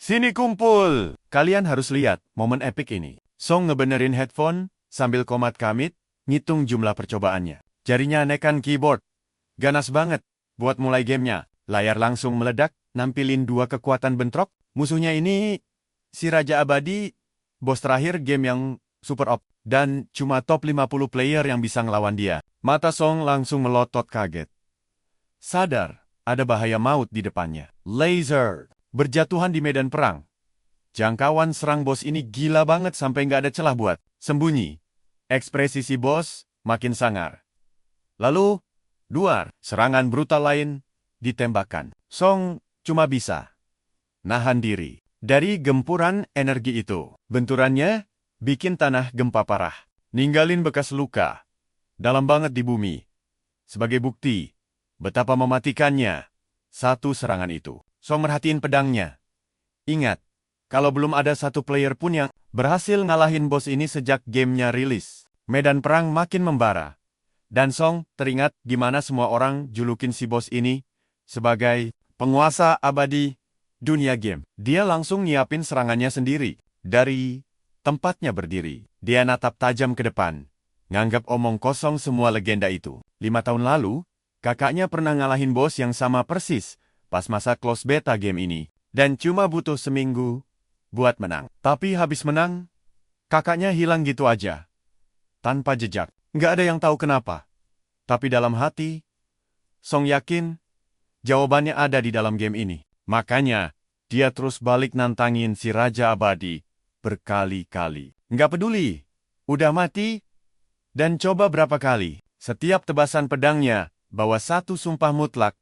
Sini kumpul! Kalian harus lihat momen epik ini. Song ngebenerin headphone sambil komat kamit, ngitung jumlah percobaannya. Jarinya nekan keyboard. Ganas banget buat mulai gamenya. Layar langsung meledak, nampilin dua kekuatan bentrok. Musuhnya ini si Raja Abadi, bos terakhir game yang super op. Dan cuma top 50 player yang bisa ngelawan dia. Mata Song langsung melotot kaget. Sadar, ada bahaya maut di depannya. Laser berjatuhan di medan perang. Jangkauan serang bos ini gila banget sampai nggak ada celah buat sembunyi. Ekspresi si bos makin sangar. Lalu, duar, serangan brutal lain ditembakkan. Song cuma bisa nahan diri dari gempuran energi itu. Benturannya bikin tanah gempa parah. Ninggalin bekas luka dalam banget di bumi. Sebagai bukti betapa mematikannya satu serangan itu. Song merhatiin pedangnya. Ingat, kalau belum ada satu player pun yang berhasil ngalahin bos ini sejak gamenya rilis. Medan perang makin membara. Dan Song teringat gimana semua orang julukin si bos ini sebagai penguasa abadi dunia game. Dia langsung nyiapin serangannya sendiri. Dari tempatnya berdiri, dia natap tajam ke depan. Nganggap omong kosong semua legenda itu. 5 tahun lalu, kakaknya pernah ngalahin bos yang sama persis pas masa close beta game ini. Dan cuma butuh seminggu buat menang. Tapi habis menang, kakaknya hilang gitu aja. Tanpa jejak. Nggak ada yang tahu kenapa. Tapi dalam hati, Song yakin jawabannya ada di dalam game ini. Makanya, dia terus balik nantangin si Raja Abadi berkali-kali. Nggak peduli, udah mati, dan coba berapa kali. Setiap tebasan pedangnya bawa satu sumpah mutlak.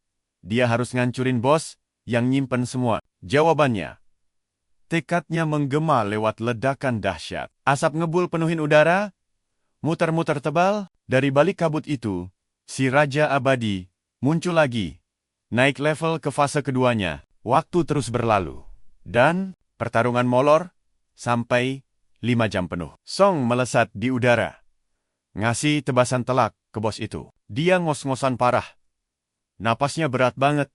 Dia harus ngancurin bos yang nyimpen semua. Jawabannya, tekadnya menggema lewat ledakan dahsyat. Asap ngebul penuhin udara, muter-muter tebal. Dari balik kabut itu, si Raja Abadi muncul lagi. Naik level ke fase keduanya. Waktu terus berlalu. Dan pertarungan molor sampai 5 jam penuh. Song melesat di udara. Ngasih tebasan telak ke bos itu. Dia ngos-ngosan parah. Napasnya berat banget.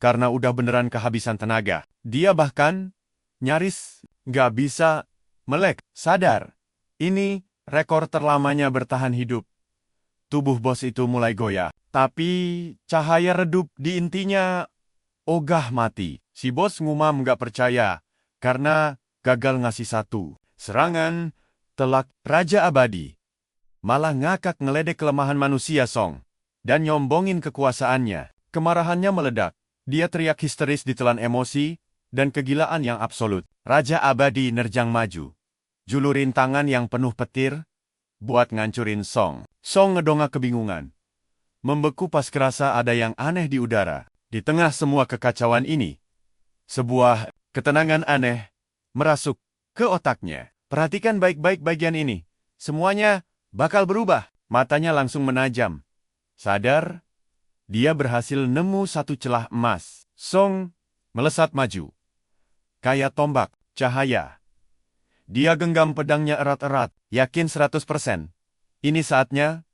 Karena udah beneran kehabisan tenaga. Dia bahkan nyaris nggak bisa melek. Sadar, ini rekor terlamanya bertahan hidup. Tubuh bos itu mulai goyah. Tapi cahaya redup di intinya ogah mati. Si bos ngumam nggak percaya. Karena gagal ngasih satu serangan telak. Raja Abadi malah ngakak ngeledek kelemahan manusia Song. Dan nyombongin kekuasaannya. Kemarahannya meledak. Dia teriak histeris ditelan emosi dan kegilaan yang absolut. Raja Abadi nerjang maju. Julurin tangan yang penuh petir buat ngancurin Song. Song ngedongak kebingungan. Membeku pas kerasa ada yang aneh di udara. Di tengah semua kekacauan ini, sebuah ketenangan aneh merasuk ke otaknya. Perhatikan baik-baik bagian ini. Semuanya bakal berubah. Matanya langsung menajam. Sadar, dia berhasil nemu satu celah emas. Song melesat maju. Kayak tombak, cahaya. Dia genggam pedangnya erat-erat, yakin 100%. Ini saatnya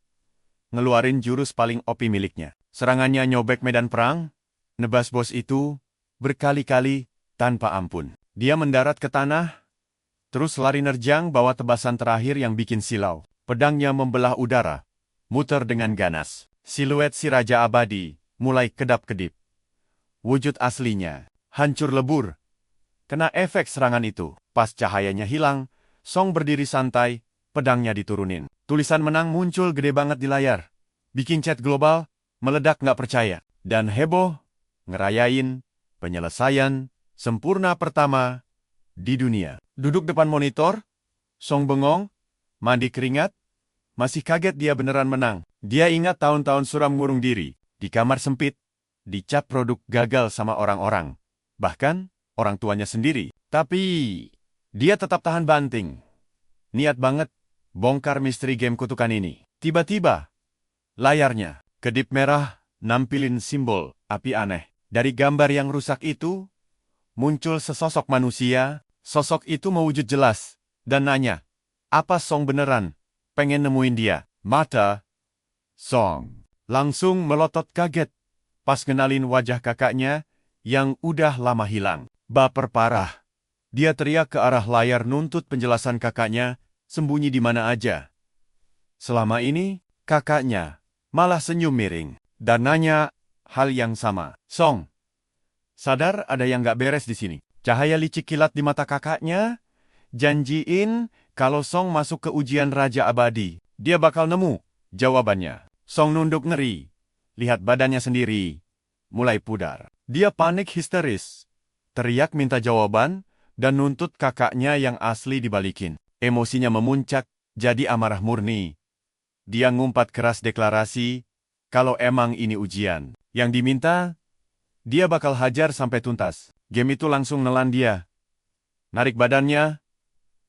ngeluarin jurus paling OP miliknya. Serangannya nyobek medan perang, nebas bos itu berkali-kali tanpa ampun. Dia mendarat ke tanah, terus lari nerjang bawa tebasan terakhir yang bikin silau. Pedangnya membelah udara, muter dengan ganas. Siluet si Raja Abadi mulai kedap-kedip. Wujud aslinya hancur lebur. Kena efek serangan itu. Pas cahayanya hilang, Song berdiri santai, pedangnya diturunin. Tulisan menang muncul gede banget di layar. Bikin chat global meledak nggak percaya. Dan heboh ngerayain penyelesaian sempurna pertama di dunia. Duduk depan monitor, Song bengong, mandi keringat, masih kaget dia beneran menang. Dia ingat tahun-tahun suram ngurung diri, di kamar sempit, dicap produk gagal sama orang-orang. Bahkan, orang tuanya sendiri. Tapi, dia tetap tahan banting. Niat banget, bongkar misteri game kutukan ini. Tiba-tiba, layarnya, kedip merah, nampilin simbol api aneh. Dari gambar yang rusak itu, muncul sesosok manusia. Sosok itu mewujud jelas, dan nanya, apa Song beneran pengen nemuin dia? Mata Song langsung melotot kaget pas ngenalin wajah kakaknya yang udah lama hilang. Baper parah. Dia teriak ke arah layar nuntut penjelasan kakaknya sembunyi di mana aja. Selama ini, kakaknya malah senyum miring dan nanya hal yang sama. Song, sadar ada yang gak beres di sini. Cahaya licik kilat di mata kakaknya, janjiin kalau Song masuk ke ujian Raja Abadi, dia bakal nemu jawabannya. Song nunduk ngeri. Lihat badannya sendiri. Mulai pudar. Dia panik histeris. Teriak minta jawaban dan nuntut kakaknya yang asli dibalikin. Emosinya memuncak, jadi amarah murni. Dia ngumpat keras deklarasi, kalau emang ini ujian. Yang diminta, dia bakal hajar sampai tuntas. Game itu langsung nelan dia. Narik badannya,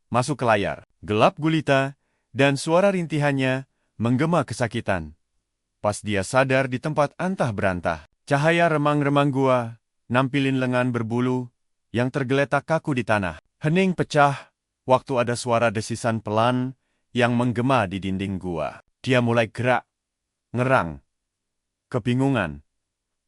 masuk ke layar. Gelap gulita, dan suara rintihannya menggema kesakitan. Pas dia sadar di tempat antah berantah, cahaya remang-remang gua, nampilin lengan berbulu, yang tergeletak kaku di tanah. Hening pecah, waktu ada suara desisan pelan, yang menggema di dinding gua. Dia mulai gerak, ngerang, kebingungan.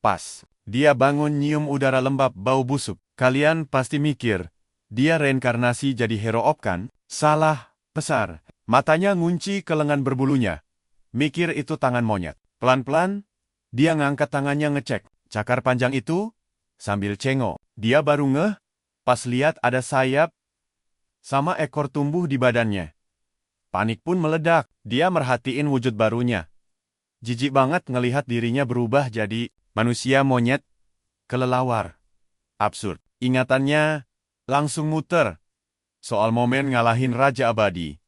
Pas, dia bangun nyium udara lembab bau busuk. Kalian pasti mikir, dia reinkarnasi jadi hero op kan? Salah, besar. Matanya ngunci ke lengan berbulunya. Mikir itu tangan monyet. Pelan-pelan, dia ngangkat tangannya ngecek. Cakar panjang itu, sambil cengok. Dia baru ngeh, pas lihat ada sayap, sama ekor tumbuh di badannya. Panik pun meledak. Dia merhatiin wujud barunya. Jijik banget ngelihat dirinya berubah jadi manusia monyet, kelelawar. Absurd. Ingatannya langsung muter. Soal momen ngalahin Raja Abadi.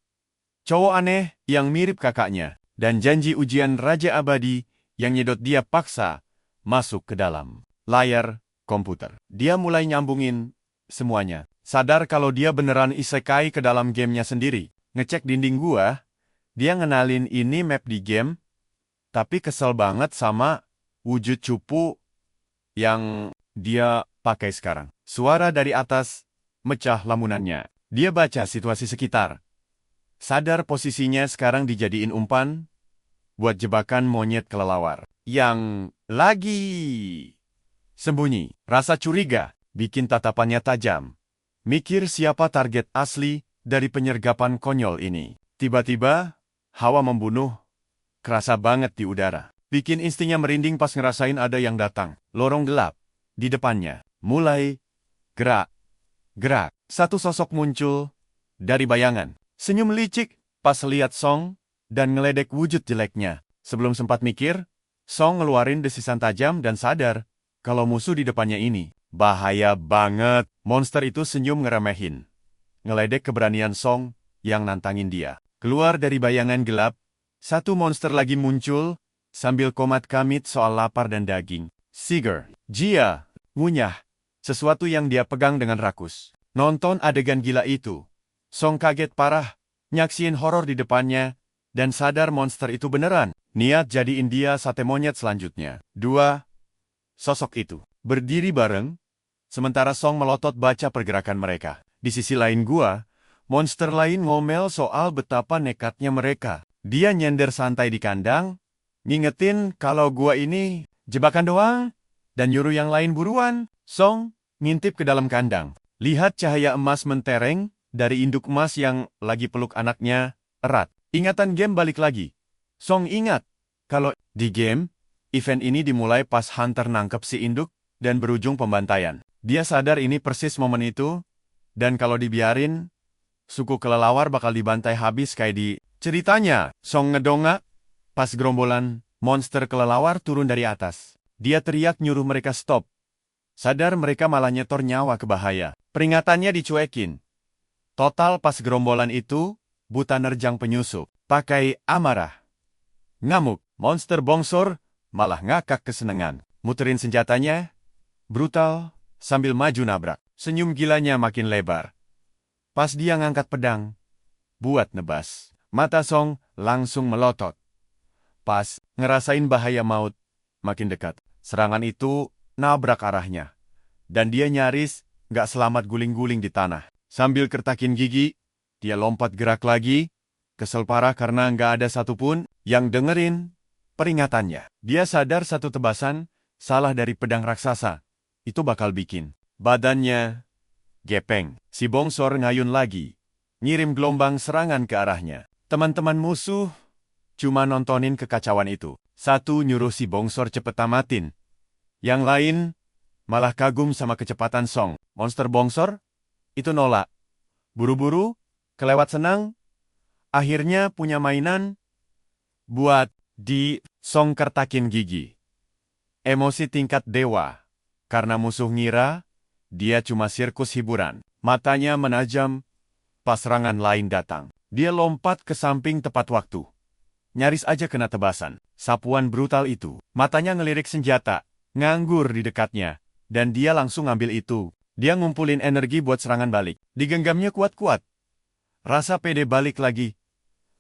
Cowok aneh yang mirip kakaknya. Dan janji ujian Raja Abadi yang nyedot dia paksa masuk ke dalam layar komputer. Dia mulai nyambungin semuanya. Sadar kalau dia beneran isekai ke dalam gamenya sendiri. Ngecek dinding gua, dia ngenalin ini map di game, tapi kesel banget sama wujud cupu yang dia pakai sekarang. Suara dari atas mecah lamunannya. Dia baca situasi sekitar. Sadar posisinya sekarang dijadiin umpan buat jebakan monyet kelelawar. Yang lagi sembunyi. Rasa curiga bikin tatapannya tajam. Mikir siapa target asli dari penyergapan konyol ini. Tiba-tiba, hawa membunuh kerasa banget di udara. Bikin instingnya merinding pas ngerasain ada yang datang. Lorong gelap di depannya. Mulai gerak. Satu sosok muncul dari bayangan. Senyum licik pas lihat Song dan ngeledek wujud jeleknya. Sebelum sempat mikir, Song ngeluarin desisan tajam dan sadar kalau musuh di depannya ini bahaya banget. Monster itu senyum ngeremehin. Ngeledek keberanian Song yang nantangin dia. Keluar dari bayangan gelap, satu monster lagi muncul sambil komat kamit soal lapar dan daging. Siger, Jia, ngunyah sesuatu yang dia pegang dengan rakus. Nonton adegan gila itu, Song kaget parah, nyaksiin horor di depannya, dan sadar monster itu beneran. Niat jadiin dia sate monyet selanjutnya. Dua sosok itu berdiri bareng, sementara Song melotot baca pergerakan mereka. Di sisi lain gua, monster lain ngomel soal betapa nekatnya mereka. Dia nyender santai di kandang, ngingetin kalau gua ini jebakan doang, dan nyuruh yang lain buruan. Song ngintip ke dalam kandang. Lihat cahaya emas mentereng dari induk emas yang lagi peluk anaknya erat. Ingatan game balik lagi. Song ingat kalau di game, event ini dimulai pas Hunter nangkep si induk dan berujung pembantaian. Dia sadar ini persis momen itu, dan kalau dibiarin, suku kelelawar bakal dibantai habis kayak di ceritanya. Song ngedongak pas gerombolan monster kelelawar turun dari atas. Dia teriak nyuruh mereka stop. Sadar mereka malah nyetor nyawa ke bahaya. Peringatannya dicuekin. Total pas gerombolan itu, buta nerjang penyusup. Pakai amarah. Ngamuk, monster bongsor, malah ngakak kesenangan. Muterin senjatanya, brutal, sambil maju nabrak. Senyum gilanya makin lebar. Pas dia ngangkat pedang, buat nebas. Mata Song langsung melotot. Pas ngerasain bahaya maut, makin dekat. Serangan itu nabrak arahnya. Dan dia nyaris gak selamat guling-guling di tanah. Sambil kertakin gigi, dia lompat gerak lagi. Kesel parah karena gak ada satupun yang dengerin peringatannya. Dia sadar satu tebasan salah dari pedang raksasa. Itu bakal bikin Badannya gepeng. Si bongsor ngayun lagi, ngirim gelombang serangan ke arahnya. Teman-teman musuh cuma nontonin kekacauan itu. Satu nyuruh si bongsor cepet tamatin. Yang lain malah kagum sama kecepatan Song. Monster bongsor itu nolak. Buru-buru, kelewat senang, akhirnya punya mainan buat di Song kertakin gigi. Emosi tingkat dewa, karena musuh ngira dia cuma sirkus hiburan. Matanya menajam pas serangan lain datang. Dia lompat ke samping tepat waktu. Nyaris aja kena tebasan. Sapuan brutal itu. Matanya ngelirik senjata, nganggur di dekatnya. Dan dia langsung ngambil itu. Dia ngumpulin energi buat serangan balik. Digenggamnya kuat-kuat. Rasa pede balik lagi.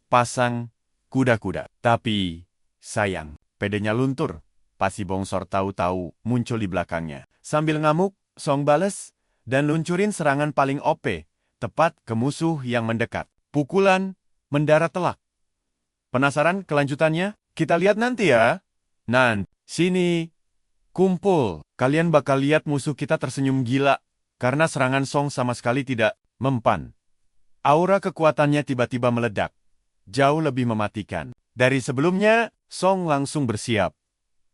Pasang kuda-kuda. Tapi, sayang, pedenya luntur. Pas si bongsor tahu-tahu muncul di belakangnya. Sambil ngamuk, Song bales dan luncurin serangan paling OP, tepat ke musuh yang mendekat. Pukulan mendarat telak. Penasaran kelanjutannya? Kita lihat nanti ya. Nan, sini. Kumpul. Kalian bakal lihat musuh kita tersenyum gila karena serangan Song sama sekali tidak mempan. Aura kekuatannya tiba-tiba meledak. Jauh lebih mematikan. Dari sebelumnya, Song langsung bersiap.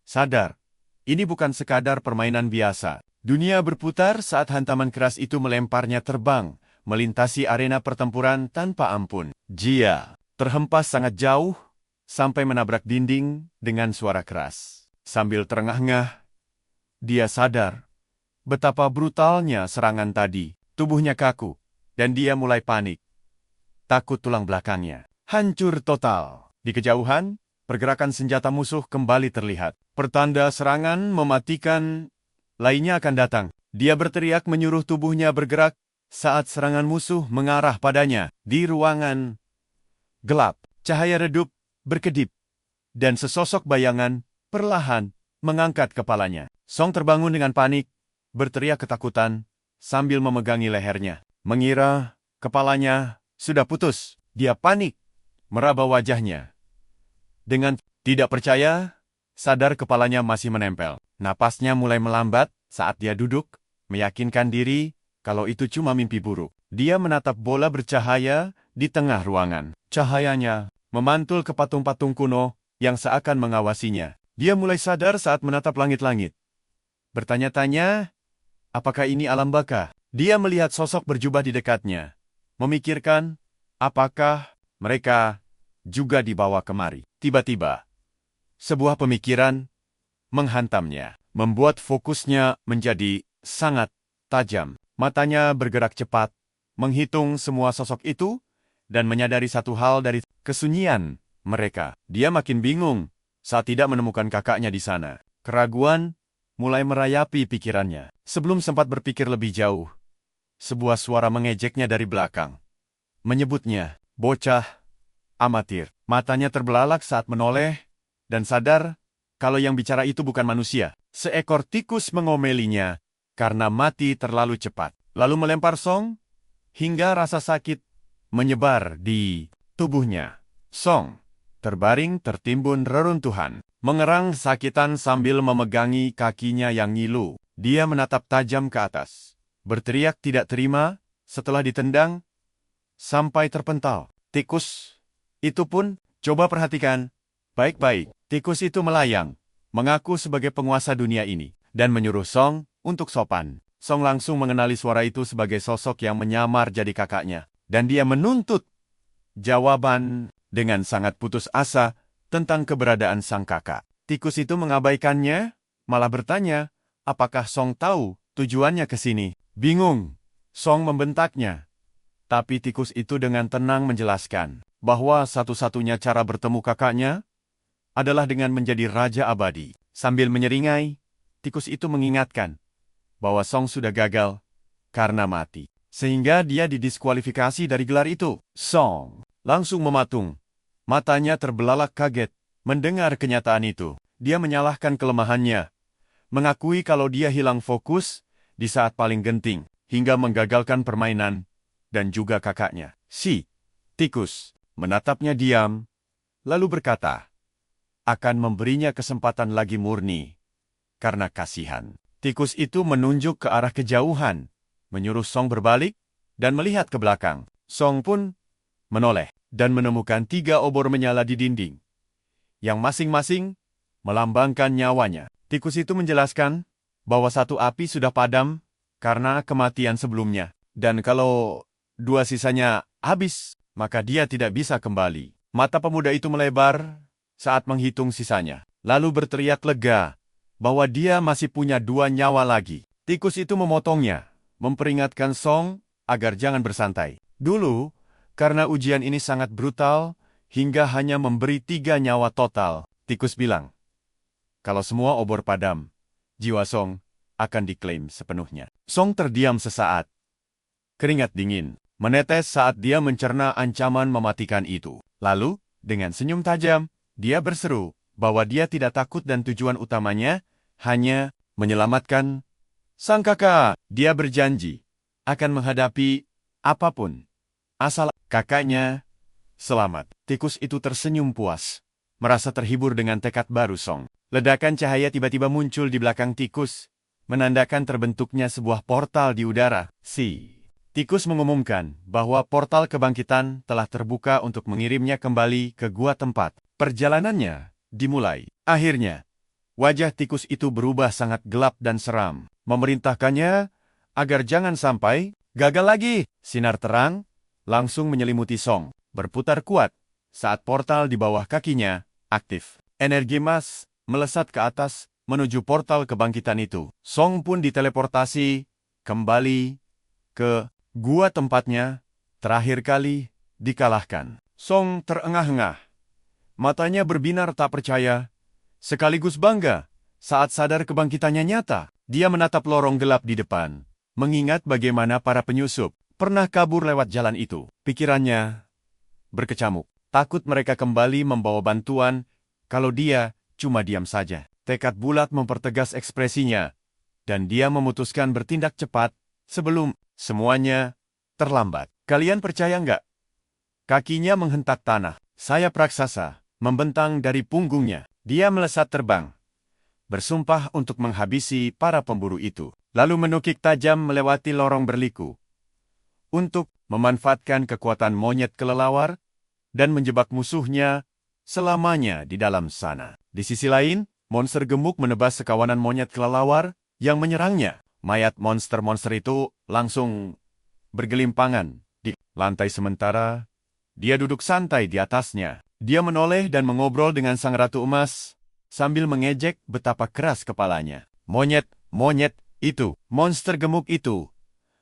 Sadar, ini bukan sekadar permainan biasa. Dunia berputar saat hantaman keras itu melemparnya terbang, melintasi arena pertempuran tanpa ampun. Jia terhempas sangat jauh, sampai menabrak dinding dengan suara keras. Sambil terengah-engah, dia sadar betapa brutalnya serangan tadi. Tubuhnya kaku, dan dia mulai panik. Takut tulang belakangnya hancur total. Di kejauhan, pergerakan senjata musuh kembali terlihat. Pertanda serangan mematikan lainnya akan datang. Dia berteriak menyuruh tubuhnya bergerak saat serangan musuh mengarah padanya. Di ruangan gelap, cahaya redup, berkedip, dan sesosok bayangan perlahan mengangkat kepalanya. Song terbangun dengan panik, berteriak ketakutan sambil memegangi lehernya. Mengira kepalanya sudah putus. Dia panik, meraba wajahnya. Dengan tidak percaya, sadar kepalanya masih menempel. Napasnya mulai melambat saat dia duduk, meyakinkan diri kalau itu cuma mimpi buruk. Dia menatap bola bercahaya di tengah ruangan. Cahayanya memantul ke patung-patung kuno yang seakan mengawasinya. Dia mulai sadar saat menatap langit-langit. Bertanya-tanya, apakah ini alam baka? Dia melihat sosok berjubah di dekatnya. Memikirkan, apakah mereka juga dibawa kemari. Tiba-tiba, sebuah pemikiran menghantamnya, membuat fokusnya menjadi sangat tajam. Matanya bergerak cepat, menghitung semua sosok itu, dan menyadari satu hal dari kesunyian mereka. Dia makin bingung saat tidak menemukan kakaknya di sana. Keraguan mulai merayapi pikirannya. Sebelum sempat berpikir lebih jauh, sebuah suara mengejeknya dari belakang. Menyebutnya, bocah amatir. Matanya terbelalak saat menoleh, dan sadar kalau yang bicara itu bukan manusia. Seekor tikus mengomelinya karena mati terlalu cepat. Lalu melempar Song, hingga rasa sakit menyebar di tubuhnya. Song terbaring tertimbun reruntuhan, mengerang sakitan sambil memegangi kakinya yang ngilu. Dia menatap tajam ke atas, berteriak tidak terima setelah ditendang sampai terpental. Tikus itu pun, coba perhatikan baik-baik. Tikus itu melayang, mengaku sebagai penguasa dunia ini, dan menyuruh Song untuk sopan. Song langsung mengenali suara itu sebagai sosok yang menyamar jadi kakaknya, dan dia menuntut jawaban dengan sangat putus asa tentang keberadaan sang kakak. Tikus itu mengabaikannya, malah bertanya, apakah Song tahu tujuannya ke sini? Bingung, Song membentaknya. Tapi tikus itu dengan tenang menjelaskan bahwa satu-satunya cara bertemu kakaknya adalah dengan menjadi raja abadi. Sambil menyeringai, tikus itu mengingatkan bahwa Song sudah gagal karena mati, sehingga dia didiskualifikasi dari gelar itu. Song langsung mematung. Matanya terbelalak kaget mendengar kenyataan itu. Dia menyalahkan kelemahannya, mengakui kalau dia hilang fokus di saat paling genting, hingga menggagalkan permainan dan juga kakaknya. Si tikus menatapnya diam, lalu berkata, akan memberinya kesempatan lagi murni karena kasihan. Tikus itu menunjuk ke arah kejauhan, menyuruh Song berbalik dan melihat ke belakang. Song pun menoleh dan menemukan 3 obor menyala di dinding, yang masing-masing melambangkan nyawanya. Tikus itu menjelaskan bahwa satu api sudah padam karena kematian sebelumnya, dan kalau 2 sisanya habis, maka dia tidak bisa kembali. Mata pemuda itu melebar saat menghitung sisanya, lalu berteriak lega bahwa dia masih punya 2 nyawa lagi. Tikus itu memotongnya, memperingatkan Song agar jangan bersantai. Dulu, karena ujian ini sangat brutal, hingga hanya memberi 3 nyawa total, tikus bilang, kalau semua obor padam, jiwa Song akan diklaim sepenuhnya. Song terdiam sesaat. Keringat dingin menetes saat dia mencerna ancaman mematikan itu. Lalu, dengan senyum tajam, dia berseru bahwa dia tidak takut dan tujuan utamanya hanya menyelamatkan sang kakak. Dia berjanji akan menghadapi apapun, asal kakaknya selamat. Tikus itu tersenyum puas, merasa terhibur dengan tekad baru Song. Ledakan cahaya tiba-tiba muncul di belakang tikus, menandakan terbentuknya sebuah portal di udara. Tikus mengumumkan bahwa portal kebangkitan telah terbuka untuk mengirimnya kembali ke gua tempat perjalanannya dimulai. Akhirnya, wajah tikus itu berubah sangat gelap dan seram, memerintahkannya agar jangan sampai gagal lagi. Sinar terang langsung menyelimuti Song, berputar kuat saat portal di bawah kakinya aktif. Energi emas melesat ke atas menuju portal kebangkitan itu. Song pun diteleportasi kembali ke gua tempatnya terakhir kali dikalahkan. Song terengah-engah. Matanya berbinar tak percaya, sekaligus bangga saat sadar kebangkitannya nyata. Dia menatap lorong gelap di depan, mengingat bagaimana para penyusup pernah kabur lewat jalan itu. Pikirannya berkecamuk, takut mereka kembali membawa bantuan kalau dia cuma diam saja. Tekad bulat mempertegas ekspresinya, dan dia memutuskan bertindak cepat sebelum semuanya terlambat. Kalian percaya nggak? Kakinya menghentak tanah. Sayap raksasa membentang dari punggungnya. Dia melesat terbang, bersumpah untuk menghabisi para pemburu itu. Lalu menukik tajam melewati lorong berliku, untuk memanfaatkan kekuatan monyet kelelawar dan menjebak musuhnya selamanya di dalam sana. Di sisi lain, monster gemuk menebas sekawanan monyet kelelawar yang menyerangnya. Mayat monster-monster itu langsung bergelimpangan di lantai sementara. Dia duduk santai di atasnya. Dia menoleh dan mengobrol dengan sang ratu emas sambil mengejek betapa keras kepalanya. Monyet itu, monster gemuk itu,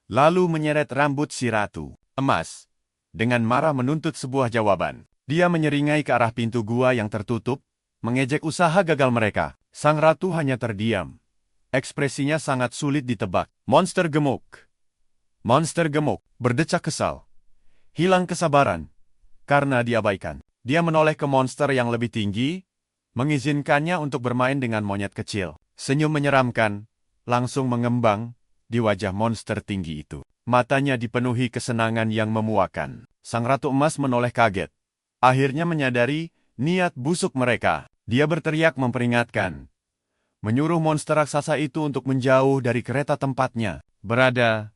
lalu menyeret rambut si ratu emas dengan marah menuntut sebuah jawaban. Dia menyeringai ke arah pintu gua yang tertutup, mengejek usaha gagal mereka. Sang ratu hanya terdiam. Ekspresinya sangat sulit ditebak. Monster gemuk, berdecak kesal. Hilang kesabaran karena diabaikan. Dia menoleh ke monster yang lebih tinggi, mengizinkannya untuk bermain dengan monyet kecil. Senyum menyeramkan langsung mengembang di wajah monster tinggi itu. Matanya dipenuhi kesenangan yang memuakan. Sang ratu emas menoleh kaget. Akhirnya menyadari niat busuk mereka. Dia berteriak memperingatkan, menyuruh monster raksasa itu untuk menjauh dari kereta tempatnya berada.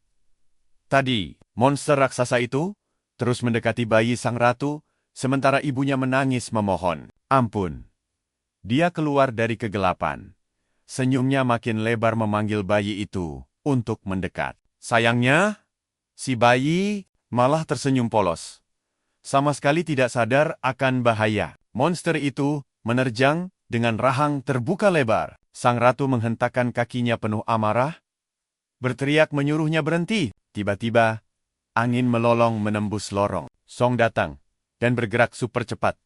Tadi, monster raksasa itu terus mendekati bayi sang ratu, sementara ibunya menangis memohon ampun. Dia keluar dari kegelapan. Senyumnya makin lebar memanggil bayi itu untuk mendekat. Sayangnya, si bayi malah tersenyum polos. Sama sekali tidak sadar akan bahaya. Monster itu menerjang dengan rahang terbuka lebar. Sang ratu menghentakkan kakinya penuh amarah, berteriak menyuruhnya berhenti. Tiba-tiba, angin melolong menembus lorong. Song datang dan bergerak super cepat,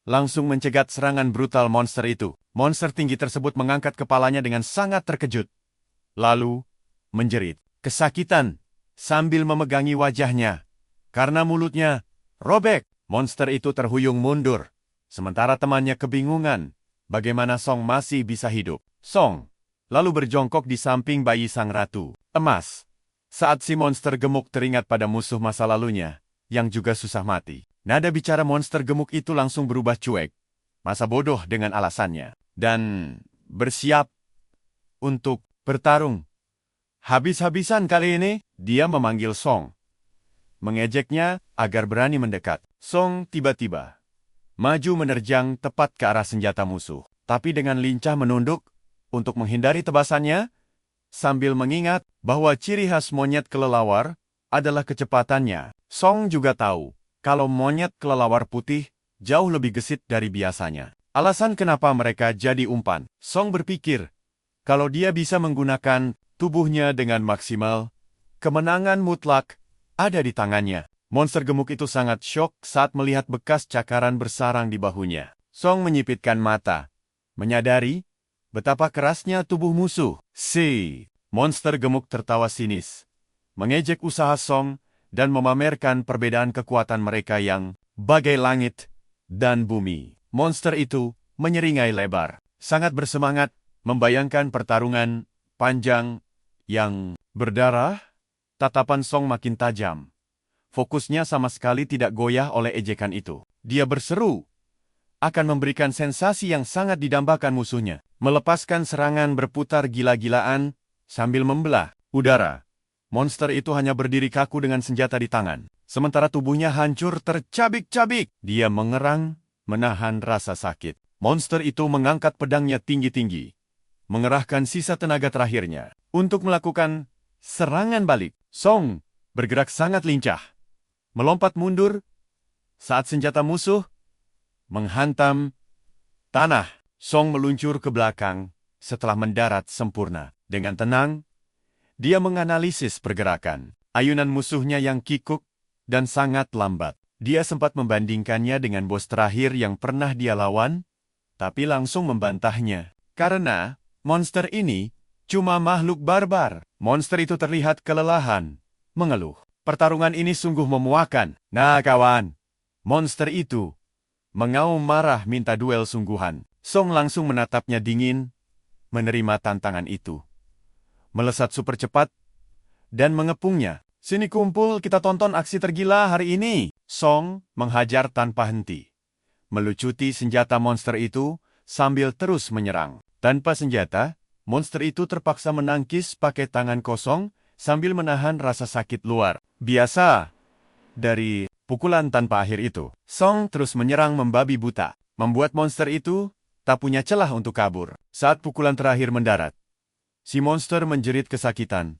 langsung mencegat serangan brutal monster itu. Monster tinggi tersebut mengangkat kepalanya dengan sangat terkejut, lalu menjerit kesakitan sambil memegangi wajahnya karena mulutnya robek. Monster itu terhuyung mundur, sementara temannya kebingungan bagaimana Song masih bisa hidup. Song lalu berjongkok di samping bayi sang ratu emas. Saat si monster gemuk teringat pada musuh masa lalunya, yang juga susah mati. Nada bicara monster gemuk itu langsung berubah cuek, masa bodoh dengan alasannya, dan bersiap untuk bertarung. Habis-habisan kali ini, dia memanggil Song. Mengejeknya agar berani mendekat. Song tiba-tiba maju menerjang tepat ke arah senjata musuh. Tapi dengan lincah menunduk untuk menghindari tebasannya, sambil mengingat bahwa ciri khas monyet kelelawar adalah kecepatannya. Song juga tahu kalau monyet kelelawar putih jauh lebih gesit dari biasanya. Alasan kenapa mereka jadi umpan. Song berpikir, kalau dia bisa menggunakan tubuhnya dengan maksimal, kemenangan mutlak ada di tangannya. Monster gemuk itu sangat syok saat melihat bekas cakaran bersarang di bahunya. Song menyipitkan mata, menyadari betapa kerasnya tubuh musuh. Monster gemuk tertawa sinis, mengejek usaha Song dan memamerkan perbedaan kekuatan mereka yang bagai langit dan bumi. Monster itu menyeringai lebar, sangat bersemangat, membayangkan pertarungan panjang yang berdarah. Tatapan Song makin tajam. Fokusnya sama sekali tidak goyah oleh ejekan itu. Dia berseru akan memberikan sensasi yang sangat didambakan musuhnya, melepaskan serangan berputar gila-gilaan sambil membelah udara. Monster itu hanya berdiri kaku dengan senjata di tangan, sementara tubuhnya hancur tercabik-cabik. Dia mengerang, menahan rasa sakit. Monster itu mengangkat pedangnya tinggi-tinggi, mengerahkan sisa tenaga terakhirnya untuk melakukan serangan balik. Song bergerak sangat lincah, melompat mundur saat senjata musuh menghantam tanah. Song meluncur ke belakang setelah mendarat sempurna. Dengan tenang, dia menganalisis pergerakan ayunan musuhnya yang kikuk dan sangat lambat. Dia sempat membandingkannya dengan bos terakhir yang pernah dia lawan, tapi langsung membantahnya. Karena monster ini cuma makhluk barbar. Monster itu terlihat kelelahan, mengeluh. Pertarungan ini sungguh memuakan. Nah kawan, monster itu mengaum marah minta duel sungguhan. Song langsung menatapnya dingin, menerima tantangan itu. Melesat super cepat dan mengepungnya. Sini kumpul, kita tonton aksi tergila hari ini. Song menghajar tanpa henti, melucuti senjata monster itu sambil terus menyerang. Tanpa senjata, monster itu terpaksa menangkis pakai tangan kosong sambil menahan rasa sakit luar biasa dari pukulan tanpa akhir itu. Song terus menyerang membabi buta, membuat monster itu tak punya celah untuk kabur. Saat pukulan terakhir mendarat, si monster menjerit kesakitan,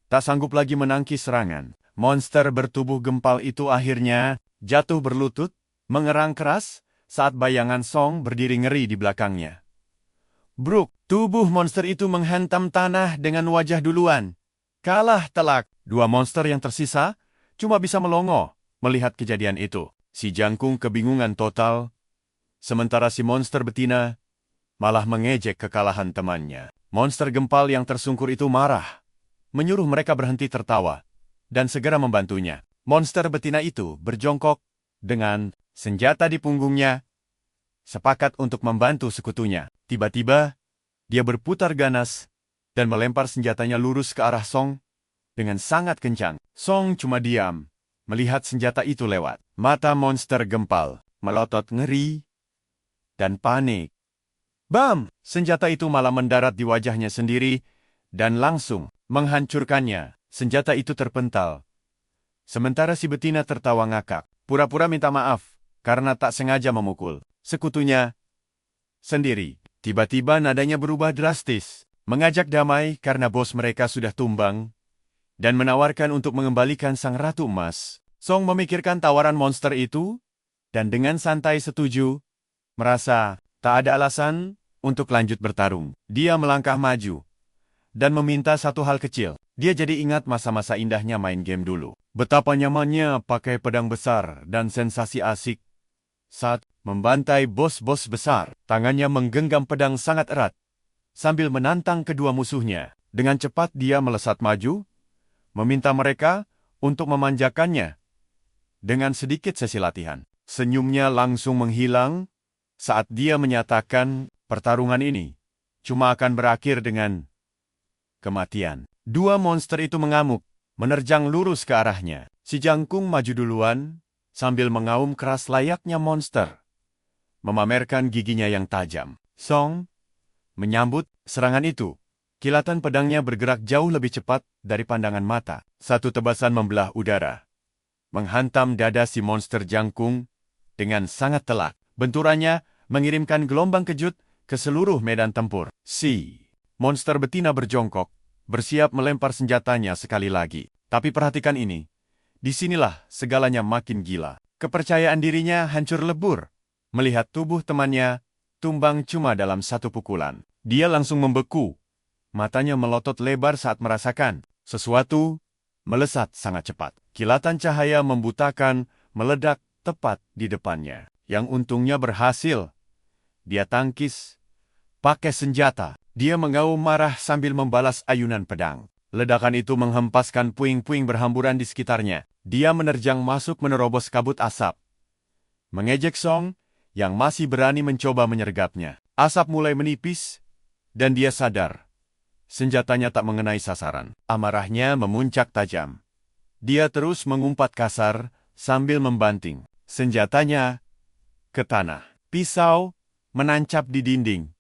tak sanggup lagi menangkis serangan. Monster bertubuh gempal itu akhirnya jatuh berlutut, mengerang keras saat bayangan Song berdiri ngeri di belakangnya. Bruk, tubuh monster itu menghantam tanah dengan wajah duluan. Kalah telak. Dua monster yang tersisa cuma bisa melongo melihat kejadian itu. Si jangkung kebingungan total, sementara si monster betina malah mengejek kekalahan temannya. Monster gempal yang tersungkur itu marah, menyuruh mereka berhenti tertawa dan segera membantunya. Monster betina itu berjongkok dengan senjata di punggungnya, sepakat untuk membantu sekutunya. Tiba-tiba, dia berputar ganas dan melempar senjatanya lurus ke arah Song dengan sangat kencang. Song cuma diam, melihat senjata itu lewat. Mata monster gempal melotot ngeri dan panik. Bam! Senjata itu malah mendarat di wajahnya sendiri dan langsung menghancurkannya. Senjata itu terpental. Sementara si betina tertawa ngakak, pura-pura minta maaf karena tak sengaja memukul sekutunya sendiri. Tiba-tiba nadanya berubah drastis, mengajak damai karena bos mereka sudah tumbang, dan menawarkan untuk mengembalikan sang ratu emas. Song memikirkan tawaran monster itu, dan dengan santai setuju, merasa tak ada alasan untuk lanjut bertarung. Dia melangkah maju, dan meminta satu hal kecil. Dia jadi ingat masa-masa indahnya main game dulu. Betapa nyamannya pakai pedang besar dan sensasi asik saat membantai bos-bos besar. Tangannya menggenggam pedang sangat erat, sambil menantang kedua musuhnya. Dengan cepat dia melesat maju, meminta mereka untuk memanjakannya dengan sedikit sesi latihan. Senyumnya langsung menghilang saat dia menyatakan pertarungan ini cuma akan berakhir dengan kematian. Dua monster itu mengamuk, menerjang lurus ke arahnya. Si jangkung maju duluan, sambil mengaum keras layaknya monster, memamerkan giginya yang tajam. Song menyambut serangan itu. Kilatan pedangnya bergerak jauh lebih cepat dari pandangan mata. Satu tebasan membelah udara, menghantam dada si monster jangkung dengan sangat telak. Benturannya mengirimkan gelombang kejut ke seluruh medan tempur. Si monster betina berjongkok, bersiap melempar senjatanya sekali lagi. Tapi perhatikan ini, disinilah segalanya makin gila. Kepercayaan dirinya hancur lebur melihat tubuh temannya tumbang cuma dalam satu pukulan. Dia langsung membeku. Matanya melotot lebar saat merasakan sesuatu melesat sangat cepat. Kilatan cahaya membutakan meledak tepat di depannya. Yang untungnya berhasil. Dia tangkis pakai senjata. Dia mengaum marah sambil membalas ayunan pedang. Ledakan itu menghempaskan puing-puing berhamburan di sekitarnya. Dia menerjang masuk menerobos kabut asap. Mengejek Song yang masih berani mencoba menyergapnya. Asap mulai menipis, dan dia sadar. Senjatanya tak mengenai sasaran. Amarahnya memuncak tajam. Dia terus mengumpat kasar sambil membanting senjatanya ke tanah. Pisau menancap di dinding,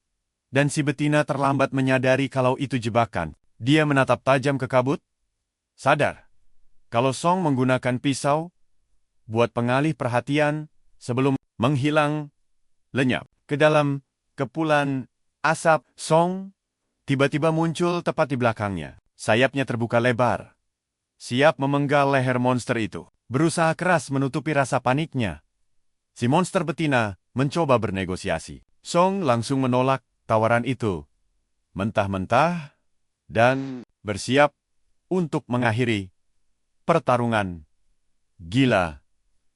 dan si betina terlambat menyadari kalau itu jebakan. Dia menatap tajam ke kabut, sadar kalau Song menggunakan pisau buat pengalih perhatian sebelum menghilang lenyap ke dalam kepulan asap. Song tiba-tiba muncul tepat di belakangnya. Sayapnya terbuka lebar, siap memenggal leher monster itu. Berusaha keras menutupi rasa paniknya, si monster betina mencoba bernegosiasi. Song langsung menolak tawaran itu, mentah-mentah, dan bersiap untuk mengakhiri pertarungan gila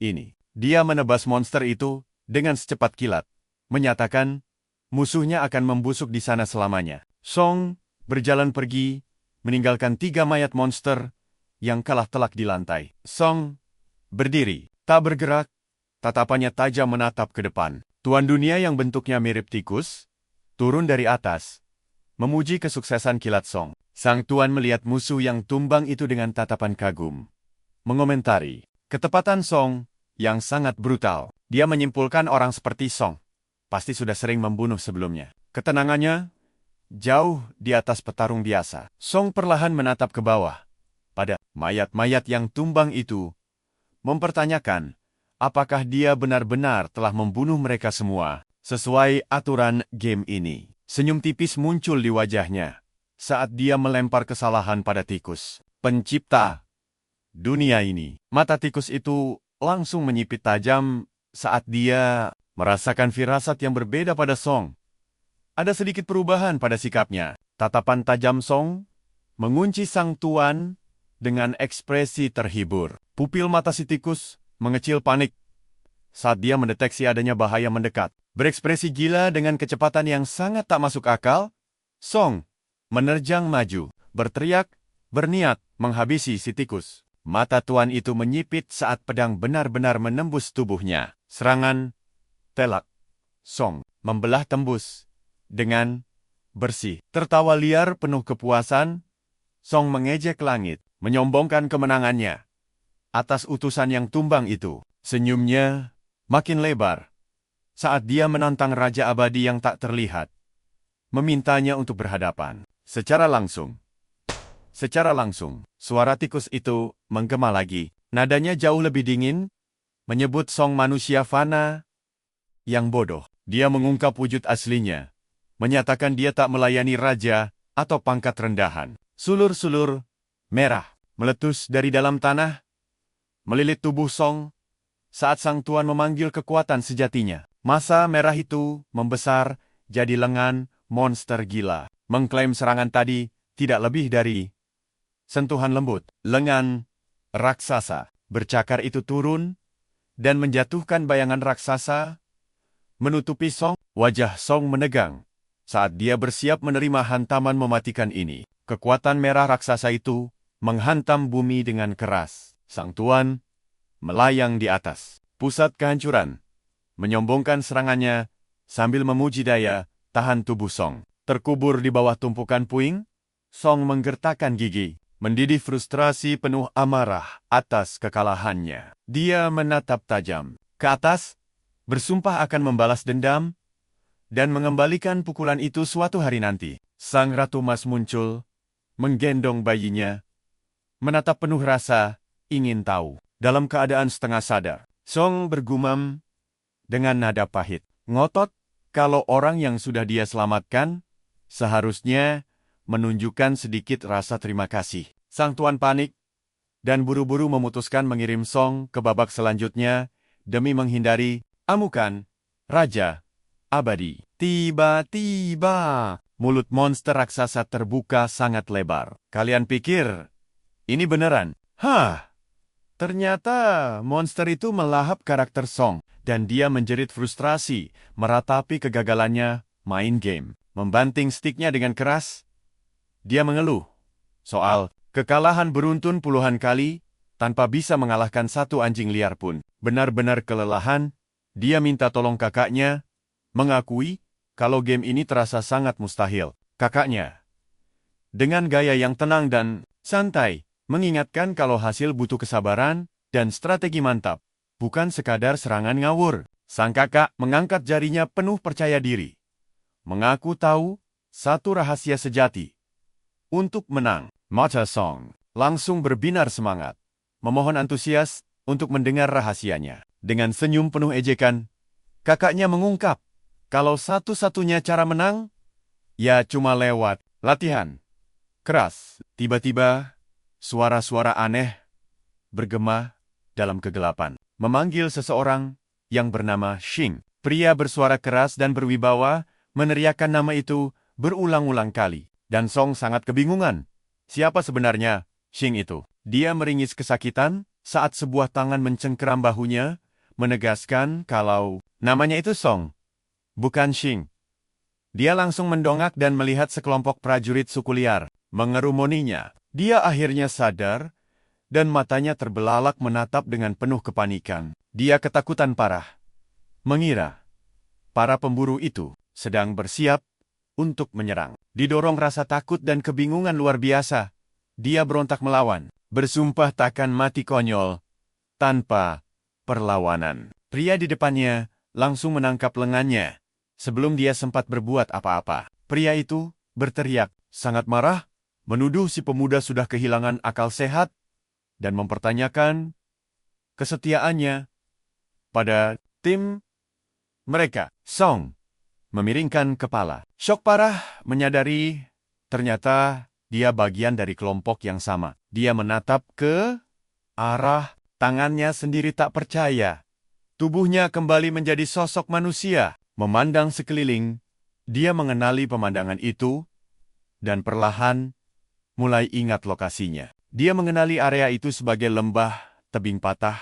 ini. Dia menebas monster itu dengan secepat kilat, menyatakan musuhnya akan membusuk di sana selamanya. Song berjalan pergi, meninggalkan 3 mayat monster yang kalah telak di lantai. Song berdiri, tak bergerak, tatapannya tajam menatap ke depan. Tuan dunia yang bentuknya mirip tikus turun dari atas, memuji kesuksesan kilat Song. Sang tuan melihat musuh yang tumbang itu dengan tatapan kagum, mengomentari ketepatan Song yang sangat brutal. Dia menyimpulkan orang seperti Song pasti sudah sering membunuh sebelumnya. Ketenangannya jauh di atas petarung biasa. Song perlahan menatap ke bawah pada mayat-mayat yang tumbang itu, mempertanyakan apakah dia benar-benar telah membunuh mereka semua sesuai aturan game ini. Senyum tipis muncul di wajahnya saat dia melempar kesalahan pada tikus pencipta dunia ini. Mata tikus itu langsung menyipit tajam saat dia merasakan firasat yang berbeda pada Song. Ada sedikit perubahan pada sikapnya. Tatapan tajam Song mengunci sang tuan dengan ekspresi terhibur. Pupil mata si tikus mengecil panik saat dia mendeteksi adanya bahaya mendekat. Berekspresi gila dengan kecepatan yang sangat tak masuk akal, Song menerjang maju, berteriak, berniat menghabisi si tikus. Mata tuan itu menyipit saat pedang benar-benar menembus tubuhnya. Serangan telak Song membelah tembus dengan bersih. Tertawa liar penuh kepuasan, Song mengejek langit, menyombongkan kemenangannya atas utusan yang tumbang itu. Senyumnya makin lebar saat dia menantang Raja Abadi yang tak terlihat, memintanya untuk berhadapan. Secara langsung, suara tikus itu menggema lagi. Nadanya jauh lebih dingin, menyebut Song manusia fana yang bodoh. Dia mengungkap wujud aslinya, menyatakan dia tak melayani raja atau pangkat rendahan. Sulur-sulur merah meletus dari dalam tanah, melilit tubuh Song saat sang tuan memanggil kekuatan sejatinya. Masa merah itu membesar jadi lengan monster gila. Mengklaim serangan tadi tidak lebih dari sentuhan lembut. Lengan raksasa bercakar itu turun dan menjatuhkan bayangan raksasa menutupi Song. Wajah Song menegang saat dia bersiap menerima hantaman mematikan ini. Kekuatan merah raksasa itu menghantam bumi dengan keras. Sang tuan melayang di atas pusat kehancuran, menyombongkan serangannya sambil memuji daya tahan tubuh Song. Terkubur di bawah tumpukan puing, Song menggertakkan gigi, mendidih frustrasi penuh amarah atas kekalahannya. Dia menatap tajam ke atas, bersumpah akan membalas dendam, dan mengembalikan pukulan itu suatu hari nanti. Sang Ratu Emas muncul, menggendong bayinya, menatap penuh rasa, ingin tahu. Dalam keadaan setengah sadar, Song bergumam dengan nada pahit. Ngotot, kalau orang yang sudah dia selamatkan, seharusnya menunjukkan sedikit rasa terima kasih. Sang Tuan panik, dan buru-buru memutuskan mengirim Song ke babak selanjutnya, demi menghindari amukan Raja Abadi. Tiba-tiba, mulut monster raksasa terbuka sangat lebar. Kalian pikir, ini beneran? Hah? Ternyata monster itu melahap karakter Song, dan dia menjerit frustrasi meratapi kegagalannya main game. Membanting stiknya dengan keras, dia mengeluh soal kekalahan beruntun puluhan kali tanpa bisa mengalahkan satu anjing liar pun. Benar-benar kelelahan, dia minta tolong kakaknya, mengakui kalau game ini terasa sangat mustahil. Kakaknya, dengan gaya yang tenang dan santai, mengingatkan kalau hasil butuh kesabaran dan strategi mantap, bukan sekadar serangan ngawur. Sang kakak mengangkat jarinya penuh percaya diri. Mengaku tahu satu rahasia sejati. Untuk menang, mata Song langsung berbinar semangat. Memohon antusias untuk mendengar rahasianya. Dengan senyum penuh ejekan, kakaknya mengungkap kalau satu-satunya cara menang, ya cuma lewat latihan keras. Tiba-tiba, suara-suara aneh bergema dalam kegelapan, memanggil seseorang yang bernama Xing. Pria bersuara keras dan berwibawa meneriakkan nama itu berulang-ulang kali, dan Song sangat kebingungan. Siapa sebenarnya Xing itu? Dia meringis kesakitan saat sebuah tangan mencengkeram bahunya, menegaskan kalau namanya itu Song, bukan Xing. Dia langsung mendongak dan melihat sekelompok prajurit suku liar mengerumoninya. Dia akhirnya sadar, dan matanya terbelalak menatap dengan penuh kepanikan. Dia ketakutan parah, mengira para pemburu itu sedang bersiap untuk menyerang. Didorong rasa takut dan kebingungan luar biasa, dia berontak melawan, bersumpah takkan mati konyol tanpa perlawanan. Pria di depannya langsung menangkap lengannya sebelum dia sempat berbuat apa-apa. Pria itu berteriak, sangat marah, menuduh si pemuda sudah kehilangan akal sehat, dan mempertanyakan kesetiaannya pada tim mereka. Song memiringkan kepala. Syok parah menyadari ternyata dia bagian dari kelompok yang sama. Dia menatap ke arah tangannya sendiri tak percaya. Tubuhnya kembali menjadi sosok manusia. Memandang sekeliling, dia mengenali pemandangan itu, dan perlahan mulai ingat lokasinya. Dia mengenali area itu sebagai lembah tebing patah,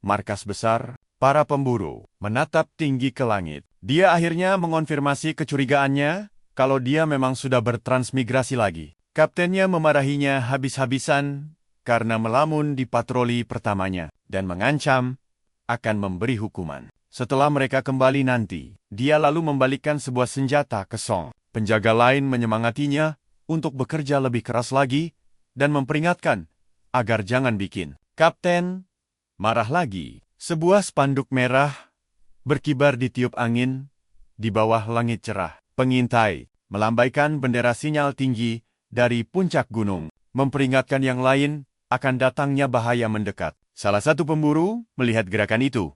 markas besar, para pemburu menatap tinggi ke langit. Dia akhirnya mengonfirmasi kecurigaannya kalau dia memang sudah bertransmigrasi lagi. Kaptennya memarahinya habis-habisan karena melamun di patroli pertamanya dan mengancam akan memberi hukuman. Setelah mereka kembali nanti, dia lalu membalikkan sebuah senjata ke Song. Penjaga lain menyemangatinya untuk bekerja lebih keras lagi dan memperingatkan agar jangan bikin kapten marah lagi. Sebuah spanduk merah berkibar di tiup angin di bawah langit cerah. Pengintai melambaikan bendera sinyal tinggi dari puncak gunung, memperingatkan yang lain akan datangnya bahaya mendekat. Salah satu pemburu melihat gerakan itu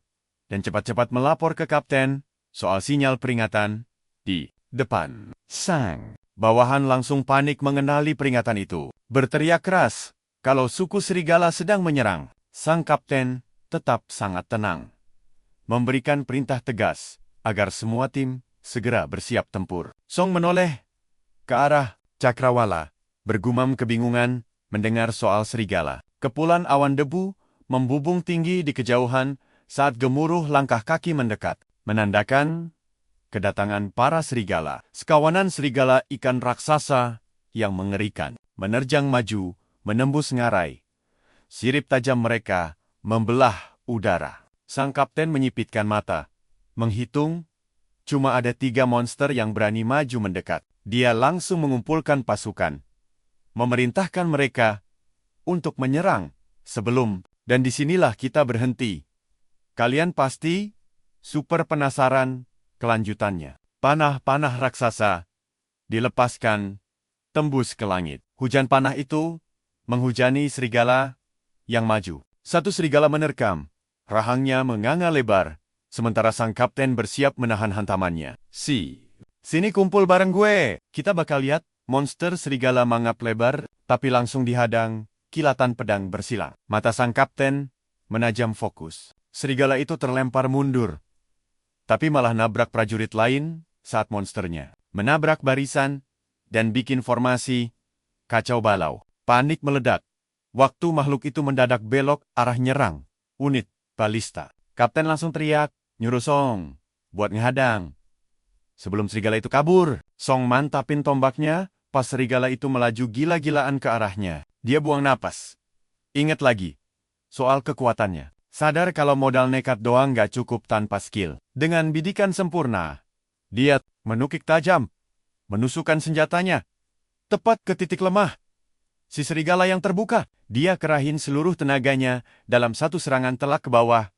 dan cepat-cepat melapor ke kapten soal sinyal peringatan di depan. Sang bawahan langsung panik mengenali peringatan itu. Berteriak keras kalau suku serigala sedang menyerang. Sang kapten tetap sangat tenang, memberikan perintah tegas agar semua tim segera bersiap tempur. Song menoleh ke arah cakrawala, bergumam kebingungan mendengar soal serigala. Kepulan awan debu membubung tinggi di kejauhan saat gemuruh langkah kaki mendekat, menandakan kedatangan para serigala. Sekawanan serigala ikan raksasa yang mengerikan menerjang maju, menembus ngarai. Sirip tajam mereka membelah udara. Sang kapten menyipitkan mata, menghitung cuma ada 3 monster yang berani maju mendekat. Dia langsung mengumpulkan pasukan, memerintahkan mereka untuk menyerang sebelum, dan disinilah kita berhenti. Kalian pasti super penasaran kelanjutannya. Panah-panah raksasa dilepaskan, tembus ke langit. Hujan panah itu menghujani serigala yang maju. Satu serigala menerkam, rahangnya menganga lebar, sementara sang kapten bersiap menahan hantamannya. Sini kumpul bareng gue. Kita bakal lihat monster serigala mangap lebar, tapi langsung dihadang kilatan pedang bersilang. Mata sang kapten menajam fokus. Serigala itu terlempar mundur, tapi malah nabrak prajurit lain saat monsternya menabrak barisan dan bikin formasi kacau balau. Panik meledak. Waktu makhluk itu mendadak belok arah nyerang unit balista. Kapten langsung teriak, nyuruh Song buat ngehadang. Sebelum serigala itu kabur, Song mantapin tombaknya pas serigala itu melaju gila-gilaan ke arahnya. Dia buang napas. Ingat lagi soal kekuatannya. Sadar kalau modal nekat doang gak cukup tanpa skill. Dengan bidikan sempurna, dia menukik tajam, menusukkan senjatanya tepat ke titik lemah si serigala yang terbuka. Dia kerahin seluruh tenaganya dalam satu serangan telak ke bawah,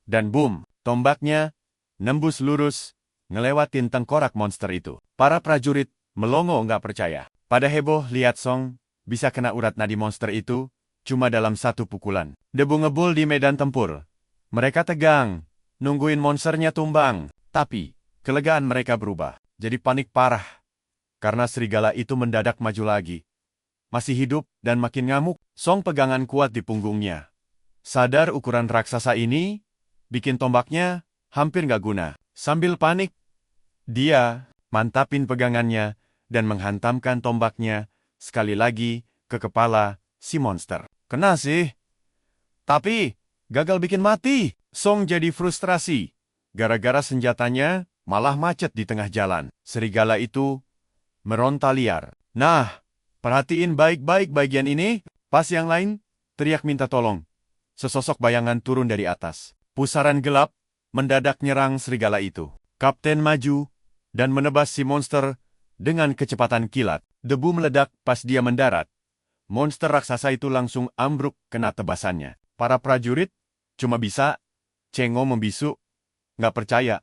dan boom, tombaknya nembus lurus, ngelewatin tengkorak monster itu. Para prajurit melongo nggak percaya. Pada heboh lihat Song bisa kena urat nadi monster itu cuma dalam satu pukulan. Debu ngebul di medan tempur. Mereka tegang, nungguin monsternya tumbang. Tapi, kelegaan mereka berubah jadi panik parah. Karena serigala itu mendadak maju lagi. Masih hidup dan makin ngamuk. Song pegangan kuat di punggungnya. Sadar ukuran raksasa ini bikin tombaknya hampir nggak guna. Sambil panik, dia mantapin pegangannya dan menghantamkan tombaknya sekali lagi ke kepala si monster. Kena sih, tapi gagal bikin mati. Song jadi frustrasi. Gara-gara senjatanya malah macet di tengah jalan. Serigala itu meronta liar. Nah, perhatiin baik-baik bagian ini. Pas yang lain teriak minta tolong. Sesosok bayangan turun dari atas. Pusaran gelap mendadak nyerang serigala itu. Kapten maju dan menebas si monster dengan kecepatan kilat. Debu meledak pas dia mendarat. Monster raksasa itu langsung ambruk kena tebasannya. Para prajurit cuma bisa cengok membisu, nggak percaya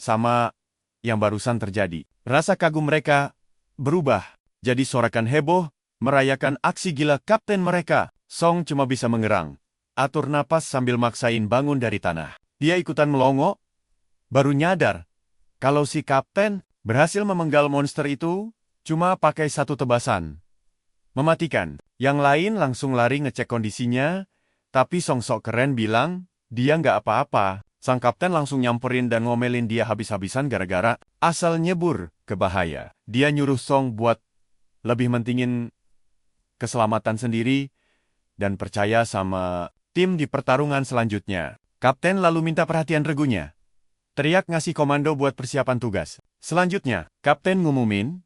sama yang barusan terjadi. Rasa kagum mereka berubah jadi sorakan heboh, merayakan aksi gila kapten mereka. Song cuma bisa mengerang, atur napas sambil maksain bangun dari tanah. Dia ikutan melongo, baru nyadar kalau si kapten berhasil memenggal monster itu cuma pakai satu tebasan. Mematikan. Yang lain langsung lari ngecek kondisinya, tapi Song sok keren bilang dia nggak apa-apa. Sang kapten langsung nyamperin dan ngomelin dia habis-habisan gara-gara asal nyebur ke bahaya. Dia nyuruh Song buat lebih mentingin keselamatan sendiri dan percaya sama tim di pertarungan selanjutnya. Kapten lalu minta perhatian regunya. Teriak ngasih komando buat persiapan tugas. Selanjutnya, kapten ngumumin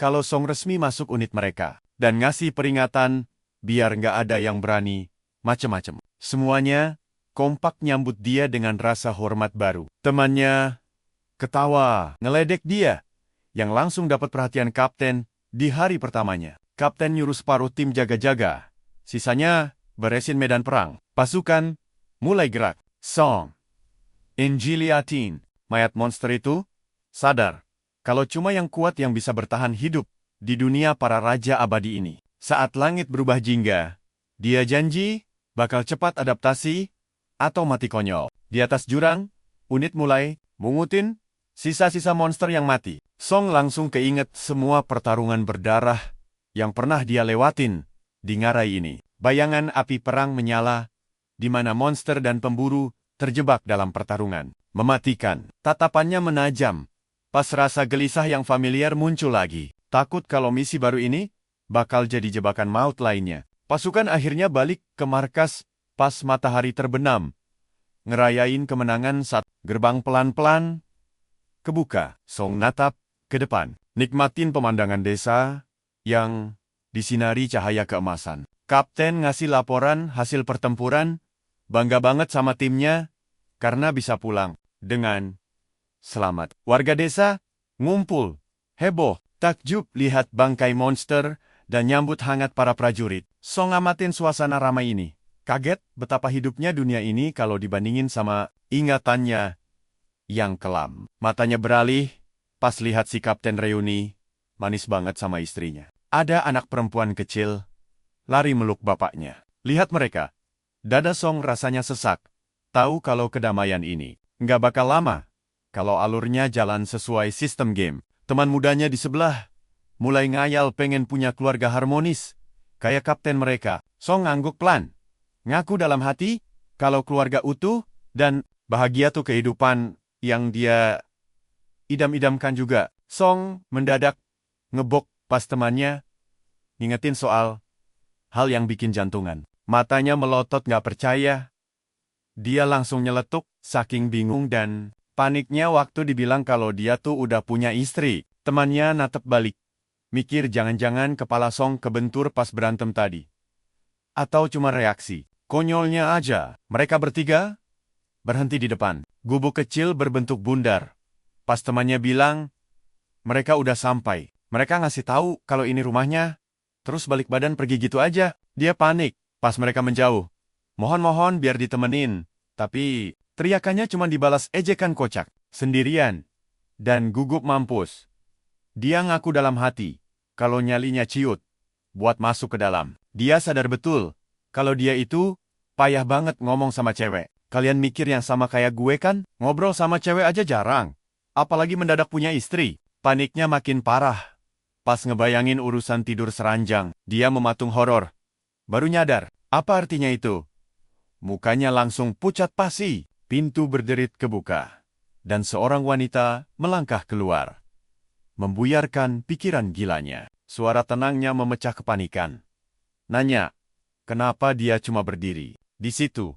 kalau Song resmi masuk unit mereka dan ngasih peringatan biar nggak ada yang berani macem-macem. Semuanya kompak nyambut dia dengan rasa hormat baru. Temannya ketawa, ngeledek dia, yang langsung dapat perhatian kapten di hari pertamanya. Kapten nyuruh separuh tim jaga-jaga. Sisanya beresin medan perang. Pasukan mulai gerak. Song Injiliatin, mayat monster itu, sadar kalau cuma yang kuat yang bisa bertahan hidup di dunia para raja abadi ini. Saat langit berubah jingga, dia janji bakal cepat adaptasi atau mati konyol. Di atas jurang, unit mulai mungutin sisa-sisa monster yang mati. Song langsung keinget semua pertarungan berdarah yang pernah dia lewatin di ngarai ini. Bayangan api perang menyala, di mana monster dan pemburu terjebak dalam pertarungan. Mematikan. Tatapannya menajam. Pas rasa gelisah yang familiar muncul lagi. Takut kalau misi baru ini bakal jadi jebakan maut lainnya. Pasukan akhirnya balik ke markas pas matahari terbenam. Ngerayain kemenangan saat gerbang pelan-pelan kebuka. Song natap ke depan. Nikmatin pemandangan desa yang disinari cahaya keemasan. Kapten ngasih laporan hasil pertempuran, bangga banget sama timnya karena bisa pulang dengan selamat. Warga desa ngumpul, heboh, takjub lihat bangkai monster dan nyambut hangat para prajurit. Song amatin suasana ramai ini. Kaget betapa hidupnya dunia ini kalau dibandingin sama ingatannya yang kelam. Matanya beralih Pas lihat si Kapten Reuni, manis banget sama istrinya. Ada anak perempuan kecil, lari meluk bapaknya. Lihat mereka. Dada Song rasanya sesak. Tahu kalau kedamaian ini nggak bakal lama. Kalau alurnya jalan sesuai sistem game. Teman mudanya di sebelah mulai ngayal pengen punya keluarga harmonis. Kayak kapten mereka. Song ngangguk pelan. Ngaku dalam hati, kalau keluarga utuh dan bahagia tuh kehidupan yang dia idam-idamkan juga. Song mendadak ngebok pas temannya ngingetin soal hal yang bikin jantungan. Matanya melotot nggak percaya. Dia langsung nyeletuk, saking bingung dan paniknya waktu dibilang kalau dia tuh udah punya istri. Temannya natep balik. Mikir jangan-jangan kepala Song kebentur pas berantem tadi. Atau cuma reaksi. Konyolnya aja. Mereka bertiga berhenti di depan. Gubuk kecil berbentuk bundar. Pas temannya bilang, mereka udah sampai. Mereka ngasih tahu kalau ini rumahnya. Terus balik badan pergi gitu aja. Dia panik pas mereka menjauh. Mohon-mohon biar ditemenin. Tapi teriakannya cuma dibalas ejekan kocak. Sendirian. Dan gugup mampus. Dia ngaku dalam hati. Kalau nyalinya ciut. Buat masuk ke dalam. Dia sadar betul. Kalau dia itu payah banget ngomong sama cewek. Kalian mikir yang sama kayak gue kan? Ngobrol sama cewek aja jarang. Apalagi mendadak punya istri. Paniknya makin parah. Pas ngebayangin urusan tidur seranjang, dia mematung horor. Baru nyadar, apa artinya itu? Mukanya langsung pucat pasi. Pintu berderit kebuka. Dan seorang wanita melangkah keluar. Membuyarkan pikiran gilanya. Suara tenangnya memecah kepanikan. Nanya, kenapa dia cuma berdiri? Di situ,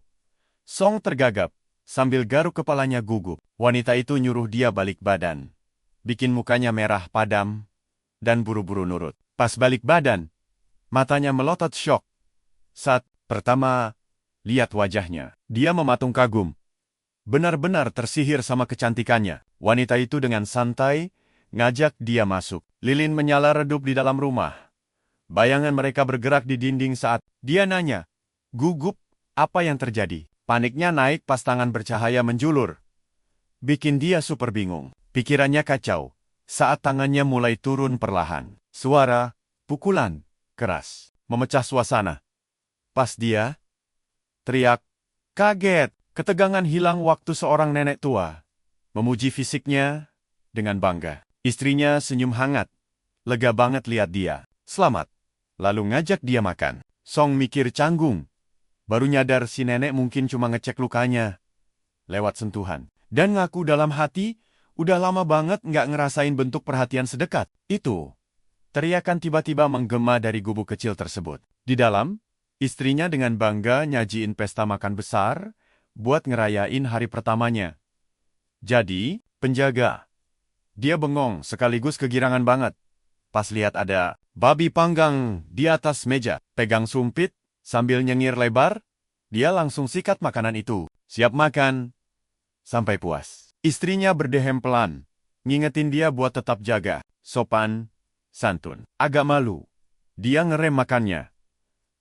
Song tergagap. Sambil garuk kepalanya gugup, wanita itu nyuruh dia balik badan. Bikin mukanya merah padam, dan buru-buru nurut. Pas balik badan, matanya melotot syok. Saat pertama lihat wajahnya, dia mematung kagum. Benar-benar tersihir sama kecantikannya. Wanita itu dengan santai, ngajak dia masuk. Lilin menyala redup di dalam rumah. Bayangan mereka bergerak di dinding saat dia nanya, gugup, apa yang terjadi? Paniknya naik pas tangan bercahaya menjulur. Bikin dia super bingung. Pikirannya kacau. Saat tangannya mulai turun perlahan. Suara, pukulan, keras. Memecah suasana. Pas dia teriak, kaget. Ketegangan hilang waktu seorang nenek tua memuji fisiknya dengan bangga. Istrinya senyum hangat. Lega banget lihat dia. Selamat. Lalu ngajak dia makan. Song mikir canggung. Baru nyadar si nenek mungkin cuma ngecek lukanya lewat sentuhan. Dan ngaku dalam hati, udah lama banget nggak ngerasain bentuk perhatian sedekat. Itu. Teriakan tiba-tiba menggema dari gubuk kecil tersebut. Di dalam, istrinya dengan bangga nyajiin pesta makan besar buat ngerayain hari pertamanya. Jadi, penjaga. Dia bengong sekaligus kegirangan banget. Pas lihat ada babi panggang di atas meja, pegang sumpit, sambil nyengir lebar, dia langsung sikat makanan itu. Siap makan sampai puas. Istrinya berdehem pelan, ngingetin dia buat tetap jaga, sopan, santun. Agak malu, dia ngerem makannya.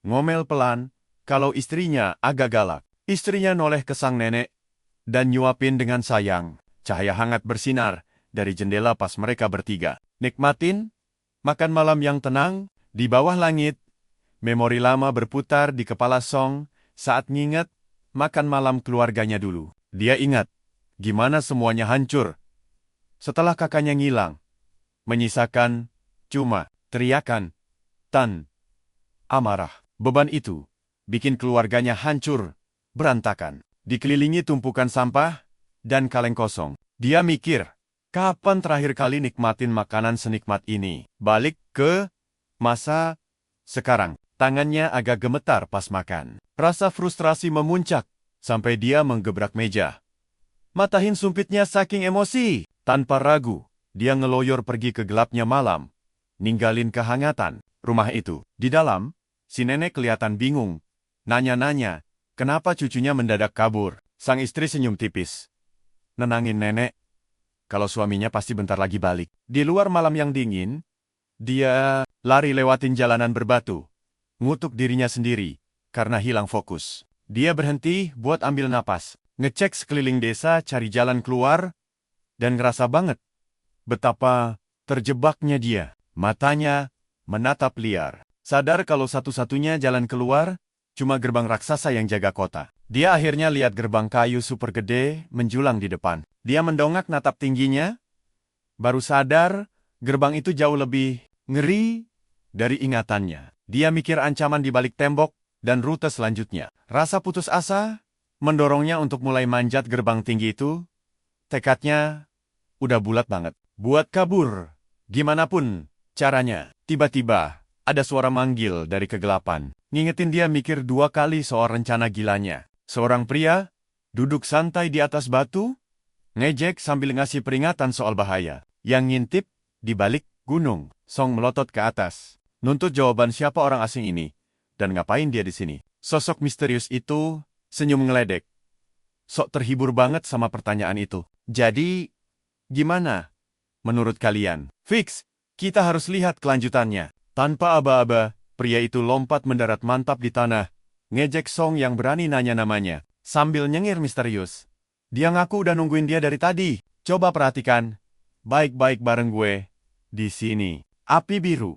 Ngomel pelan, kalau istrinya agak galak. Istrinya noleh ke sang nenek, dan nyuapin dengan sayang. Cahaya hangat bersinar dari jendela pas mereka bertiga. Nikmatin makan malam yang tenang di bawah langit. Memori lama berputar di kepala Song saat nginget makan malam keluarganya dulu. Dia ingat gimana semuanya hancur setelah kakaknya ngilang. Menyisakan cuma teriakan dan amarah. Beban itu bikin keluarganya hancur, berantakan. Dikelilingi tumpukan sampah dan kaleng kosong. Dia mikir, kapan terakhir kali nikmatin makanan senikmat ini? Balik ke masa sekarang. Tangannya agak gemetar pas makan. Rasa frustrasi memuncak, sampai dia menggebrak meja. Matahin sumpitnya saking emosi. Tanpa ragu, dia ngeloyor pergi ke gelapnya malam. Ninggalin kehangatan rumah itu. Di dalam, si nenek kelihatan bingung. Nanya-nanya, kenapa cucunya mendadak kabur. Sang istri senyum tipis. Nenangin nenek, kalau suaminya pasti bentar lagi balik. Di luar malam yang dingin, dia lari lewatin jalanan berbatu. Ngutuk dirinya sendiri, karena hilang fokus. Dia berhenti buat ambil napas, ngecek sekeliling desa cari jalan keluar, dan ngerasa banget betapa terjebaknya dia. Matanya menatap liar. Sadar kalau satu-satunya jalan keluar cuma gerbang raksasa yang jaga kota. Dia akhirnya lihat gerbang kayu super gede menjulang di depan. Dia mendongak natap tingginya, baru sadar gerbang itu jauh lebih ngeri dari ingatannya. Dia mikir ancaman di balik tembok dan rute selanjutnya. Rasa putus asa mendorongnya untuk mulai manjat gerbang tinggi itu. Tekadnya udah bulat banget. Buat kabur, gimana pun caranya. Tiba-tiba ada suara manggil dari kegelapan. Ngingetin dia mikir 2 kali soal rencana gilanya. Seorang pria duduk santai di atas batu, ngejek sambil ngasih peringatan soal bahaya. Yang ngintip di balik gunung. Song melotot ke atas, nuntut jawaban siapa orang asing ini, dan ngapain dia di sini. Sosok misterius itu senyum ngeledek. Sok terhibur banget sama pertanyaan itu. Jadi, gimana menurut kalian? Fix, kita harus lihat kelanjutannya. Tanpa aba-aba, pria itu lompat mendarat mantap di tanah, ngejek Song yang berani nanya namanya, sambil nyengir misterius. Dia ngaku udah nungguin dia dari tadi. Coba perhatikan, baik-baik bareng gue. Di sini, api biru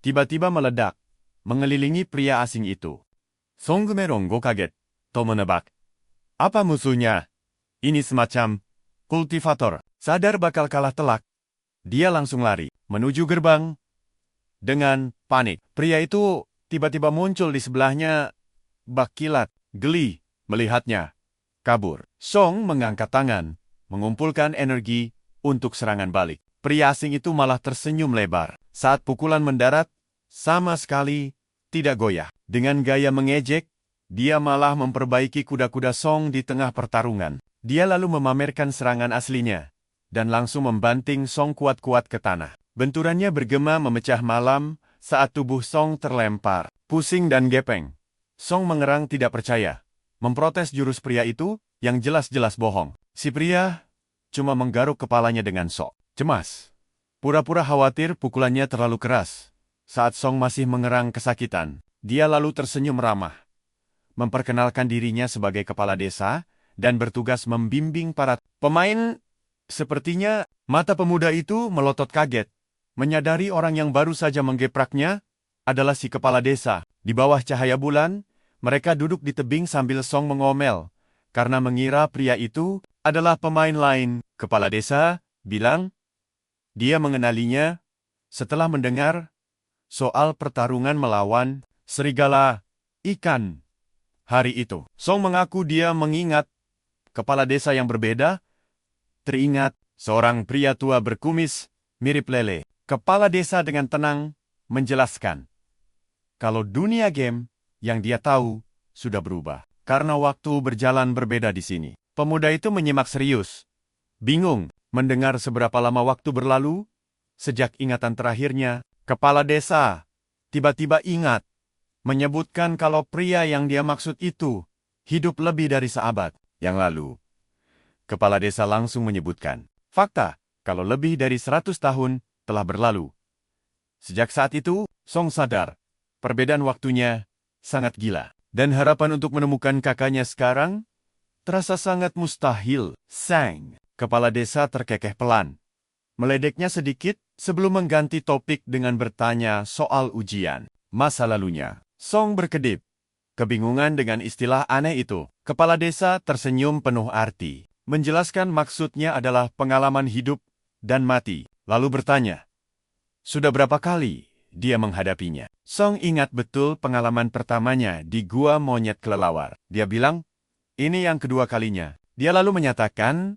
tiba-tiba meledak, mengelilingi pria asing itu. Song Gemerong go kaget, to menebak. Apa musuhnya? Ini semacam kultivator. Sadar bakal kalah telak, dia langsung lari menuju gerbang. Dengan panik, pria itu tiba-tiba muncul di sebelahnya, bak kilat, geli melihatnya. Kabur. Song mengangkat tangan, mengumpulkan energi untuk serangan balik. Pria asing itu malah tersenyum lebar. Saat pukulan mendarat, sama sekali tidak goyah. Dengan gaya mengejek, dia malah memperbaiki kuda-kuda Song di tengah pertarungan. Dia lalu memamerkan serangan aslinya, dan langsung membanting Song kuat-kuat ke tanah. Benturannya bergema memecah malam saat tubuh Song terlempar. Pusing dan gepeng. Song mengerang tidak percaya, memprotes jurus pria itu yang jelas-jelas bohong. Si pria cuma menggaruk kepalanya dengan sok cemas. Pura-pura khawatir pukulannya terlalu keras. Saat Song masih mengerang kesakitan, dia lalu tersenyum ramah, memperkenalkan dirinya sebagai kepala desa dan bertugas membimbing para pemain. Sepertinya mata pemuda itu melotot kaget, menyadari orang yang baru saja menggepraknya adalah si kepala desa. Di bawah cahaya bulan, mereka duduk di tebing sambil Song mengomel, karena mengira pria itu adalah pemain lain. Kepala desa bilang dia mengenalinya setelah mendengar soal pertarungan melawan serigala ikan hari itu. Song mengaku dia mengingat kepala desa yang berbeda. Teringat seorang pria tua berkumis mirip lele. Kepala desa dengan tenang menjelaskan kalau dunia game yang dia tahu sudah berubah karena waktu berjalan berbeda di sini. Pemuda itu menyimak serius, bingung mendengar seberapa lama waktu berlalu sejak ingatan terakhirnya. Kepala desa tiba-tiba ingat menyebutkan kalau pria yang dia maksud itu hidup lebih dari seabad yang lalu. Kepala desa langsung menyebutkan fakta kalau lebih dari 100 tahun telah berlalu. Sejak saat itu, Song sadar perbedaan waktunya sangat gila, dan harapan untuk menemukan kakaknya sekarang terasa sangat mustahil. Sang, kepala desa terkekeh pelan, meledeknya sedikit sebelum mengganti topik dengan bertanya soal ujian masa lalunya. Song berkedip, kebingungan dengan istilah aneh itu. Kepala desa tersenyum penuh arti, menjelaskan maksudnya adalah pengalaman hidup dan mati, lalu bertanya, sudah berapa kali dia menghadapinya? Song ingat betul pengalaman pertamanya di gua monyet kelelawar. Dia bilang, ini yang kedua kalinya. Dia lalu menyatakan,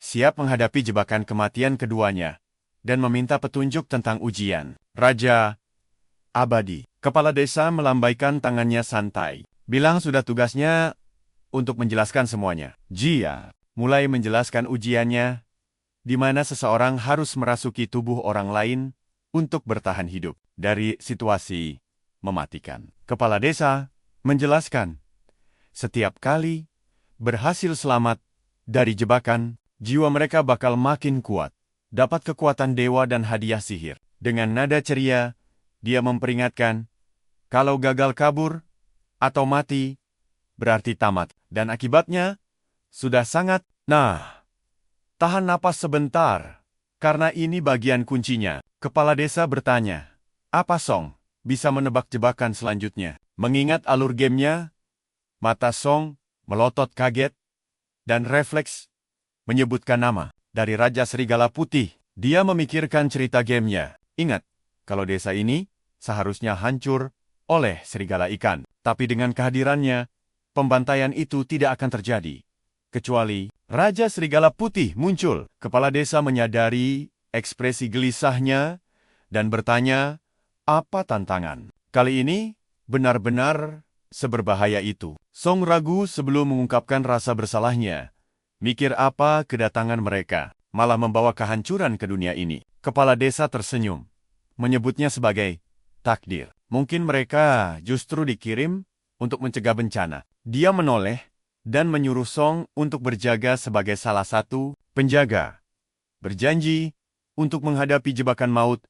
siap menghadapi jebakan kematian keduanya, dan meminta petunjuk tentang ujian. Raja Abadi. Kepala desa melambaikan tangannya santai, bilang sudah tugasnya untuk menjelaskan semuanya. Jia mulai menjelaskan ujiannya, di mana seseorang harus merasuki tubuh orang lain untuk bertahan hidup dari situasi mematikan. Kepala desa menjelaskan, setiap kali berhasil selamat dari jebakan, jiwa mereka bakal makin kuat, dapat kekuatan dewa dan hadiah sihir. Dengan nada ceria, dia memperingatkan, kalau gagal kabur atau mati, berarti tamat, dan akibatnya sudah sangat. Nah, tahan napas sebentar. Karena ini bagian kuncinya. Kepala desa bertanya, apa Song bisa menebak jebakan selanjutnya? Mengingat alur gamenya, mata Song melotot kaget dan refleks menyebutkan nama dari Raja Serigala Putih. Dia memikirkan cerita gamenya. Ingat, kalau desa ini seharusnya hancur oleh serigala ikan. Tapi dengan kehadirannya, pembantaian itu tidak akan terjadi. Kecuali Raja Serigala Putih muncul. Kepala desa menyadari ekspresi gelisahnya dan bertanya, apa tantangan? Kali ini benar-benar seberbahaya itu. Song ragu sebelum mengungkapkan rasa bersalahnya. Mikir apa kedatangan mereka malah membawa kehancuran ke dunia ini. Kepala desa tersenyum, menyebutnya sebagai takdir. Mungkin mereka justru dikirim untuk mencegah bencana. Dia menoleh dan menyuruh Song untuk berjaga sebagai salah satu penjaga. Berjanji untuk menghadapi jebakan maut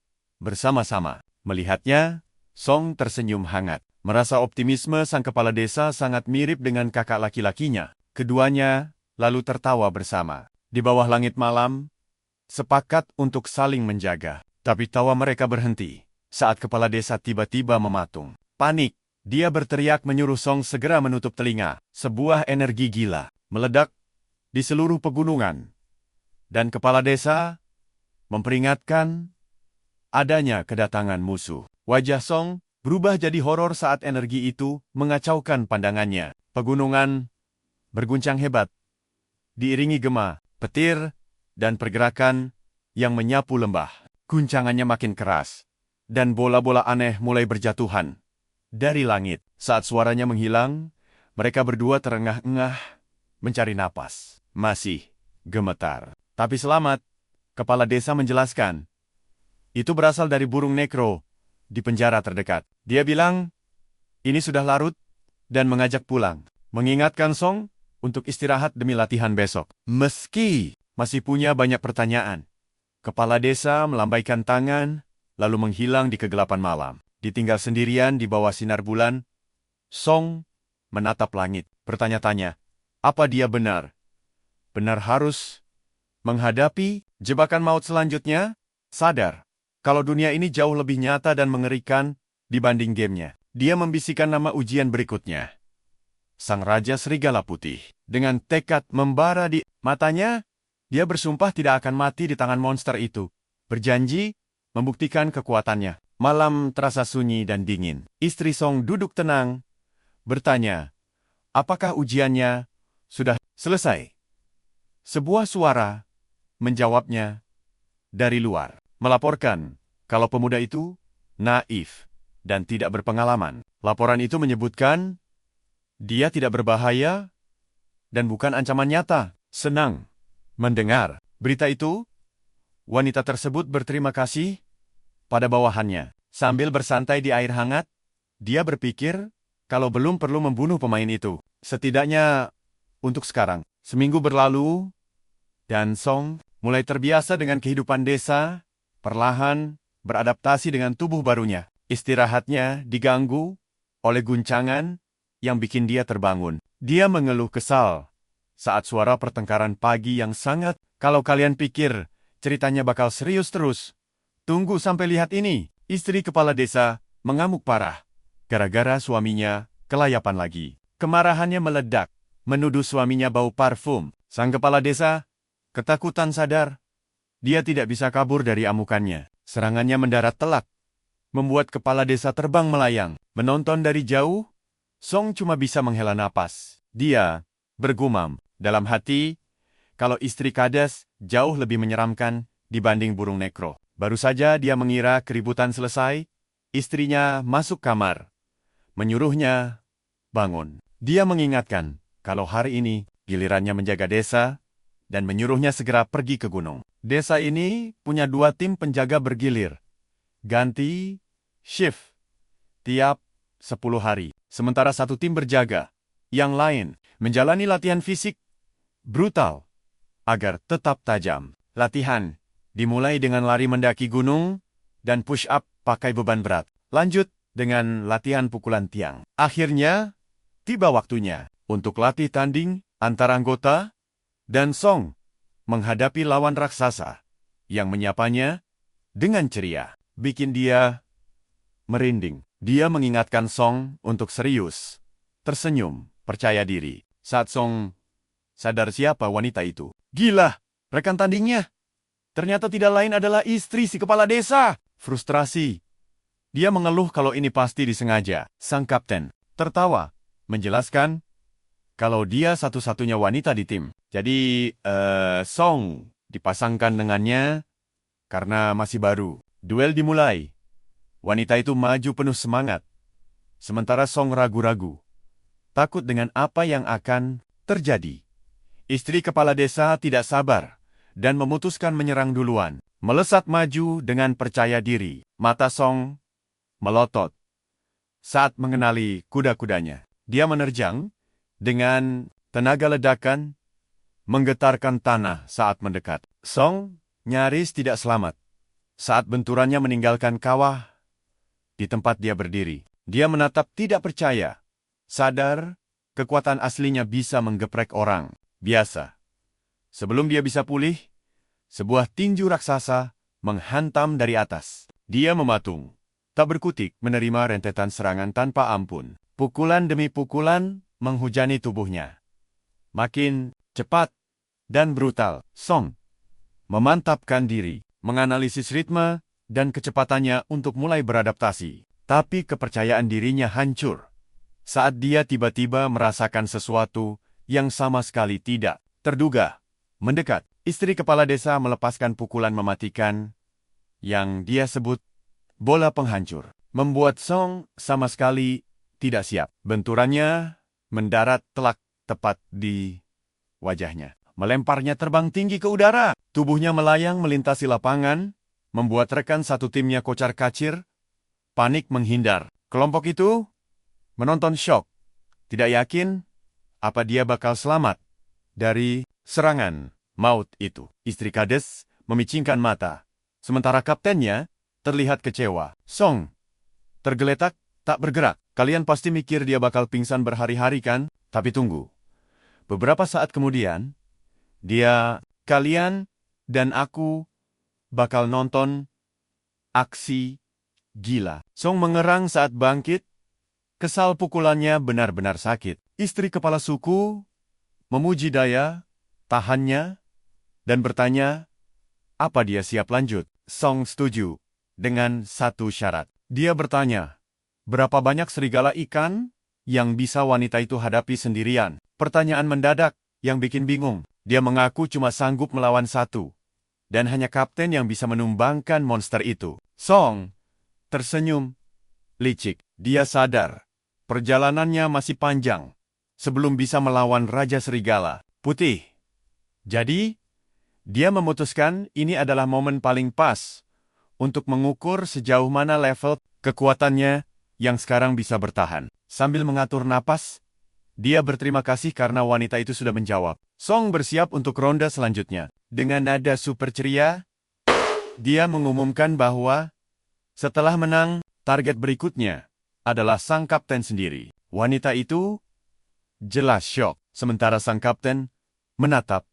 bersama-sama. Melihatnya, Song tersenyum hangat. Merasa optimisme sang kepala desa sangat mirip dengan kakak laki-lakinya. Keduanya lalu tertawa bersama. Di bawah langit malam, sepakat untuk saling menjaga. Tapi tawa mereka berhenti saat kepala desa tiba-tiba mematung. Panik, dia berteriak menyuruh Song segera menutup telinga. Sebuah energi gila meledak di seluruh pegunungan. Dan kepala desa memperingatkan adanya kedatangan musuh. Wajah Song berubah jadi horor saat energi itu mengacaukan pandangannya. Pegunungan berguncang hebat, diiringi gema, petir, dan pergerakan yang menyapu lembah. Guncangannya makin keras, dan bola-bola aneh mulai berjatuhan dari langit. Saat suaranya menghilang, mereka berdua terengah-engah mencari napas. Masih gemetar. Tapi selamat, kepala desa menjelaskan. Itu berasal dari burung nekro di penjara terdekat. Dia bilang, ini sudah larut dan mengajak pulang. Mengingatkan Song untuk istirahat demi latihan besok. Meski masih punya banyak pertanyaan, kepala desa melambaikan tangan, lalu menghilang di kegelapan malam. Ditinggal sendirian di bawah sinar bulan, Song menatap langit, bertanya-tanya, apa dia benar harus menghadapi jebakan maut selanjutnya? Sadar, kalau dunia ini jauh lebih nyata dan mengerikan dibanding gamenya. Dia membisikkan nama ujian berikutnya. Sang Raja Serigala Putih. Dengan tekad membara di matanya, dia bersumpah tidak akan mati di tangan monster itu. Berjanji membuktikan kekuatannya. Malam terasa sunyi dan dingin. Istri Song duduk tenang, bertanya, apakah ujiannya sudah selesai? Sebuah suara menjawabnya dari luar, melaporkan kalau pemuda itu naif dan tidak berpengalaman. Laporan itu menyebutkan dia tidak berbahaya dan bukan ancaman nyata. Senang mendengar berita itu, wanita tersebut berterima kasih pada bawahannya. Sambil bersantai di air hangat, dia berpikir kalau belum perlu membunuh pemain itu. Setidaknya untuk sekarang. Seminggu berlalu, dan Song mulai terbiasa dengan kehidupan desa, perlahan beradaptasi dengan tubuh barunya. Istirahatnya diganggu oleh guncangan yang bikin dia terbangun. Dia mengeluh kesal saat suara pertengkaran pagi yang sangat. Kalau kalian pikir ceritanya bakal serius terus, tunggu sampai lihat ini. Istri kepala desa mengamuk parah gara-gara suaminya kelayapan lagi. Kemarahannya meledak, menuduh suaminya bau parfum. Sang kepala desa ketakutan sadar dia tidak bisa kabur dari amukannya. Serangannya mendarat telak, membuat kepala desa terbang melayang. Menonton dari jauh, Song cuma bisa menghela napas. Dia bergumam dalam hati, kalau istri Kades jauh lebih menyeramkan dibanding burung nekro. Baru saja dia mengira keributan selesai, istrinya masuk kamar, menyuruhnya bangun. Dia mengingatkan kalau hari ini gilirannya menjaga desa dan menyuruhnya segera pergi ke gunung. Desa ini punya 2 tim penjaga bergilir, ganti shift tiap 10 hari. Sementara 1 tim berjaga, yang lain menjalani latihan fisik brutal agar tetap tajam. Latihan dimulai dengan lari mendaki gunung dan push-up pakai beban berat. Lanjut dengan latihan pukulan tiang. Akhirnya, tiba waktunya untuk latih tanding antar anggota dan Song menghadapi lawan raksasa yang menyapanya dengan ceria, bikin dia merinding. Dia mengingatkan Song untuk serius, tersenyum, percaya diri. Saat Song sadar siapa wanita itu. Gila, rekan tandingnya. Ternyata tidak lain adalah istri si kepala desa. Frustrasi. Dia mengeluh kalau ini pasti disengaja. Sang kapten tertawa, menjelaskan kalau dia satu-satunya wanita di tim. Jadi, Song dipasangkan dengannya karena masih baru. Duel dimulai. Wanita itu maju penuh semangat. Sementara Song ragu-ragu. Takut dengan apa yang akan terjadi. Istri kepala desa tidak sabar dan memutuskan menyerang duluan. Melesat maju dengan percaya diri. Mata Song melotot saat mengenali kuda-kudanya. Dia menerjang dengan tenaga ledakan, menggetarkan tanah saat mendekat. Song nyaris tidak selamat saat benturannya meninggalkan kawah di tempat dia berdiri. Dia menatap tidak percaya. Sadar, kekuatan aslinya bisa menggeprek orang biasa. Sebelum dia bisa pulih, sebuah tinju raksasa menghantam dari atas. Dia mematung, tak berkutik menerima rentetan serangan tanpa ampun. Pukulan demi pukulan menghujani tubuhnya. Makin cepat dan brutal. Song memantapkan diri, menganalisis ritme dan kecepatannya untuk mulai beradaptasi. Tapi kepercayaan dirinya hancur saat dia tiba-tiba merasakan sesuatu yang sama sekali tidak terduga. Mendekat, istri kepala desa melepaskan pukulan mematikan yang dia sebut bola penghancur. Membuat Song sama sekali tidak siap. Benturannya mendarat telak tepat di wajahnya. Melemparnya terbang tinggi ke udara. Tubuhnya melayang melintasi lapangan, membuat rekan satu timnya kocar-kacir, panik menghindar. Kelompok itu menonton syok, tidak yakin apa dia bakal selamat dari serangan maut itu. Istri kades memicingkan mata, sementara kaptennya terlihat kecewa. Song tergeletak, tak bergerak. Kalian pasti mikir dia bakal pingsan berhari-hari kan? Tapi tunggu. Beberapa saat kemudian, kalian, dan aku bakal nonton aksi gila. Song mengerang saat bangkit. Kesal pukulannya benar-benar sakit. Istri kepala suku memuji daya tahannya dan bertanya apa dia siap lanjut. Song setuju dengan satu syarat. Dia bertanya, berapa banyak serigala ikan yang bisa wanita itu hadapi sendirian? Pertanyaan mendadak yang bikin bingung. Dia mengaku cuma sanggup melawan satu. Dan hanya kapten yang bisa menumbangkan monster itu. Song tersenyum licik. Dia sadar perjalanannya masih panjang sebelum bisa melawan Raja Serigala Putih. Jadi, dia memutuskan ini adalah momen paling pas untuk mengukur sejauh mana level kekuatannya yang sekarang bisa bertahan. Sambil mengatur napas, dia berterima kasih karena wanita itu sudah menjawab. Song bersiap untuk ronde selanjutnya. Dengan nada super ceria, dia mengumumkan bahwa setelah menang, target berikutnya adalah sang kapten sendiri. Wanita itu jelas syok, sementara sang kapten menatap,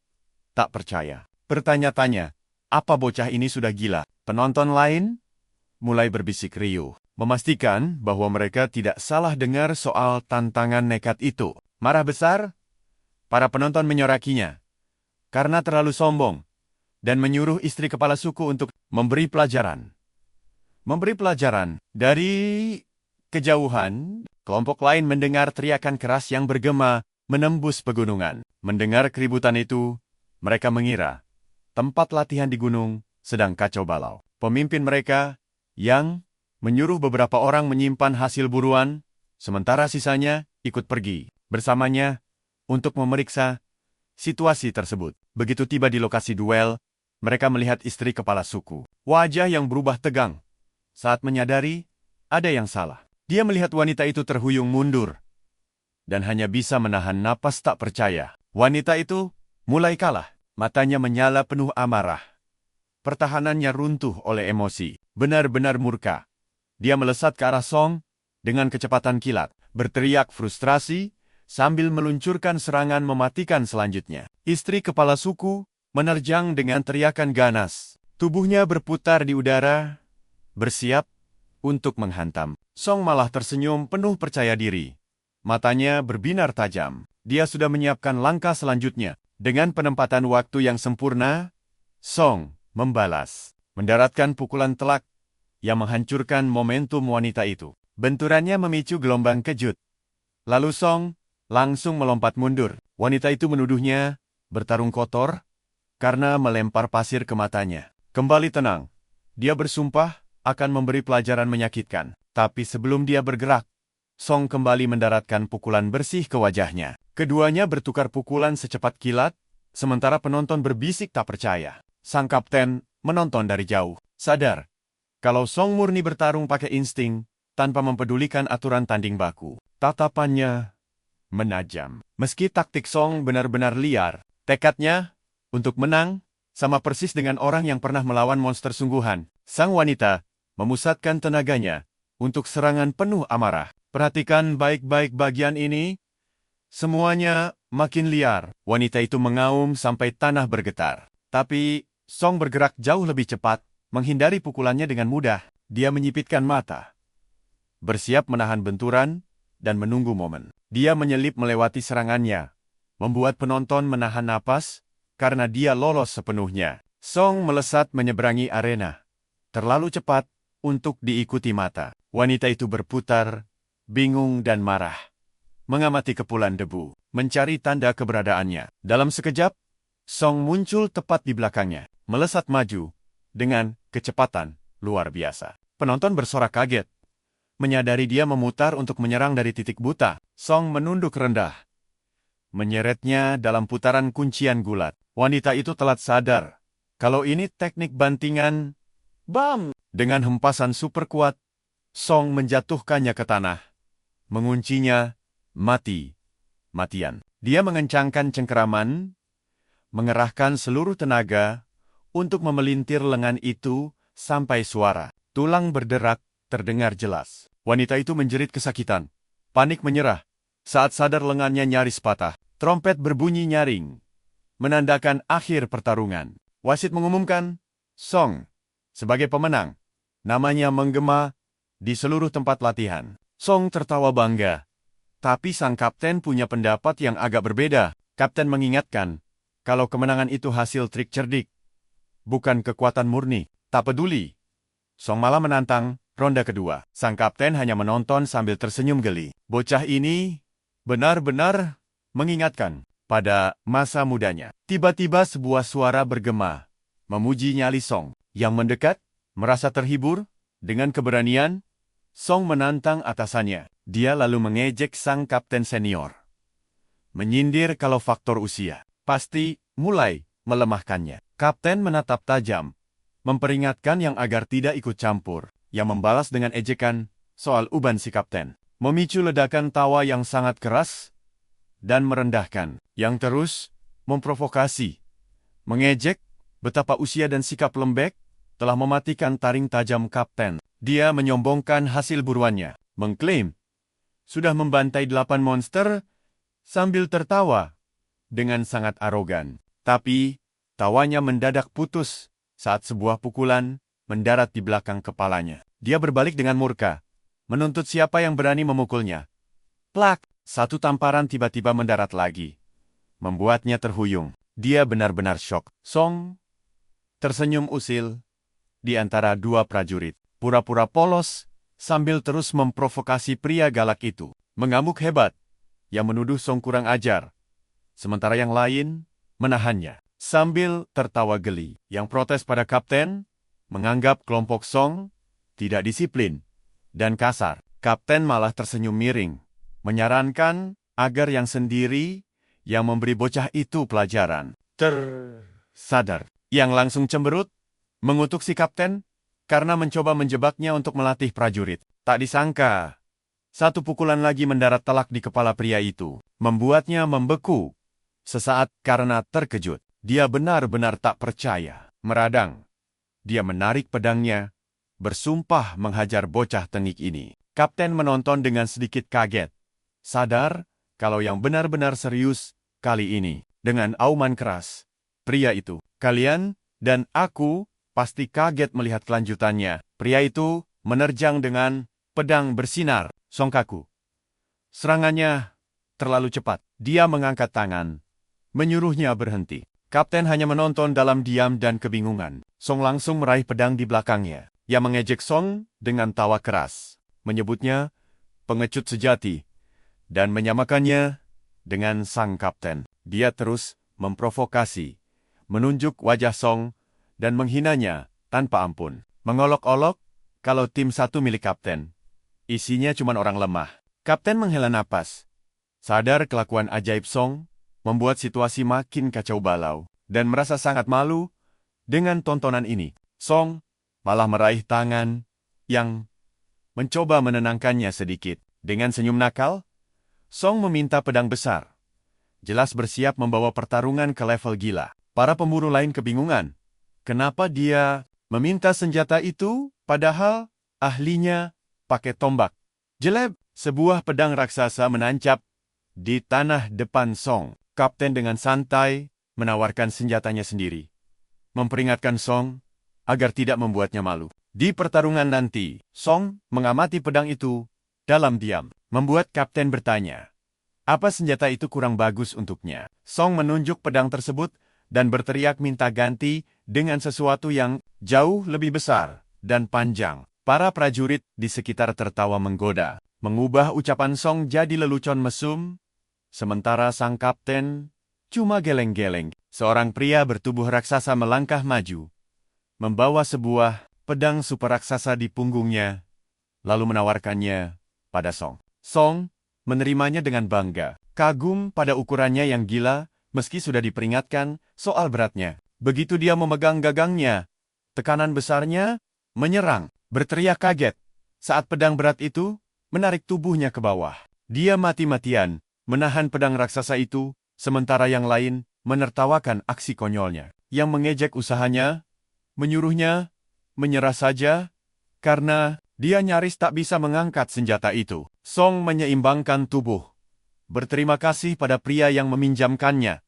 tak percaya. Bertanya-tanya, apa bocah ini sudah gila? Penonton lain mulai berbisik riuh, memastikan bahwa mereka tidak salah dengar soal tantangan nekat itu. Marah besar, para penonton menyorakinya karena terlalu sombong dan menyuruh istri kepala suku untuk memberi pelajaran. Dari kejauhan, kelompok lain mendengar teriakan keras yang bergema menembus pegunungan. Mendengar keributan itu, mereka mengira tempat latihan di gunung sedang kacau balau. Pemimpin mereka yang menyuruh beberapa orang menyimpan hasil buruan, sementara sisanya ikut pergi bersamanya untuk memeriksa situasi tersebut. Begitu tiba di lokasi duel, mereka melihat istri kepala suku. Wajah yang berubah tegang saat menyadari ada yang salah. Dia melihat wanita itu terhuyung mundur dan hanya bisa menahan napas tak percaya. Wanita itu mulai kalah. Matanya menyala penuh amarah. Pertahanannya runtuh oleh emosi. Benar-benar murka. Dia melesat ke arah Song dengan kecepatan kilat, berteriak frustrasi sambil meluncurkan serangan mematikan selanjutnya. Istri kepala suku menerjang dengan teriakan ganas. Tubuhnya berputar di udara, bersiap untuk menghantam. Song malah tersenyum penuh percaya diri. Matanya berbinar tajam. Dia sudah menyiapkan langkah selanjutnya. Dengan penempatan waktu yang sempurna, Song membalas. Mendaratkan pukulan telak yang menghancurkan momentum wanita itu. Benturannya memicu gelombang kejut. Lalu Song langsung melompat mundur. Wanita itu menuduhnya bertarung kotor karena melempar pasir ke matanya. Kembali tenang. Dia bersumpah akan memberi pelajaran menyakitkan. Tapi sebelum dia bergerak, Song kembali mendaratkan pukulan bersih ke wajahnya. Keduanya bertukar pukulan secepat kilat, sementara penonton berbisik tak percaya. Sang kapten menonton dari jauh. Sadar, kalau Song murni bertarung pakai insting, tanpa mempedulikan aturan tanding baku. Tatapannya menajam. Meski taktik Song benar-benar liar, tekadnya untuk menang sama persis dengan orang yang pernah melawan monster sungguhan. Sang wanita memusatkan tenaganya untuk serangan penuh amarah. Perhatikan baik-baik bagian ini. Semuanya makin liar. Wanita itu mengaum sampai tanah bergetar. Tapi Song bergerak jauh lebih cepat, menghindari pukulannya dengan mudah. Dia menyipitkan mata, bersiap menahan benturan dan menunggu momen. Dia menyelip melewati serangannya, membuat penonton menahan napas karena dia lolos sepenuhnya. Song melesat menyeberangi arena, terlalu cepat untuk diikuti mata. Wanita itu berputar, bingung dan marah, mengamati kepulan debu, mencari tanda keberadaannya. Dalam sekejap, Song muncul tepat di belakangnya, melesat maju dengan kecepatan luar biasa. Penonton bersorak kaget, menyadari dia memutar untuk menyerang dari titik buta. Song menunduk rendah, menyeretnya dalam putaran kuncian gulat. Wanita itu telat sadar kalau ini teknik bantingan. Bam! Dengan hempasan super kuat, Song menjatuhkannya ke tanah, menguncinya mati-matian. Dia mengencangkan cengkeraman, mengerahkan seluruh tenaga untuk memelintir lengan itu sampai suara tulang berderak terdengar jelas. Wanita itu menjerit kesakitan, panik menyerah. Saat sadar lengannya nyaris patah, trompet berbunyi nyaring, menandakan akhir pertarungan. Wasit mengumumkan Song sebagai pemenang. Namanya menggema di seluruh tempat latihan. Song tertawa bangga. Tapi sang kapten punya pendapat yang agak berbeda. Kapten mengingatkan, kalau kemenangan itu hasil trik cerdik, bukan kekuatan murni. Tak peduli. Song malah menantang ronde kedua. Sang kapten hanya menonton sambil tersenyum geli. Bocah ini benar-benar mengingatkan pada masa mudanya. Tiba-tiba sebuah suara bergema, memuji nyali Song. Yang mendekat merasa terhibur dengan keberanian. Song menantang atasannya. Dia lalu mengejek sang kapten senior, menyindir kalau faktor usia pasti mulai melemahkannya. Kapten menatap tajam, memperingatkan yang agar tidak ikut campur. Yang membalas dengan ejekan soal uban si kapten, memicu ledakan tawa yang sangat keras dan merendahkan, yang terus memprovokasi, mengejek betapa usia dan sikap lembek telah mematikan taring tajam kapten. Dia menyombongkan hasil buruannya, mengklaim sudah membantai 8 monster sambil tertawa dengan sangat arogan. Tapi tawanya mendadak putus saat sebuah pukulan mendarat di belakang kepalanya. Dia berbalik dengan murka, menuntut siapa yang berani memukulnya. Plak! Satu tamparan tiba-tiba mendarat lagi, membuatnya terhuyung. Dia benar-benar syok. Song tersenyum usil di antara dua prajurit, pura-pura polos sambil terus memprovokasi pria galak itu. Mengamuk hebat, yang menuduh Song kurang ajar, sementara yang lain menahannya. Sambil tertawa geli, yang protes pada kapten, menganggap kelompok Song tidak disiplin dan kasar. Kapten malah tersenyum miring, menyarankan agar yang sendiri yang memberi bocah itu pelajaran. Tersadar, yang langsung cemberut, mengutuk si kapten karena mencoba menjebaknya untuk melatih prajurit. Tak disangka, satu pukulan lagi mendarat telak di kepala pria itu, membuatnya membeku sesaat karena terkejut. Dia benar-benar tak percaya. Meradang, dia menarik pedangnya, bersumpah menghajar bocah tengik ini. Kapten menonton dengan sedikit kaget, sadar kalau yang benar-benar serius kali ini. Dengan auman keras, pria itu, kalian dan aku pasti kaget melihat kelanjutannya. Pria itu menerjang dengan pedang bersinar. Song kaku. Serangannya terlalu cepat. Dia mengangkat tangan, menyuruhnya berhenti. Kapten hanya menonton dalam diam dan kebingungan. Song langsung meraih pedang di belakangnya. Ia mengejek Song dengan tawa keras, menyebutnya pengecut sejati, dan menyamakannya dengan sang kapten. Dia terus memprovokasi, menunjuk wajah Song, dan menghinanya tanpa ampun. Mengolok-olok kalau tim satu milik kapten. Isinya cuma orang lemah. Kapten menghela napas. Sadar kelakuan ajaib Song, membuat situasi makin kacau balau, dan merasa sangat malu dengan tontonan ini. Song malah meraih tangan yang mencoba menenangkannya sedikit. Dengan senyum nakal, Song meminta pedang besar. Jelas bersiap membawa pertarungan ke level gila. Para pemburu lain kebingungan. Kenapa dia meminta senjata itu, padahal ahlinya pakai tombak. Jeleb, sebuah pedang raksasa menancap di tanah depan Song. Kapten dengan santai menawarkan senjatanya sendiri, memperingatkan Song agar tidak membuatnya malu. Di pertarungan nanti, Song mengamati pedang itu dalam diam, membuat kapten bertanya, apa senjata itu kurang bagus untuknya? Song menunjuk pedang tersebut dan berteriak minta ganti dengan sesuatu yang jauh lebih besar dan panjang. Para prajurit di sekitar tertawa menggoda, mengubah ucapan Song jadi lelucon mesum, sementara sang kapten cuma geleng-geleng. Seorang pria bertubuh raksasa melangkah maju, membawa sebuah pedang super raksasa di punggungnya, lalu menawarkannya pada Song. Song menerimanya dengan bangga, kagum pada ukurannya yang gila meski sudah diperingatkan soal beratnya. Begitu dia memegang gagangnya, tekanan besarnya menyerang, berteriak kaget saat pedang berat itu menarik tubuhnya ke bawah. Dia mati-matian menahan pedang raksasa itu, sementara yang lain menertawakan aksi konyolnya. Yang mengejek usahanya, menyuruhnya menyerah saja, karena dia nyaris tak bisa mengangkat senjata itu. Song menyeimbangkan tubuh, berterima kasih pada pria yang meminjamkannya.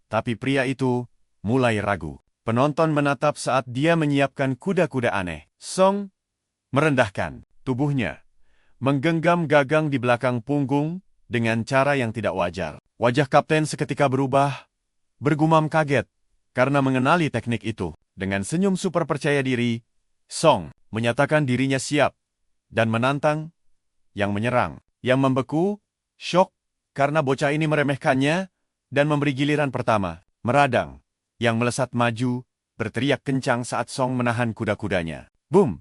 Tapi pria itu mulai ragu. Penonton menatap saat dia menyiapkan kuda-kuda aneh. Song merendahkan tubuhnya, menggenggam gagang di belakang punggung dengan cara yang tidak wajar. Wajah kapten seketika berubah, bergumam kaget karena mengenali teknik itu. Dengan senyum super percaya diri, Song menyatakan dirinya siap dan menantang yang menyerang. Yang membeku, syok karena bocah ini meremehkannya dan memberi giliran pertama. Meradang, yang melesat maju, berteriak kencang saat Song menahan kuda-kudanya. Boom!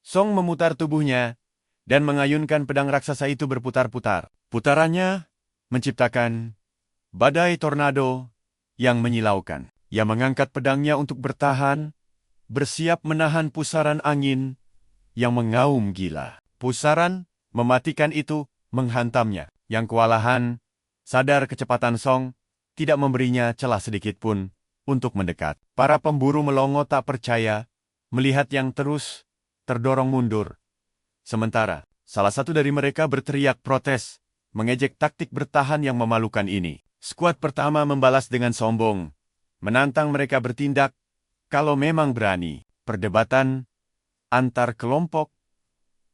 Song memutar tubuhnya dan mengayunkan pedang raksasa itu berputar-putar. Putarannya menciptakan badai tornado yang menyilaukan. Ia mengangkat pedangnya untuk bertahan, bersiap menahan pusaran angin yang mengaum gila. Pusaran mematikan itu menghantamnya. Yang kewalahan, sadar kecepatan Song, tidak memberinya celah sedikit pun untuk mendekat. Para pemburu melongo tak percaya, melihat yang terus terdorong mundur. Sementara, salah satu dari mereka berteriak protes, mengejek taktik bertahan yang memalukan ini. Skuad pertama membalas dengan sombong, menantang mereka bertindak kalau memang berani. Perdebatan antar kelompok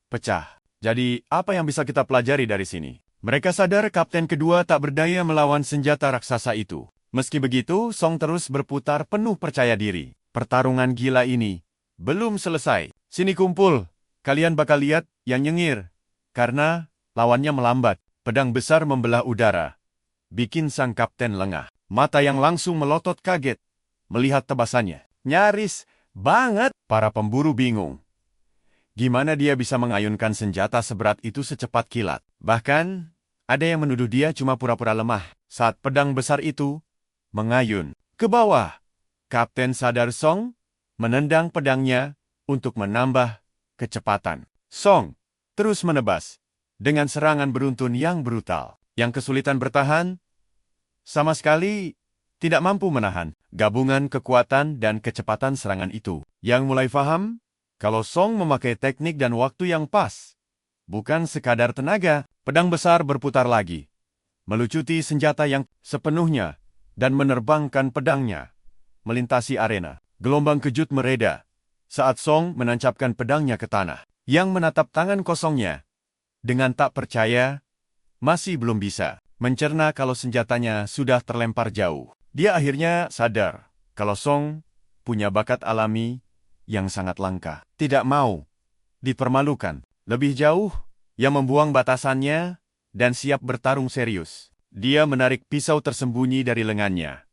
pecah. Jadi, apa yang bisa kita pelajari dari sini? Mereka sadar kapten kedua tak berdaya melawan senjata raksasa itu. Meski begitu, Song terus berputar penuh percaya diri. Pertarungan gila ini belum selesai. Sini kumpul, kalian bakal lihat yang nyengir. Karena lawannya melambat, pedang besar membelah udara, bikin sang kapten lengah. Mata yang langsung melotot kaget melihat tebasannya. Nyaris banget. Para pemburu bingung. Gimana dia bisa mengayunkan senjata seberat itu secepat kilat? Bahkan, ada yang menuduh dia cuma pura-pura lemah saat pedang besar itu mengayun ke bawah. Kapten sadar Song menendang pedangnya untuk menambah kecepatan. Song terus menebas dengan serangan beruntun yang brutal. Yang kesulitan bertahan, sama sekali tidak mampu menahan gabungan kekuatan dan kecepatan serangan itu. Yang mulai paham, kalau Song memakai teknik dan waktu yang pas, bukan sekadar tenaga, pedang besar berputar lagi, melucuti senjata yang sepenuhnya dan menerbangkan pedangnya melintasi arena. Gelombang kejut mereda saat Song menancapkan pedangnya ke tanah. Yang menatap tangan kosongnya, dengan tak percaya, masih belum bisa mencerna kalau senjatanya sudah terlempar jauh. Dia akhirnya sadar kalau Song punya bakat alami yang sangat langka. Tidak mau dipermalukan. Lebih jauh, ia membuang batasannya dan siap bertarung serius. Dia menarik pisau tersembunyi dari lengannya.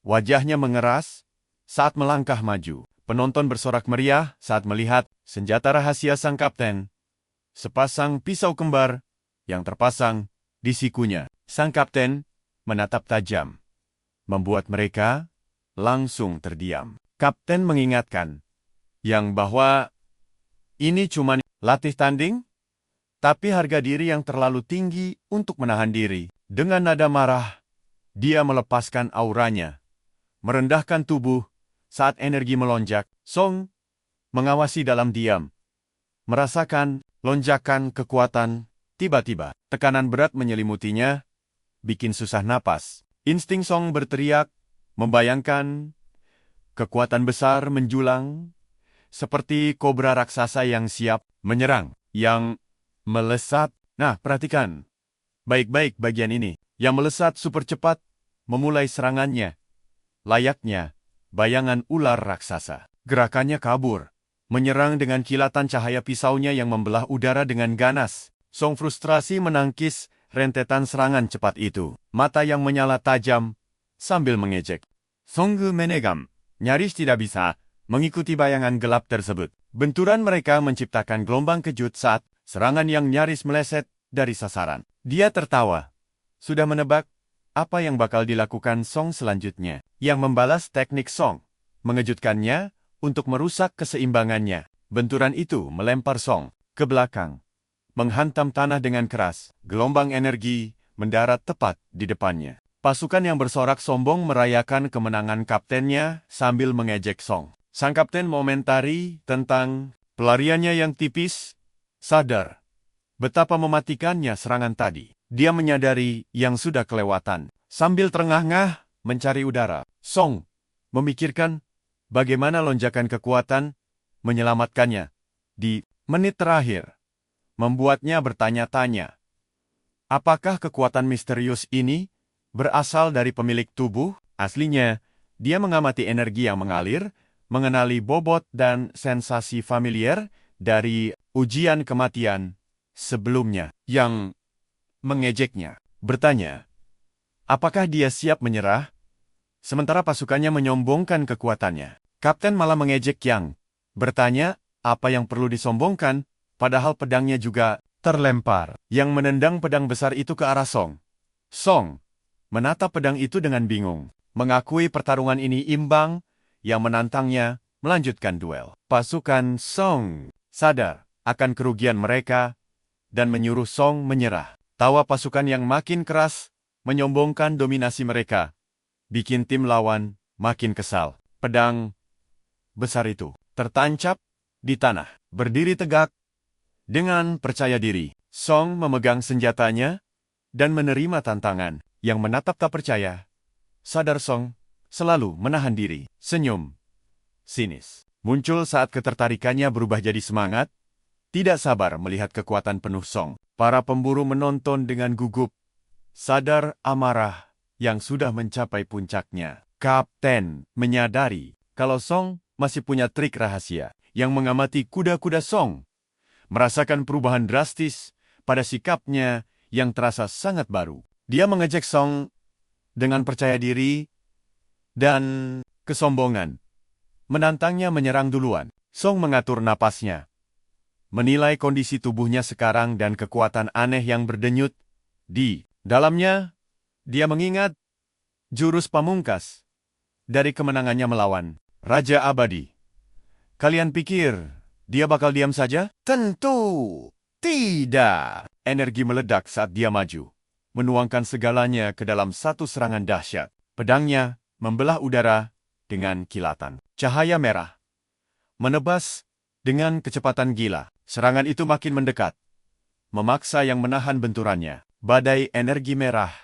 Wajahnya mengeras saat melangkah maju. Penonton bersorak meriah saat melihat senjata rahasia sang kapten. Sepasang pisau kembar yang terpasang di sikunya. Sang kapten menatap tajam, membuat mereka langsung terdiam. Kapten mengingatkan yang bahwa ini cuma latih tanding, tapi harga diri yang terlalu tinggi untuk menahan diri. Dengan nada marah, dia melepaskan auranya, merendahkan tubuh saat energi melonjak. Song mengawasi dalam diam, merasakan lonjakan kekuatan. Tiba-tiba, tekanan berat menyelimutinya, bikin susah napas. Insting Song berteriak, membayangkan kekuatan besar menjulang, seperti kobra raksasa yang siap menyerang, yang melesat. Nah, perhatikan baik-baik bagian ini. Yang melesat super cepat, memulai serangannya. Layaknya bayangan ular raksasa. Gerakannya kabur, menyerang dengan kilatan cahaya pisaunya yang membelah udara dengan ganas. Song frustrasi menangkis rentetan serangan cepat itu. Mata yang menyala tajam sambil mengejek. Songgu menegam, nyaris tidak bisa mengikuti bayangan gelap tersebut. Benturan mereka menciptakan gelombang kejut saat serangan yang nyaris meleset dari sasaran. Dia tertawa, sudah menebak apa yang bakal dilakukan Song selanjutnya. Yang membalas teknik Song, mengejutkannya untuk merusak keseimbangannya. Benturan itu melempar Song ke belakang, menghantam tanah dengan keras. Gelombang energi mendarat tepat di depannya. Pasukan yang bersorak sombong merayakan kemenangan kaptennya sambil mengejek Song. Sang kapten momentari tentang pelariannya yang tipis, sadar betapa mematikannya serangan tadi. Dia menyadari yang sudah kelewatan. Sambil terengah-engah mencari udara, Song memikirkan bagaimana lonjakan kekuatan menyelamatkannya di menit terakhir. Membuatnya bertanya-tanya, apakah kekuatan misterius ini berasal dari pemilik tubuh? Aslinya, dia mengamati energi yang mengalir, mengenali bobot dan sensasi familiar dari ujian kematian sebelumnya. Yang mengejeknya bertanya, apakah dia siap menyerah? Sementara pasukannya menyombongkan kekuatannya. Kapten malah mengejek Yang, bertanya, apa yang perlu disombongkan, padahal pedangnya juga terlempar. Yang menendang pedang besar itu ke arah Song. Song menatap pedang itu dengan bingung, mengakui pertarungan ini imbang, yang menantangnya melanjutkan duel. Pasukan Song sadar akan kerugian mereka dan menyuruh Song menyerah. Tawa pasukan yang makin keras menyombongkan dominasi mereka, bikin tim lawan makin kesal. Pedang besar itu tertancap di tanah, berdiri tegak dengan percaya diri. Song memegang senjatanya dan menerima tantangan. Yang menatap tak percaya, sadar Song selalu menahan diri. Senyum sinis muncul saat ketertarikannya berubah jadi semangat. Tidak sabar melihat kekuatan penuh Song. Para pemburu menonton dengan gugup, sadar amarah yang sudah mencapai puncaknya. Kapten menyadari kalau Song masih punya trik rahasia. Yang mengamati kuda-kuda Song, merasakan perubahan drastis pada sikapnya yang terasa sangat baru. Dia mengejek Song dengan percaya diri dan kesombongan, menantangnya menyerang duluan. Song mengatur napasnya, menilai kondisi tubuhnya sekarang dan kekuatan aneh yang berdenyut di dalamnya. Dia mengingat jurus pamungkas dari kemenangannya melawan Raja Abadi. Kalian pikir dia bakal diam saja? Tentu tidak. Energi meledak saat dia maju, menuangkan segalanya ke dalam satu serangan dahsyat. Pedangnya membelah udara dengan kilatan. Cahaya merah menebas dengan kecepatan gila. Serangan itu makin mendekat, memaksa yang menahan benturannya. Badai energi merah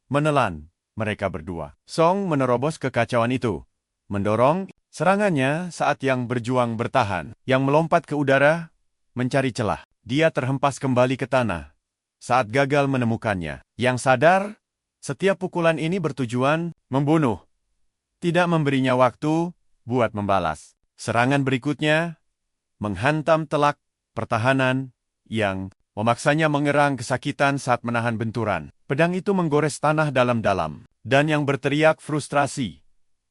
menelan mereka berdua. Song menerobos kekacauan itu, mendorong Serangannya saat yang berjuang bertahan, yang melompat ke udara, mencari celah. Dia terhempas kembali ke tanah saat gagal menemukannya. Yang sadar, setiap pukulan ini bertujuan membunuh, tidak memberinya waktu buat membalas. Serangan berikutnya menghantam telak pertahanan yang memaksanya mengerang kesakitan saat menahan benturan. Pedang itu menggores tanah dalam-dalam, dan yang berteriak frustrasi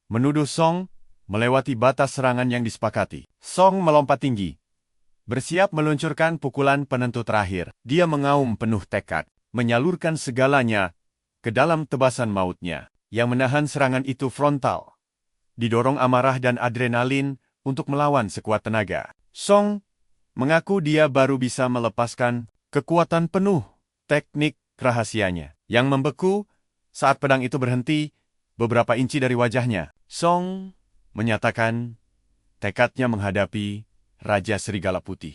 menuduh Song melewati batas serangan yang disepakati. Song melompat tinggi, bersiap meluncurkan pukulan penentu terakhir. Dia mengaum penuh tekad, menyalurkan segalanya ke dalam tebasan mautnya. Yang menahan serangan itu frontal, didorong amarah dan adrenalin untuk melawan sekuat tenaga. Song mengaku dia baru bisa melepaskan kekuatan penuh teknik rahasianya yang membeku saat pedang itu berhenti beberapa inci dari wajahnya. Song menyatakan tekadnya menghadapi Raja Serigala Putih.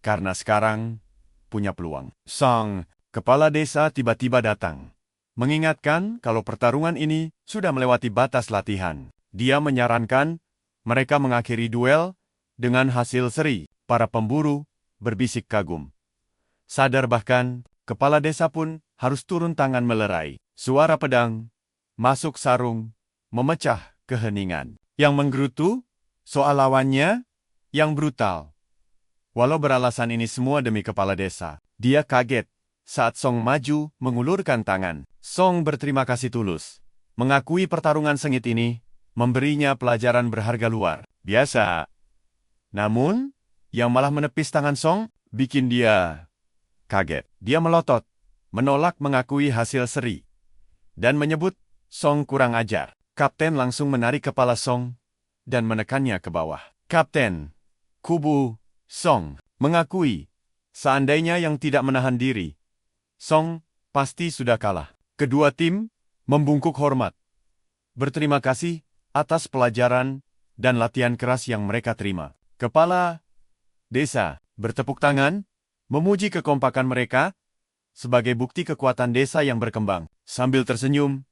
Karena sekarang punya peluang. Sang kepala desa tiba-tiba datang, mengingatkan kalau pertarungan ini sudah melewati batas latihan. Dia menyarankan mereka mengakhiri duel dengan hasil seri. Para pemburu berbisik kagum. Sadar bahkan, kepala desa pun harus turun tangan melerai. Suara pedang masuk sarung, memecah keheningan. Yang menggerutu soal lawannya yang brutal. Walau beralasan ini semua demi kepala desa, dia kaget saat Song maju mengulurkan tangan. Song berterima kasih tulus, mengakui pertarungan sengit ini memberinya pelajaran berharga luar biasa. Namun, yang malah menepis tangan Song bikin dia kaget. Dia melotot, menolak mengakui hasil seri, dan menyebut Song kurang ajar. Kapten langsung menarik kepala Song dan menekannya ke bawah. Kapten kubu Song mengakui, seandainya yang tidak menahan diri, Song pasti sudah kalah. Kedua tim membungkuk hormat, berterima kasih atas pelajaran dan latihan keras yang mereka terima. Kepala desa bertepuk tangan, memuji kekompakan mereka sebagai bukti kekuatan desa yang berkembang. Sambil tersenyum,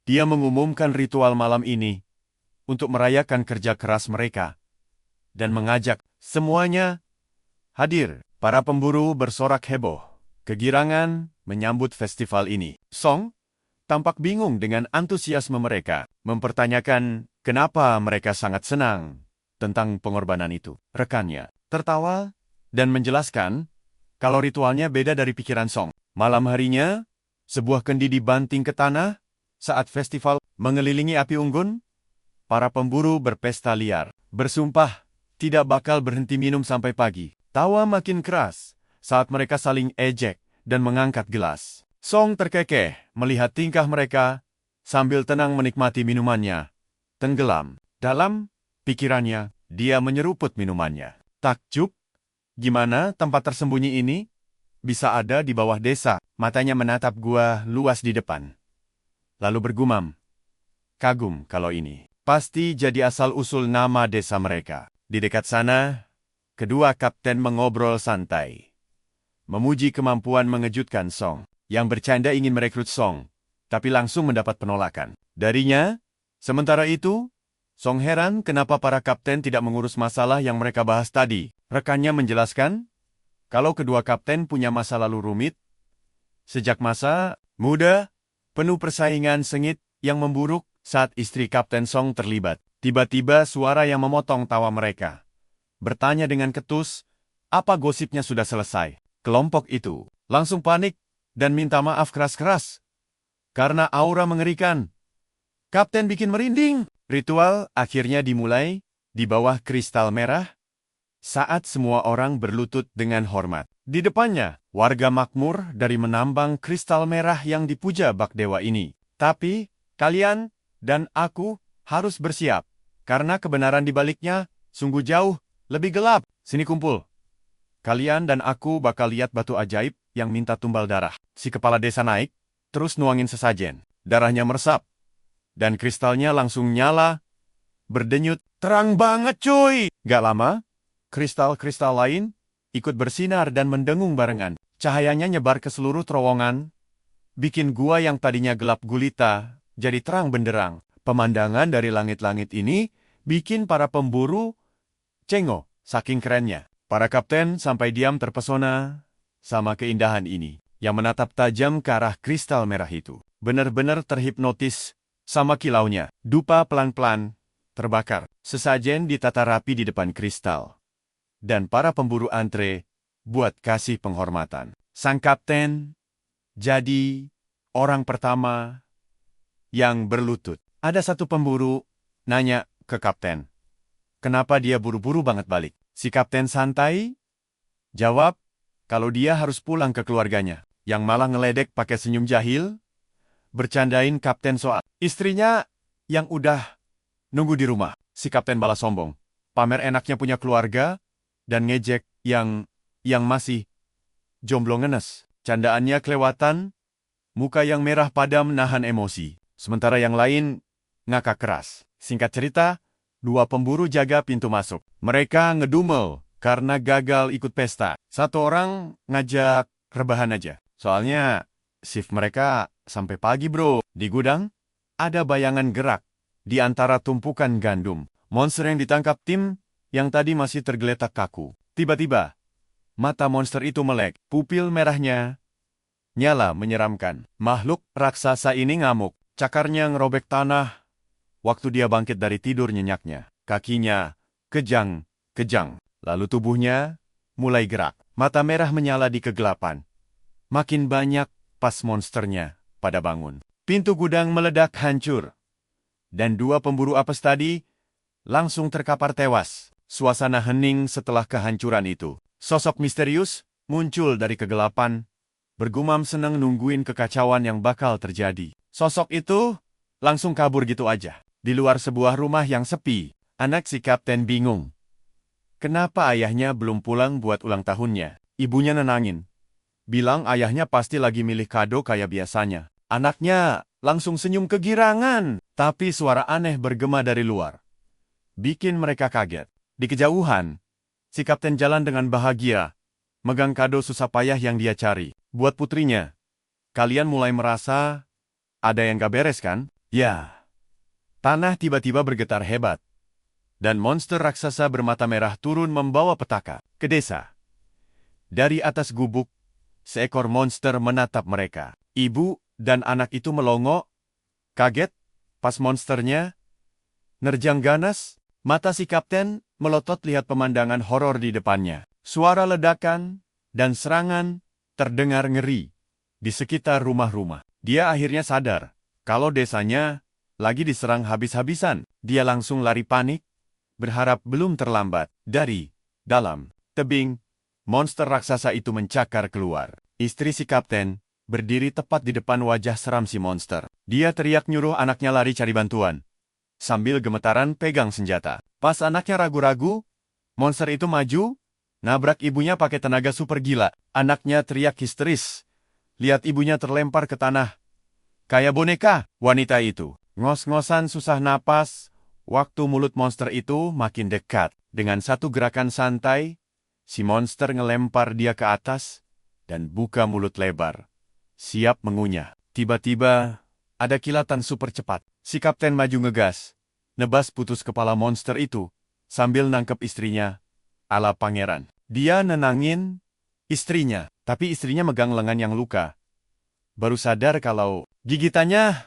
dia mengumumkan ritual malam ini untuk merayakan kerja keras mereka dan mengajak semuanya hadir. Para pemburu bersorak heboh, kegirangan menyambut festival ini. Song tampak bingung dengan antusiasme mereka, mempertanyakan kenapa mereka sangat senang tentang pengorbanan itu. Rekannya tertawa dan menjelaskan kalau ritualnya beda dari pikiran Song. Malam harinya, sebuah kendi dibanting ke tanah saat festival mengelilingi api unggun. Para pemburu berpesta liar, bersumpah tidak bakal berhenti minum sampai pagi. Tawa makin keras saat mereka saling ejek dan mengangkat gelas. Song terkekeh melihat tingkah mereka sambil tenang menikmati minumannya. Tenggelam dalam pikirannya, dia menyeruput minumannya. Takjub, gimana tempat tersembunyi ini bisa ada di bawah desa? Matanya menatap gua luas di depan, lalu bergumam, kagum kalau ini pasti jadi asal-usul nama desa mereka. Di dekat sana, kedua kapten mengobrol santai, memuji kemampuan mengejutkan Song. Yang bercanda ingin merekrut Song, tapi langsung mendapat penolakan darinya. Sementara itu, Song heran kenapa para kapten tidak mengurus masalah yang mereka bahas tadi. Rekannya menjelaskan kalau kedua kapten punya masa lalu rumit. Sejak masa muda, penuh persaingan sengit yang memburuk saat istri Kapten Song terlibat. Tiba-tiba suara yang memotong tawa mereka bertanya dengan ketus, apa gosipnya sudah selesai? Kelompok itu langsung panik dan minta maaf keras-keras karena aura mengerikan. Kapten bikin merinding. Ritual akhirnya dimulai di bawah kristal merah saat semua orang berlutut dengan hormat. Di depannya, warga makmur dari menambang kristal merah yang dipuja bak dewa ini. Tapi, kalian dan aku harus bersiap, karena kebenaran di baliknya sungguh jauh lebih gelap. Sini kumpul. Kalian dan aku bakal lihat batu ajaib yang minta tumbal darah. Si kepala desa naik, terus nuangin sesajen. Darahnya meresap, dan kristalnya langsung nyala, berdenyut. Terang banget cuy! Gak lama, kristal-kristal lain ikut bersinar dan mendengung barengan. Cahayanya nyebar ke seluruh terowongan, bikin gua yang tadinya gelap gulita jadi terang benderang. Pemandangan dari langit-langit ini bikin para pemburu cengok saking kerennya. Para kapten sampai diam terpesona sama keindahan ini, yang menatap tajam ke arah kristal merah itu. Benar-benar terhipnotis sama kilaunya. Dupa pelan-pelan terbakar. Sesajen ditata rapi di depan kristal. Dan para pemburu antre buat kasih penghormatan. Sang kapten jadi orang pertama yang berlutut. Ada satu pemburu nanya ke kapten, kenapa dia buru-buru banget balik? Si kapten santai jawab kalau dia harus pulang ke keluarganya. Yang malah ngeledek pakai senyum jahil, bercandain kapten soal istrinya yang udah nunggu di rumah. Si kapten balas sombong, pamer enaknya punya keluarga, dan ngejek yang masih jomblo ngenes. Candaannya kelewatan, muka yang merah padam nahan emosi. Sementara yang lain ngakak keras. Singkat cerita, dua pemburu jaga pintu masuk. Mereka ngedumel karena gagal ikut pesta. Satu orang ngajak rebahan aja. Soalnya shift mereka sampai pagi bro. Di gudang, ada bayangan gerak di antara tumpukan gandum. Monster yang ditangkap tim yang tadi masih tergeletak kaku. Tiba-tiba, mata monster itu melek. Pupil merahnya nyala menyeramkan. Makhluk raksasa ini ngamuk. Cakarnya ngerobek tanah waktu dia bangkit dari tidur nyenyaknya. Kakinya kejang. Lalu tubuhnya mulai gerak. Mata merah menyala di kegelapan. Makin banyak pas monsternya pada bangun. Pintu gudang meledak hancur. Dan dua pemburu apes tadi langsung terkapar tewas. Suasana hening setelah kehancuran itu. Sosok misterius muncul dari kegelapan, bergumam senang nungguin kekacauan yang bakal terjadi. Sosok itu langsung kabur gitu aja. Di luar sebuah rumah yang sepi, anak si kapten bingung. Kenapa ayahnya belum pulang buat ulang tahunnya? Ibunya nenangin. Bilang ayahnya pasti lagi milih kado kayak biasanya. Anaknya langsung senyum kegirangan. Tapi suara aneh bergema dari luar, bikin mereka kaget. Di kejauhan, si kapten jalan dengan bahagia, megang kado susah payah yang dia cari. Buat putrinya. Kalian mulai merasa ada yang gak beres kan? Ya. Tanah tiba-tiba bergetar hebat. Dan monster raksasa bermata merah turun membawa petaka ke desa. Dari atas gubuk, seekor monster menatap mereka. Ibu dan anak itu melongo, kaget, pas monsternya nerjang ganas. Mata si kapten melotot lihat pemandangan horor di depannya. Suara ledakan dan serangan terdengar ngeri di sekitar rumah-rumah. Dia akhirnya sadar kalau desanya lagi diserang habis-habisan. Dia langsung lari panik, berharap belum terlambat. Dari dalam tebing, monster raksasa itu mencakar keluar. Istri si kapten berdiri tepat di depan wajah seram si monster. Dia teriak nyuruh anaknya lari cari bantuan, sambil gemetaran pegang senjata. Pas anaknya ragu-ragu, monster itu maju, nabrak ibunya pakai tenaga super gila. Anaknya teriak histeris. Lihat ibunya terlempar ke tanah. Kayak boneka. Wanita itu ngos-ngosan susah napas. Waktu mulut monster itu makin dekat. Dengan satu gerakan santai, si monster ngelempar dia ke atas dan buka mulut lebar. Siap mengunyah. Tiba-tiba, ada kilatan super cepat. Si kapten maju ngegas, nebas putus kepala monster itu, sambil nangkep istrinya, ala pangeran. Dia nenangin istrinya, tapi istrinya megang lengan yang luka. Baru sadar kalau gigitannya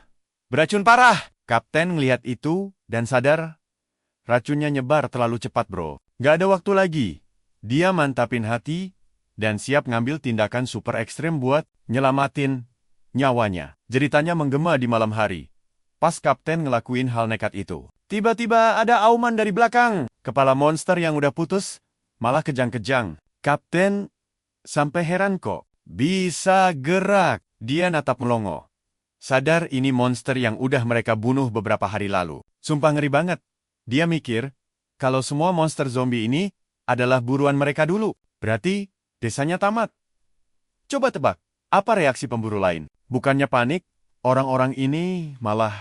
beracun parah. Kapten ngelihat itu dan sadar racunnya nyebar terlalu cepat bro. Gak ada waktu lagi. Dia mantapin hati dan siap ngambil tindakan super ekstrem buat nyelamatin nyawanya. Jeritanya menggema di malam hari. Pas kapten ngelakuin hal nekat itu, tiba-tiba ada auman dari belakang. Kepala monster yang udah putus malah kejang-kejang. Kapten sampai heran kok bisa gerak. Dia natap melongo. Sadar ini monster yang udah mereka bunuh beberapa hari lalu. Sumpah ngeri banget. Dia mikir kalau semua monster zombie ini adalah buruan mereka dulu. Berarti desanya tamat. Coba tebak, apa reaksi pemburu lain? Bukannya panik, orang-orang ini malah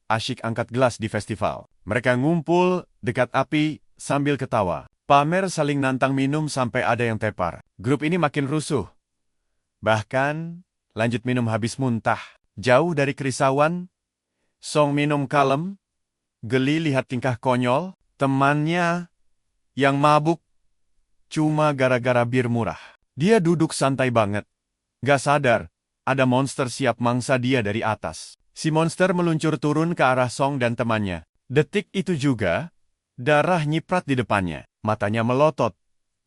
asyik angkat gelas di festival. Mereka ngumpul dekat api sambil ketawa. Pamer saling nantang minum sampai ada yang tepar. Grup ini makin rusuh. Bahkan lanjut minum habis muntah. Jauh dari kerisauan, Song minum kalem, geli lihat tingkah konyol, temannya yang mabuk cuma gara-gara bir murah. Dia duduk santai banget. Gak sadar, ada monster siap mangsa dia dari atas. Si monster meluncur turun ke arah Song dan temannya. Detik itu juga, darah nyiprat di depannya. Matanya melotot.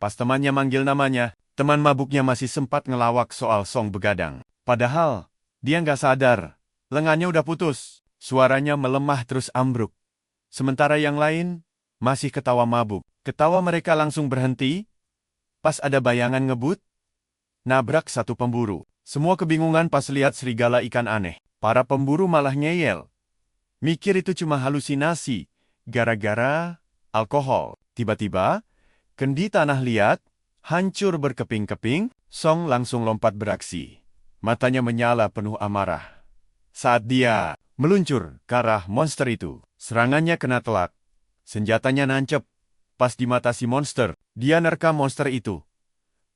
Pas temannya manggil namanya, teman mabuknya masih sempat ngelawak soal Song begadang. Padahal, dia nggak sadar. Lengannya udah putus. Suaranya melemah terus ambruk. Sementara yang lain, masih ketawa mabuk. Ketawa mereka langsung berhenti. Pas ada bayangan ngebut, nabrak satu pemburu. Semua kebingungan pas lihat serigala ikan aneh. Para pemburu malah ngeyel. Mikir itu cuma halusinasi, gara-gara alkohol. Tiba-tiba, kendi tanah liat, hancur berkeping-keping, Song langsung lompat beraksi. Matanya menyala penuh amarah. Saat dia meluncur ke arah monster itu, serangannya kena telak. Senjatanya nancep. Pas di mata si monster, dia nerkam monster itu.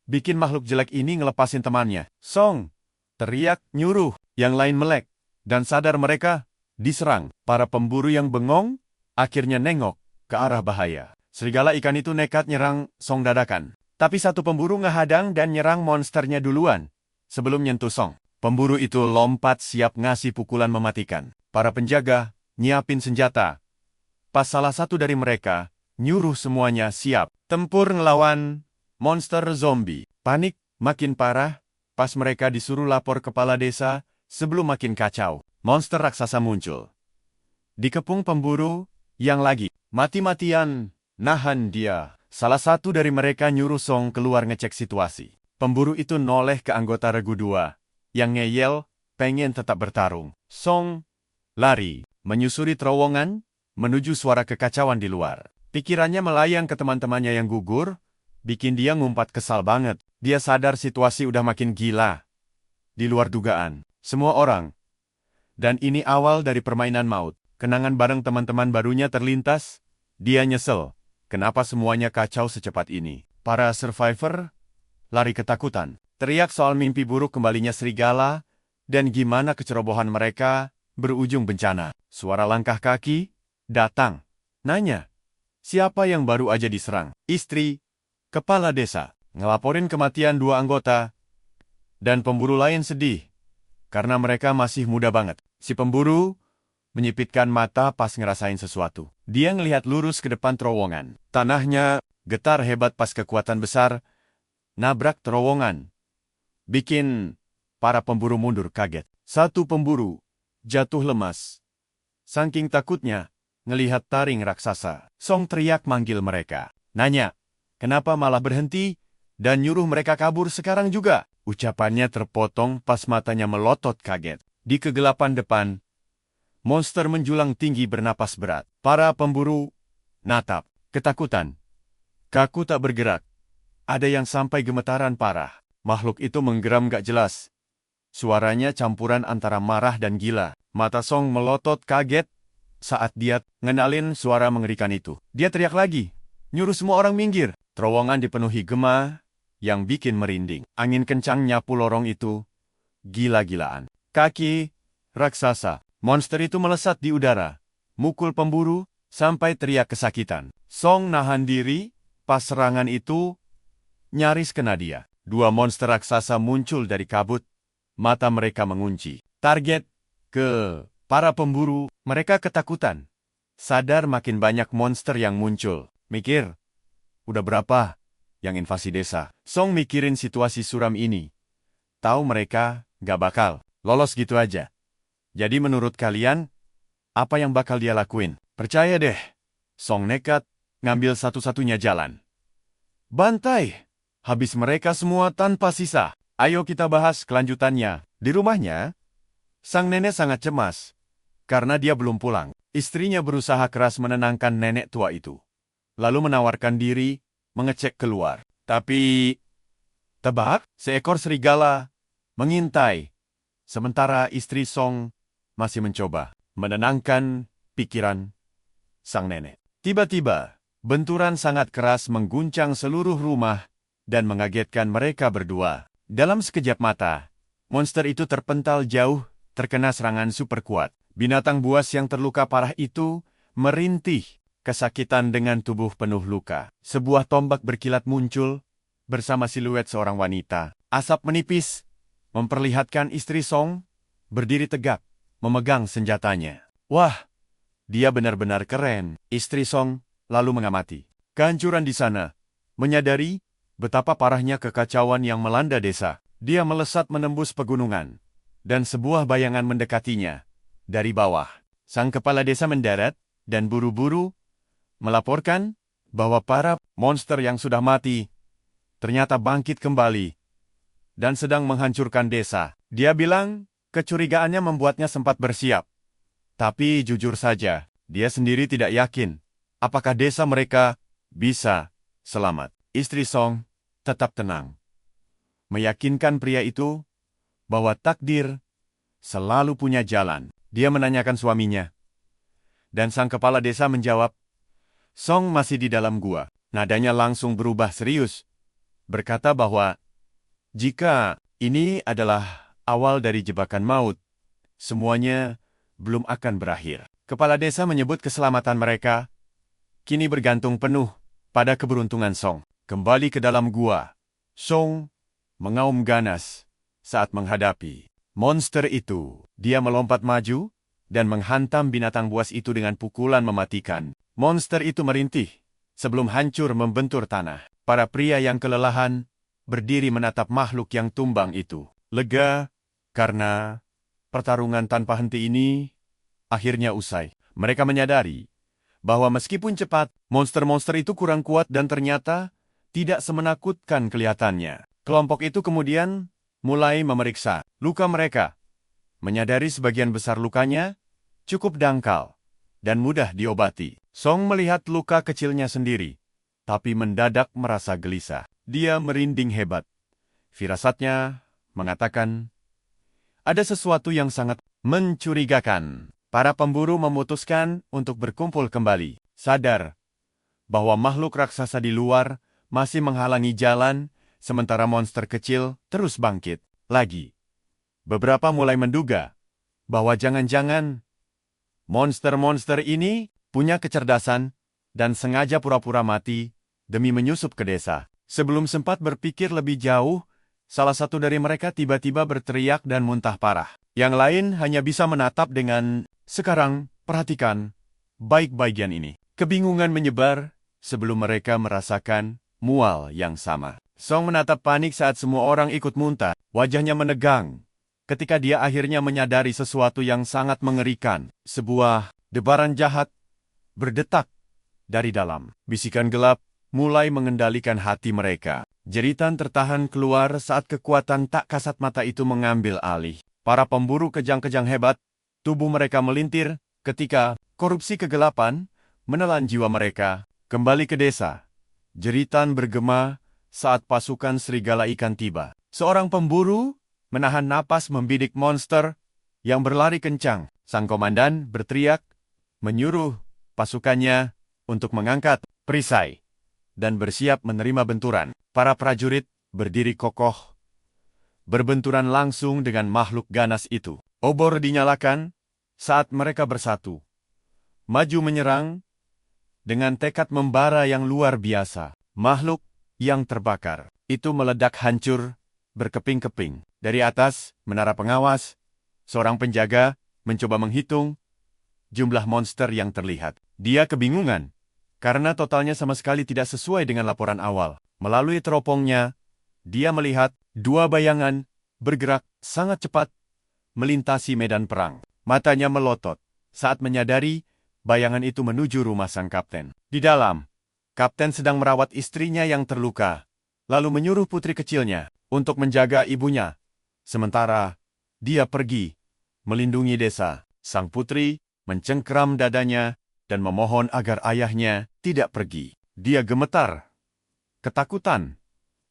Bikin makhluk jelek ini ngelepasin temannya. Song! Teriak, nyuruh. Yang lain melek. Dan sadar mereka diserang. Para pemburu yang bengong, akhirnya nengok ke arah bahaya. Serigala ikan itu nekat nyerang Song dadakan. Tapi satu pemburu ngehadang dan nyerang monsternya duluan. Sebelum nyentuh Song. Pemburu itu lompat siap ngasih pukulan mematikan. Para penjaga nyiapin senjata. Pas salah satu dari mereka nyuruh semuanya siap tempur ngelawan monster zombie. Panik makin parah pas mereka disuruh lapor kepala desa sebelum makin kacau. Monster raksasa muncul. Dikepung pemburu yang lagi mati-matian nahan dia. Salah satu dari mereka nyuruh Song keluar ngecek situasi. Pemburu itu noleh ke anggota regu 2 yang ngeyel pengen tetap bertarung. Song lari menyusuri terowongan menuju suara kekacauan di luar. Pikirannya melayang ke teman-temannya yang gugur, bikin dia ngumpat kesal banget. Dia sadar situasi udah makin gila. Di luar dugaan, semua orang. Dan ini awal dari permainan maut. Kenangan bareng teman-teman barunya terlintas. Dia nyesel. Kenapa semuanya kacau secepat ini? Para survivor lari ketakutan. Teriak soal mimpi buruk kembalinya serigala, dan gimana kecerobohan mereka berujung bencana. Suara langkah kaki datang. Nanya, siapa yang baru aja diserang? Istri, kepala desa, ngelaporin kematian 2 anggota, dan pemburu lain sedih, karena mereka masih muda banget. Si pemburu menyipitkan mata pas ngerasain sesuatu. Dia ngelihat lurus ke depan terowongan. Tanahnya getar hebat pas kekuatan besar, nabrak terowongan. Bikin para pemburu mundur kaget. Satu pemburu jatuh lemas. Saking takutnya, ngelihat taring raksasa. Song teriak manggil mereka. Nanya, kenapa malah berhenti dan nyuruh mereka kabur sekarang juga? Ucapannya terpotong pas matanya melotot kaget. Di kegelapan depan, monster menjulang tinggi bernapas berat. Para pemburu natap, ketakutan. Kaku tak bergerak. Ada yang sampai gemetaran parah. Makhluk itu menggeram gak jelas. Suaranya campuran antara marah dan gila. Mata Song melotot kaget saat dia ngenalin suara mengerikan itu. Dia teriak lagi, nyuruh semua orang minggir. Terowongan dipenuhi gema yang bikin merinding. Angin kencang nyapu lorong itu. Gila-gilaan. Kaki raksasa. Monster itu melesat di udara. Mukul pemburu sampai teriak kesakitan. Song nahan diri pas serangan itu nyaris kena dia. 2 monster raksasa muncul dari kabut. Mata mereka mengunci. Target ke para pemburu. Mereka ketakutan. Sadar makin banyak monster yang muncul. Mikir, udah berapa yang invasi desa? Song mikirin situasi suram ini. Tahu mereka gak bakal lolos gitu aja. Jadi menurut kalian, apa yang bakal dia lakuin? Percaya deh, Song nekat ngambil satu-satunya jalan. Bantai! Habis mereka semua tanpa sisa. Ayo kita bahas kelanjutannya. Di rumahnya, sang nenek sangat cemas. Karena dia belum pulang. Istrinya berusaha keras menenangkan nenek tua itu. Lalu menawarkan diri, mengecek keluar. Tapi, tebak, seekor serigala mengintai. Sementara istri Song masih mencoba menenangkan pikiran sang nenek. Tiba-tiba, benturan sangat keras mengguncang seluruh rumah dan mengagetkan mereka berdua. Dalam sekejap mata, monster itu terpental jauh, terkena serangan super kuat. Binatang buas yang terluka parah itu merintih. kesakitan dengan tubuh penuh luka. Sebuah tombak berkilat muncul bersama siluet seorang wanita. Asap menipis memperlihatkan istri Song berdiri tegak, memegang senjatanya. Wah, dia benar-benar keren. Istri Song lalu mengamati kehancuran di sana, menyadari betapa parahnya kekacauan yang melanda desa. Dia melesat menembus pegunungan, dan sebuah bayangan mendekatinya dari bawah. Sang kepala desa mendarat dan buru-buru melaporkan bahwa para monster yang sudah mati ternyata bangkit kembali dan sedang menghancurkan desa. Dia bilang kecurigaannya membuatnya sempat bersiap. Tapi jujur saja, dia sendiri tidak yakin apakah desa mereka bisa selamat. Istri Song tetap tenang, meyakinkan pria itu bahwa takdir selalu punya jalan. Dia menanyakan suaminya, dan sang kepala desa menjawab, Song masih di dalam gua. Nadanya langsung berubah serius, berkata bahwa jika ini adalah awal dari jebakan maut, semuanya belum akan berakhir. Kepala desa menyebut keselamatan mereka kini bergantung penuh pada keberuntungan Song. Kembali ke dalam gua, Song mengaum ganas saat menghadapi monster itu. Dia melompat maju dan menghantam binatang buas itu dengan pukulan mematikan. Monster itu merintih sebelum hancur membentur tanah. Para pria yang kelelahan berdiri menatap makhluk yang tumbang itu. Lega karena pertarungan tanpa henti ini akhirnya usai. Mereka menyadari bahwa meskipun cepat, monster-monster itu kurang kuat dan ternyata tidak semenakutkan kelihatannya. Kelompok itu kemudian mulai memeriksa luka mereka. Menyadari sebagian besar lukanya cukup dangkal dan mudah diobati. Song melihat luka kecilnya sendiri, tapi mendadak merasa gelisah. Dia merinding hebat. Firasatnya mengatakan, ada sesuatu yang sangat mencurigakan. Para pemburu memutuskan untuk berkumpul kembali, sadar bahwa makhluk raksasa di luar masih menghalangi jalan, sementara monster kecil terus bangkit lagi. Beberapa mulai menduga bahwa jangan-jangan monster-monster ini punya kecerdasan dan sengaja pura-pura mati demi menyusup ke desa. Sebelum sempat berpikir lebih jauh, salah satu dari mereka tiba-tiba berteriak dan muntah parah. Yang lain hanya bisa menatap dengan, sekarang, perhatikan baik bagian ini. Kebingungan menyebar sebelum mereka merasakan mual yang sama. Song menatap panik saat semua orang ikut muntah. Wajahnya menegang ketika dia akhirnya menyadari sesuatu yang sangat mengerikan. Sebuah debaran jahat berdetak dari dalam. Bisikan gelap mulai mengendalikan hati mereka. Jeritan tertahan keluar saat kekuatan tak kasat mata itu mengambil alih. Para pemburu kejang-kejang hebat, tubuh mereka melintir ketika korupsi kegelapan menelan jiwa mereka. Kembali ke desa, jeritan bergema saat pasukan serigala ikan tiba. Seorang pemburu menahan napas membidik monster yang berlari kencang. Sang komandan berteriak, menyuruh pasukannya untuk mengangkat perisai dan bersiap menerima benturan. Para prajurit berdiri kokoh, berbenturan langsung dengan makhluk ganas itu. Obor dinyalakan saat mereka bersatu, maju menyerang dengan tekad membara yang luar biasa. Makhluk yang terbakar itu meledak hancur, berkeping-keping. Dari atas menara pengawas, seorang penjaga mencoba menghitung jumlah monster yang terlihat. Dia kebingungan karena totalnya sama sekali tidak sesuai dengan laporan awal. Melalui teropongnya, dia melihat dua bayangan bergerak sangat cepat melintasi medan perang. Matanya melotot saat menyadari bayangan itu menuju rumah sang kapten. Di dalam, kapten sedang merawat istrinya yang terluka, lalu menyuruh putri kecilnya untuk menjaga ibunya. Sementara dia pergi melindungi desa. Sang putri mencengkeram dadanya dan memohon agar ayahnya tidak pergi. Dia gemetar, ketakutan,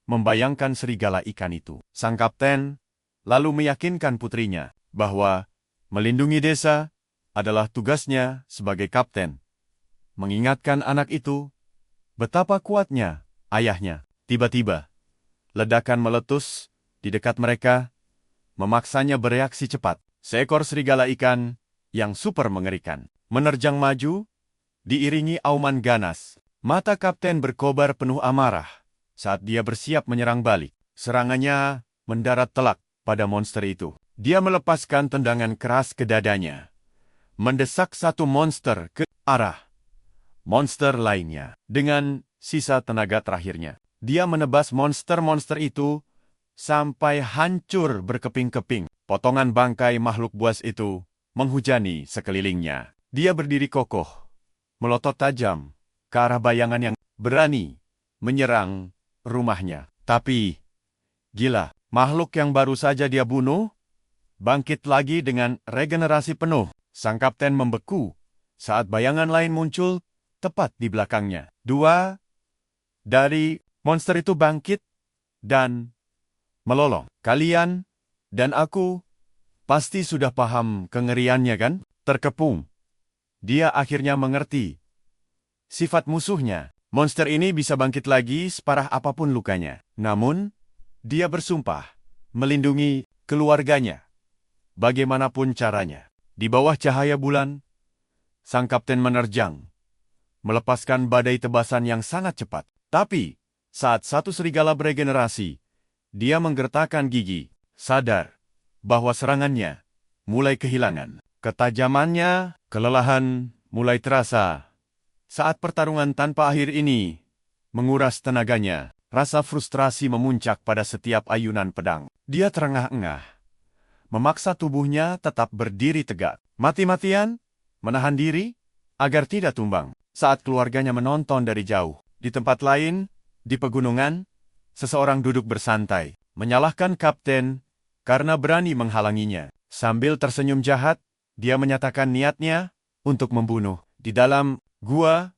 membayangkan serigala ikan itu. Sang kapten lalu meyakinkan putrinya bahwa melindungi desa adalah tugasnya sebagai kapten. Mengingatkan anak itu betapa kuatnya ayahnya. Tiba-tiba, ledakan meletus di dekat mereka, memaksanya bereaksi cepat. Seekor serigala ikan yang super mengerikan menerjang maju diiringi auman ganas. Mata kapten berkobar penuh amarah saat dia bersiap menyerang balik. Serangannya mendarat telak pada monster itu. Dia melepaskan tendangan keras ke dadanya, mendesak satu monster ke arah monster lainnya. Dengan sisa tenaga terakhirnya, dia menebas monster-monster itu sampai hancur berkeping-keping. Potongan bangkai makhluk buas itu menghujani sekelilingnya. Dia berdiri kokoh, melotot tajam ke arah bayangan yang berani menyerang rumahnya. Tapi, gila, makhluk yang baru saja dia bunuh bangkit lagi dengan regenerasi penuh. Sang kapten membeku saat bayangan lain muncul tepat di belakangnya. Dua dari monster itu bangkit dan melolong. Kalian dan aku pasti sudah paham kengeriannya, kan? Terkepung. Dia akhirnya mengerti sifat musuhnya. Monster ini bisa bangkit lagi separah apapun lukanya. Namun, dia bersumpah melindungi keluarganya bagaimanapun caranya. Di bawah cahaya bulan, sang kapten menerjang, melepaskan badai tebasan yang sangat cepat. Tapi, saat satu serigala beregenerasi, dia menggertakkan gigi, sadar bahwa serangannya mulai kehilangan ketajamannya. Kelelahan mulai terasa saat pertarungan tanpa akhir ini menguras tenaganya. Rasa frustrasi memuncak pada setiap ayunan pedang. Dia terengah-engah, memaksa tubuhnya tetap berdiri tegak, mati-matian menahan diri agar tidak tumbang. Saat keluarganya menonton dari jauh, di tempat lain, di pegunungan, seseorang duduk bersantai, menyalahkan kapten karena berani menghalanginya. Sambil tersenyum jahat, dia menyatakan niatnya untuk membunuh. Di dalam gua,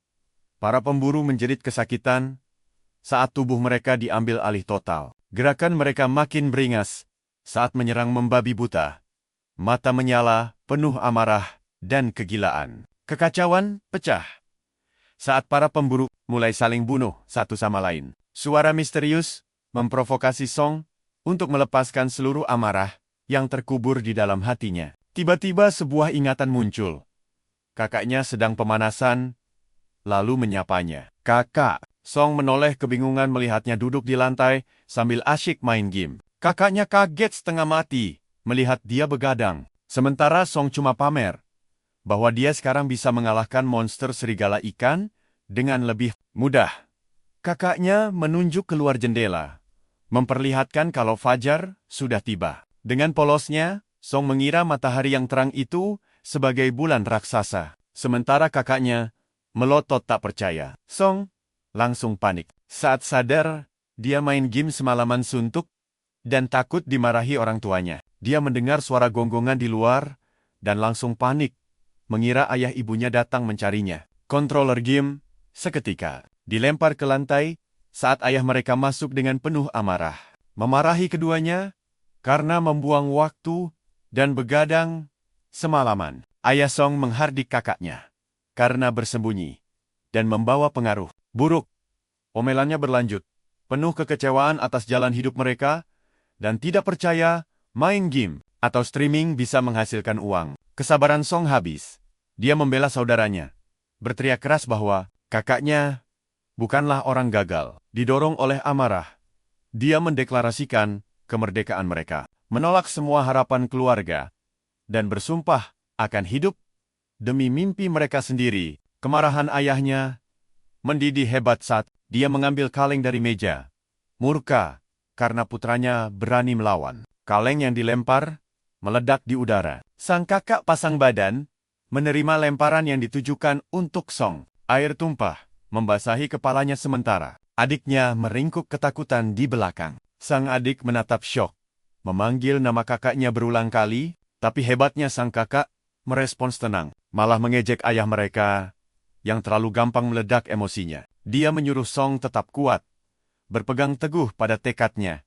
para pemburu menjerit kesakitan saat tubuh mereka diambil alih total. Gerakan mereka makin beringas saat menyerang membabi buta. Mata menyala, penuh amarah dan kegilaan. Kekacauan pecah saat para pemburu mulai saling bunuh satu sama lain. Suara misterius memprovokasi Song untuk melepaskan seluruh amarah yang terkubur di dalam hatinya. Tiba-tiba sebuah ingatan muncul. Kakaknya sedang pemanasan, lalu menyapanya. Kakak. Song menoleh kebingungan melihatnya duduk di lantai sambil asyik main game. Kakaknya kaget setengah mati melihat dia begadang. Sementara Song cuma pamer bahwa dia sekarang bisa mengalahkan monster serigala ikan dengan lebih mudah. Kakaknya menunjuk keluar jendela, memperlihatkan kalau fajar sudah tiba. Dengan polosnya, Song mengira matahari yang terang itu sebagai bulan raksasa. Sementara kakaknya melotot tak percaya. Song langsung panik. Saat sadar, dia main game semalaman suntuk dan takut dimarahi orang tuanya. Dia mendengar suara gonggongan di luar dan langsung panik, mengira ayah ibunya datang mencarinya. Controller game seketika dilempar ke lantai saat ayah mereka masuk dengan penuh amarah. Memarahi keduanya karena membuang waktu dan begadang semalaman. Ayah Song menghardik kakaknya karena bersembunyi dan membawa pengaruh buruk. Omelannya berlanjut, penuh kekecewaan atas jalan hidup mereka dan tidak percaya main game atau streaming bisa menghasilkan uang. Kesabaran Song habis. Dia membela saudaranya, berteriak keras bahwa kakaknya bukanlah orang gagal. Didorong oleh amarah, dia mendeklarasikan kemerdekaan mereka, menolak semua harapan keluarga, dan bersumpah akan hidup demi mimpi mereka sendiri. Kemarahan ayahnya mendidih hebat saat dia mengambil kaleng dari meja, murka karena putranya berani melawan. Kaleng yang dilempar meledak di udara. Sang kakak pasang badan, menerima lemparan yang ditujukan untuk Song. Air tumpah membasahi kepalanya sementara. Adiknya meringkuk ketakutan di belakang. Sang adik menatap syok, memanggil nama kakaknya berulang kali, tapi hebatnya sang kakak merespons tenang, malah mengejek ayah mereka yang terlalu gampang meledak emosinya. Dia menyuruh Song tetap kuat, berpegang teguh pada tekadnya,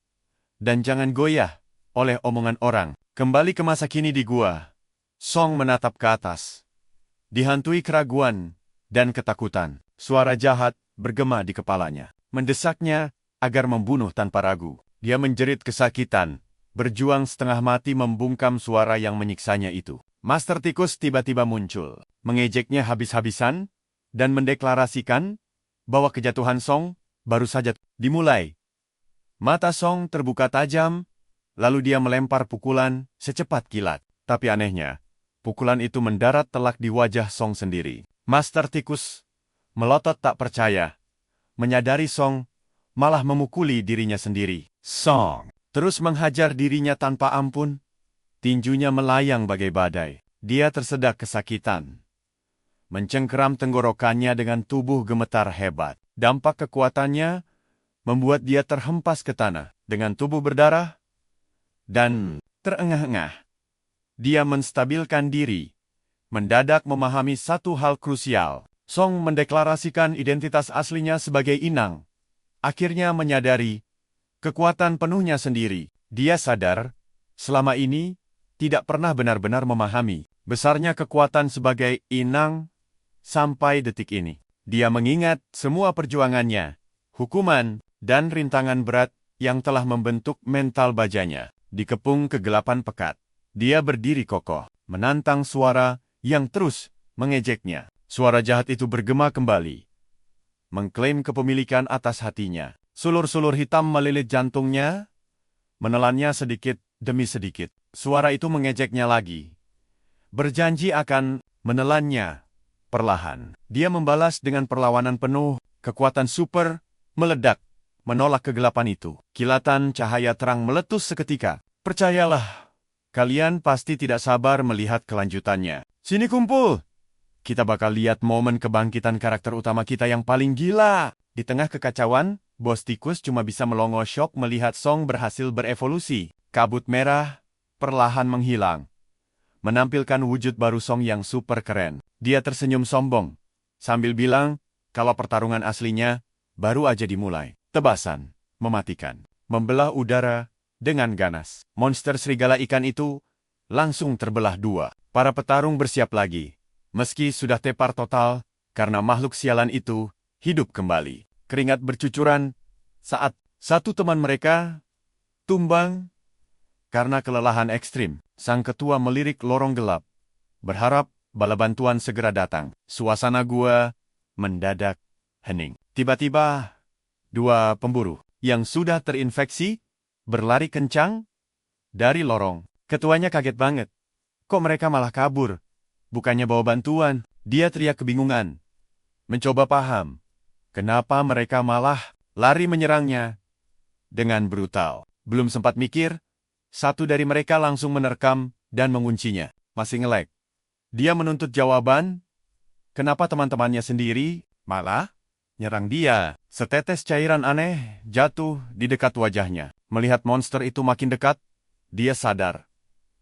dan jangan goyah oleh omongan orang. Kembali ke masa kini di gua, Song menatap ke atas, dihantui keraguan dan ketakutan. Suara jahat bergema di kepalanya, mendesaknya agar membunuh tanpa ragu. Dia menjerit kesakitan, berjuang setengah mati membungkam suara yang menyiksanya itu. Master Tikus tiba-tiba muncul, mengejeknya habis-habisan, dan mendeklarasikan bahwa kejatuhan Song baru saja dimulai. Mata Song terbuka tajam, lalu dia melempar pukulan secepat kilat. Tapi anehnya, pukulan itu mendarat telak di wajah Song sendiri. Master Tikus melotot tak percaya, menyadari Song malah memukuli dirinya sendiri. Song terus menghajar dirinya tanpa ampun. Tinjunya melayang bagai badai. Dia tersedak kesakitan. Mencengkeram tenggorokannya dengan tubuh gemetar hebat. Dampak kekuatannya membuat dia terhempas ke tanah dengan tubuh berdarah dan terengah-engah. Dia menstabilkan diri, mendadak memahami satu hal krusial. Song mendeklarasikan identitas aslinya sebagai inang. Akhirnya menyadari kekuatan penuhnya sendiri. Dia sadar, selama ini tidak pernah benar-benar memahami besarnya kekuatan sebagai inang sampai detik ini. Dia mengingat semua perjuangannya, hukuman, dan rintangan berat yang telah membentuk mental bajanya. Dikepung kegelapan pekat, dia berdiri kokoh, menantang suara yang terus mengejeknya. Suara jahat itu bergema kembali, mengklaim kepemilikan atas hatinya. Sulur-sulur hitam melilit jantungnya, menelannya sedikit demi sedikit. Suara itu mengejeknya lagi, berjanji akan menelannya perlahan. Dia membalas dengan perlawanan penuh, kekuatan super meledak, menolak kegelapan itu. Kilatan cahaya terang meletus seketika. Percayalah, kalian pasti tidak sabar melihat kelanjutannya. Sini kumpul! Kita bakal lihat momen kebangkitan karakter utama kita yang paling gila. Di tengah kekacauan, Bos Tikus cuma bisa melongo syok melihat Song berhasil berevolusi. Kabut merah perlahan menghilang, menampilkan wujud baru Song yang super keren. Dia tersenyum sombong, sambil bilang kalau pertarungan aslinya baru aja dimulai. Tebasan, mematikan, membelah udara dengan ganas. Monster serigala ikan itu langsung terbelah dua. Para petarung bersiap lagi, meski sudah tepar total karena makhluk sialan itu hidup kembali. Keringat bercucuran saat satu teman mereka tumbang karena kelelahan ekstrim. Sang ketua melirik lorong gelap, berharap bala bantuan segera datang. Suasana gua mendadak hening. Tiba-tiba, dua pemburu yang sudah terinfeksi berlari kencang dari lorong. Ketuanya kaget banget. Kok mereka malah kabur? Bukannya bawa bantuan? Dia teriak kebingungan, mencoba paham kenapa mereka malah lari menyerangnya dengan brutal. Belum sempat mikir, satu dari mereka langsung menerkam dan menguncinya. Masih nge-lag. Dia menuntut jawaban, kenapa teman-temannya sendiri malah nyerang dia. Setetes cairan aneh jatuh di dekat wajahnya. Melihat monster itu makin dekat, dia sadar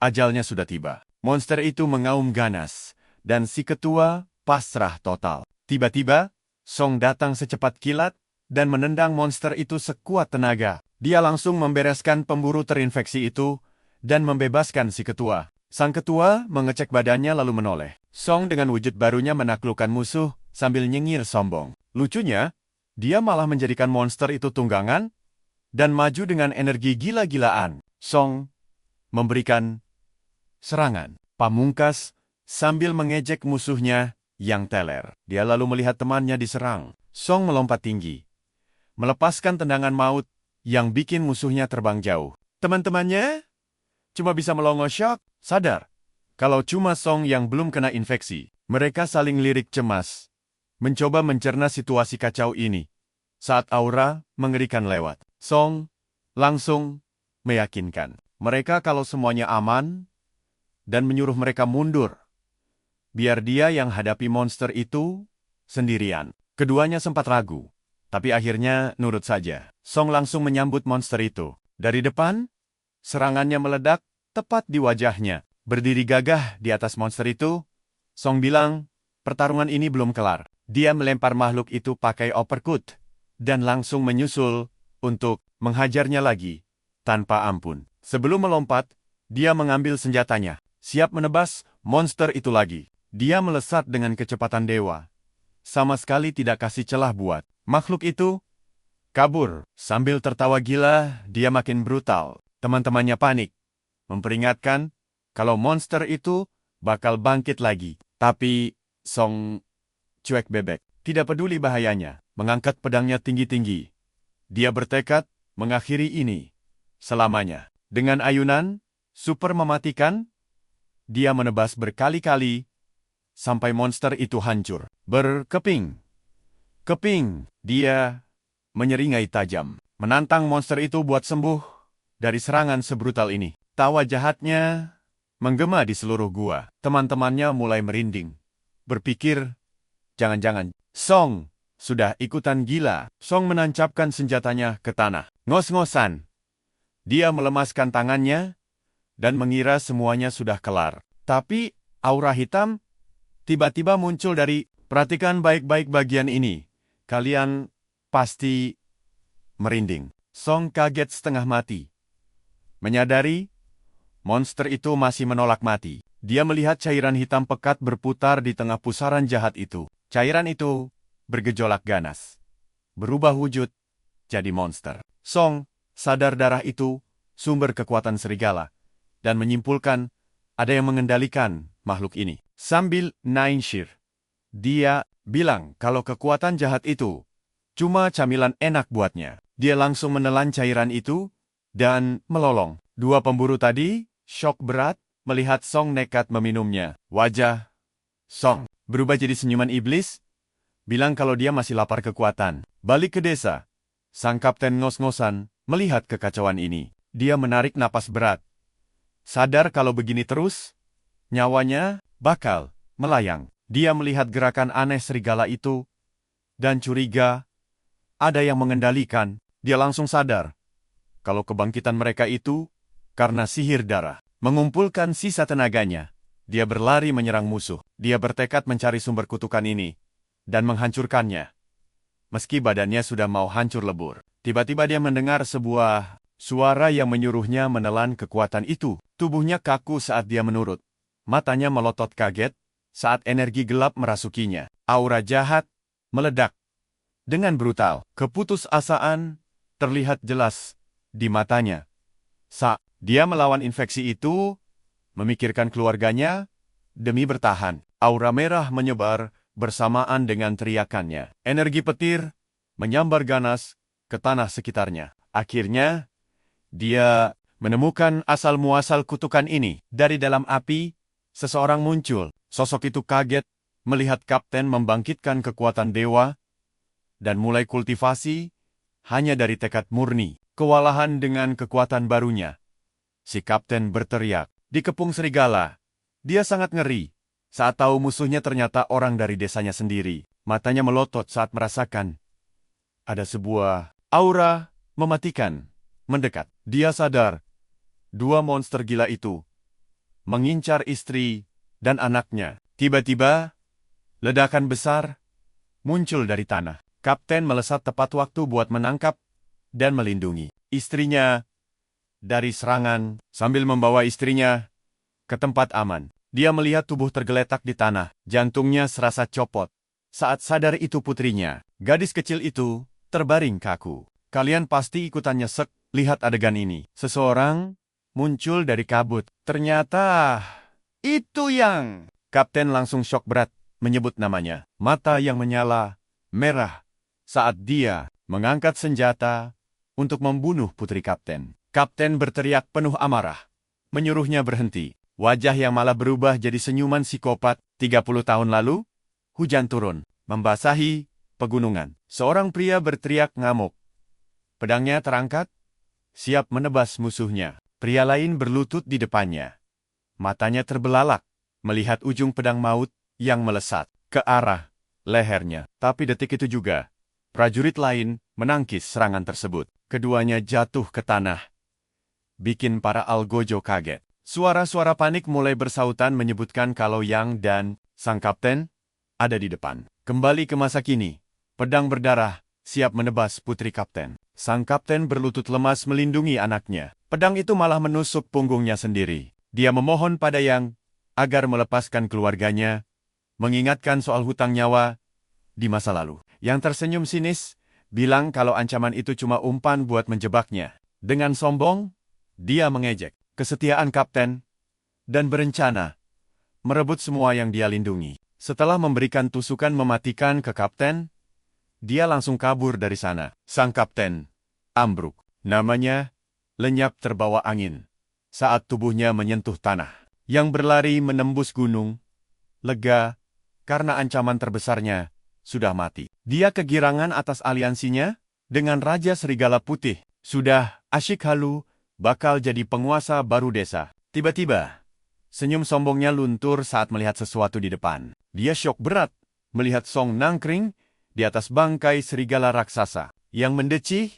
ajalnya sudah tiba. Monster itu mengaum ganas, dan si ketua pasrah total. Tiba-tiba, Song datang secepat kilat dan menendang monster itu sekuat tenaga. Dia langsung membereskan pemburu terinfeksi itu dan membebaskan si ketua. Sang ketua mengecek badannya lalu menoleh. Song dengan wujud barunya menaklukkan musuh sambil nyengir sombong. Lucunya, dia malah menjadikan monster itu tunggangan dan maju dengan energi gila-gilaan. Song memberikan serangan pamungkas sambil mengejek musuhnya yang teler. Dia lalu melihat temannya diserang. Song melompat tinggi, melepaskan tendangan maut yang bikin musuhnya terbang jauh. Teman-temannya cuma bisa melongo syok, sadar kalau cuma Song yang belum kena infeksi. Mereka saling lirik cemas, mencoba mencerna situasi kacau ini. Saat aura mengerikan lewat, Song langsung meyakinkan mereka kalau semuanya aman dan menyuruh mereka mundur. Biar dia yang hadapi monster itu sendirian. Keduanya sempat ragu, tapi akhirnya nurut saja. Song langsung menyambut monster itu. Dari depan, serangannya meledak tepat di wajahnya. Berdiri gagah di atas monster itu, Song bilang, pertarungan ini belum kelar. Dia melempar makhluk itu pakai uppercut, dan langsung menyusul untuk menghajarnya lagi, tanpa ampun. Sebelum melompat, dia mengambil senjatanya, siap menebas monster itu lagi. Dia melesat dengan kecepatan dewa. Sama sekali tidak kasih celah buat makhluk itu kabur. Sambil tertawa gila, dia makin brutal. Teman-temannya panik, memperingatkan kalau monster itu bakal bangkit lagi. Tapi Song cuek bebek. Tidak peduli bahayanya, mengangkat pedangnya tinggi-tinggi. Dia bertekad mengakhiri ini selamanya. Dengan ayunan super mematikan, dia menebas berkali-kali sampai monster itu hancur. Berkeping. Keping. Dia menyeringai tajam, menantang monster itu buat sembuh dari serangan sebrutal ini. Tawa jahatnya menggema di seluruh gua. Teman-temannya mulai merinding. Berpikir, jangan-jangan Song sudah ikutan gila. Song menancapkan senjatanya ke tanah. Ngos-ngosan. Dia melemaskan tangannya dan mengira semuanya sudah kelar. Tapi aura hitam tiba-tiba muncul dari... Perhatikan baik-baik bagian ini. Kalian pasti merinding. Song kaget setengah mati. Menyadari, monster itu masih menolak mati. Dia melihat cairan hitam pekat berputar di tengah pusaran jahat itu. Cairan itu bergejolak ganas. Berubah wujud jadi monster. Song sadar darah itu sumber kekuatan serigala dan menyimpulkan ada yang mengendalikan makhluk ini. Sambil nainsir, dia bilang kalau kekuatan jahat itu cuma camilan enak buatnya. Dia langsung menelan cairan itu dan melolong. Dua pemburu tadi syok berat melihat Song nekat meminumnya. Wajah Song berubah jadi senyuman iblis, bilang kalau dia masih lapar kekuatan. Balik ke desa, sang kapten ngos-ngosan melihat kekacauan ini. Dia menarik napas berat. Sadar kalau begini terus, nyawanya bakal melayang. Dia melihat gerakan aneh serigala itu dan curiga ada yang mengendalikan. Dia langsung sadar kalau kebangkitan mereka itu karena sihir darah. Mengumpulkan sisa tenaganya, dia berlari menyerang musuh. Dia bertekad mencari sumber kutukan ini dan menghancurkannya. Meski badannya sudah mau hancur lebur, tiba-tiba dia mendengar sebuah suara yang menyuruhnya menelan kekuatan itu. Tubuhnya kaku saat dia menurut. Matanya melotot kaget saat energi gelap merasukinya. Aura jahat meledak dengan brutal. Keputusasaan terlihat jelas di matanya. Saat dia melawan infeksi itu, memikirkan keluarganya demi bertahan. Aura merah menyebar bersamaan dengan teriakannya. Energi petir menyambar ganas ke tanah sekitarnya. Akhirnya, dia menemukan asal-muasal kutukan ini. Dari dalam api, seseorang muncul. Sosok itu kaget melihat kapten membangkitkan kekuatan dewa dan mulai kultivasi hanya dari tekad murni. Kewalahan dengan kekuatan barunya. Si kapten berteriak. Dikepung serigala. Dia sangat ngeri saat tahu musuhnya ternyata orang dari desanya sendiri. Matanya melotot saat merasakan ada sebuah aura mematikan mendekat. Dia sadar dua monster gila itu mengincar istri dan anaknya. Tiba-tiba, ledakan besar muncul dari tanah. Kapten melesat tepat waktu buat menangkap dan melindungi istrinya dari serangan. Sambil membawa istrinya ke tempat aman, dia melihat tubuh tergeletak di tanah. Jantungnya serasa copot. Saat sadar itu putrinya, gadis kecil itu terbaring kaku. Kalian pasti ikutan nyesek lihat adegan ini. Seseorang muncul dari kabut. Ternyata itu yang... Kapten langsung syok berat menyebut namanya. Mata yang menyala merah saat dia mengangkat senjata untuk membunuh putri kapten. Kapten berteriak penuh amarah, menyuruhnya berhenti. Wajah yang malah berubah jadi senyuman psikopat. 30 tahun lalu, hujan turun, membasahi pegunungan. Seorang pria berteriak ngamuk. Pedangnya terangkat, siap menebas musuhnya. Pria lain berlutut di depannya. Matanya terbelalak melihat ujung pedang maut yang melesat ke arah lehernya. Tapi detik itu juga, prajurit lain menangkis serangan tersebut. Keduanya jatuh ke tanah, bikin para algojo kaget. Suara-suara panik mulai bersautan menyebutkan kalau Yang dan sang kapten ada di depan. Kembali ke masa kini, pedang berdarah siap menebas putri kapten. Sang kapten berlutut lemas melindungi anaknya. Pedang itu malah menusuk punggungnya sendiri. Dia memohon pada Yang agar melepaskan keluarganya, mengingatkan soal hutang nyawa di masa lalu. Yang tersenyum sinis, bilang kalau ancaman itu cuma umpan buat menjebaknya. Dengan sombong, dia mengejek kesetiaan kapten dan berencana merebut semua yang dia lindungi. Setelah memberikan tusukan mematikan ke kapten, dia langsung kabur dari sana. Sang kapten ambruk. Namanya lenyap terbawa angin saat tubuhnya menyentuh tanah. Yang berlari menembus gunung, lega karena ancaman terbesarnya sudah mati. Dia kegirangan atas aliansinya dengan Raja Serigala Putih. Sudah asyik halu bakal jadi penguasa baru desa. Tiba-tiba, senyum sombongnya luntur saat melihat sesuatu di depan. Dia syok berat melihat Song nangkring di atas bangkai serigala raksasa yang mendecih,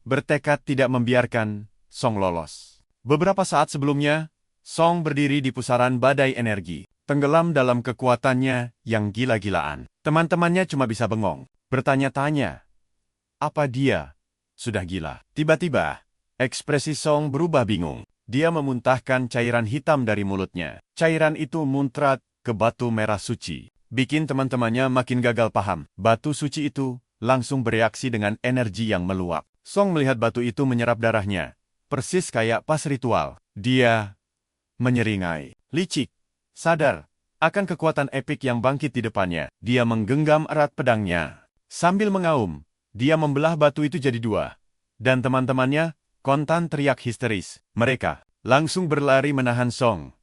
bertekad tidak membiarkan Song lolos. Beberapa saat sebelumnya, Song berdiri di pusaran badai energi, tenggelam dalam kekuatannya yang gila-gilaan. Teman-temannya cuma bisa bengong, bertanya-tanya, apa dia sudah gila? Tiba-tiba, ekspresi Song berubah bingung. Dia memuntahkan cairan hitam dari mulutnya. Cairan itu muncrat ke batu merah suci, bikin teman-temannya makin gagal paham. Batu suci itu langsung bereaksi dengan energi yang meluap. Song melihat batu itu menyerap darahnya, persis kayak pas ritual. Dia menyeringai. Licik, sadar akan kekuatan epik yang bangkit di depannya. Dia menggenggam erat pedangnya. Sambil mengaum, dia membelah batu itu jadi dua. Dan teman-temannya kontan teriak histeris. Mereka langsung berlari menahan Song,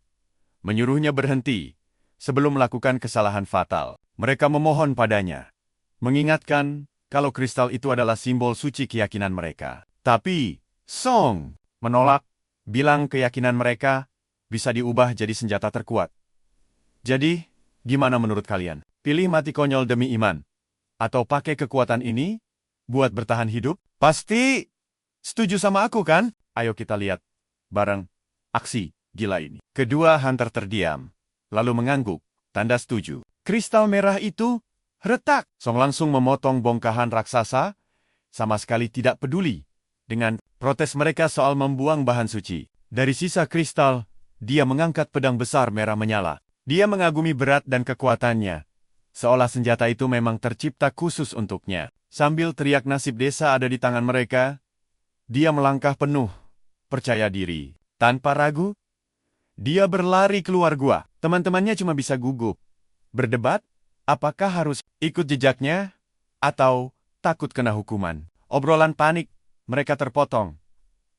menyuruhnya berhenti sebelum melakukan kesalahan fatal. Mereka memohon padanya, mengingatkan kalau kristal itu adalah simbol suci keyakinan mereka. Tapi Song menolak, bilang keyakinan mereka bisa diubah jadi senjata terkuat. Jadi, gimana menurut kalian? Pilih mati konyol demi iman, atau pakai kekuatan ini buat bertahan hidup? Pasti setuju sama aku kan? Ayo kita lihat bareng aksi gila ini. Kedua hunter terdiam, lalu mengangguk, tanda setuju. Kristal merah itu retak. Song langsung memotong bongkahan raksasa, sama sekali tidak peduli dengan protes mereka soal membuang bahan suci. Dari sisa kristal, dia mengangkat pedang besar merah menyala. Dia mengagumi berat dan kekuatannya, seolah senjata itu memang tercipta khusus untuknya. Sambil teriak nasib desa ada di tangan mereka, dia melangkah penuh percaya diri. Tanpa ragu, dia berlari keluar gua. Teman-temannya cuma bisa gugup, berdebat, apakah harus ikut jejaknya atau takut kena hukuman. Obrolan panik, mereka terpotong.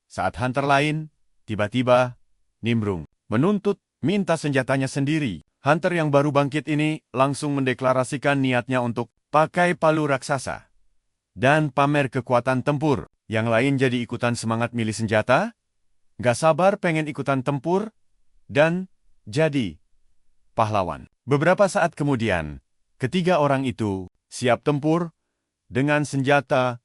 Saat hunter lain, tiba-tiba, nimbrung, menuntut, minta senjatanya sendiri. Hunter yang baru bangkit ini langsung mendeklarasikan niatnya untuk pakai palu raksasa dan pamer kekuatan tempur. Yang lain jadi ikutan semangat milih senjata, gak sabar pengen ikutan tempur, dan jadi pahlawan. Beberapa saat kemudian, ketiga orang itu siap tempur dengan senjata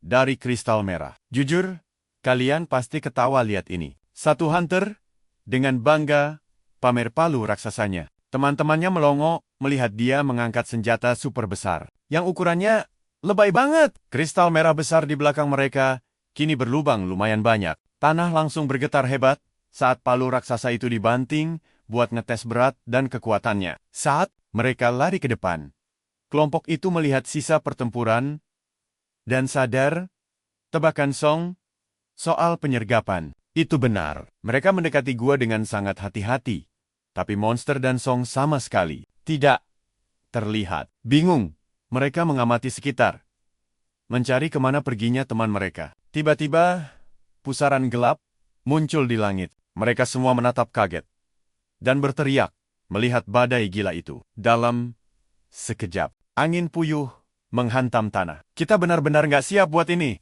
dari kristal merah. Jujur, kalian pasti ketawa lihat ini. Satu hunter dengan bangga pamer palu raksasanya. Teman-temannya melongo melihat dia mengangkat senjata super besar yang ukurannya lebay banget. Kristal merah besar di belakang mereka kini berlubang lumayan banyak. Tanah langsung bergetar hebat saat palu raksasa itu dibanting buat ngetes berat dan kekuatannya. Saat mereka lari ke depan, kelompok itu melihat sisa pertempuran dan sadar tebakan Song soal penyergapan itu benar. Mereka mendekati gua dengan sangat hati-hati, tapi monster dan Song sama sekali tidak terlihat. Bingung, mereka mengamati sekitar, mencari kemana perginya teman mereka. Tiba-tiba, pusaran gelap muncul di langit. Mereka semua menatap kaget dan berteriak melihat badai gila itu. Dalam sekejap, angin puyuh menghantam tanah. Kita benar-benar nggak siap buat ini.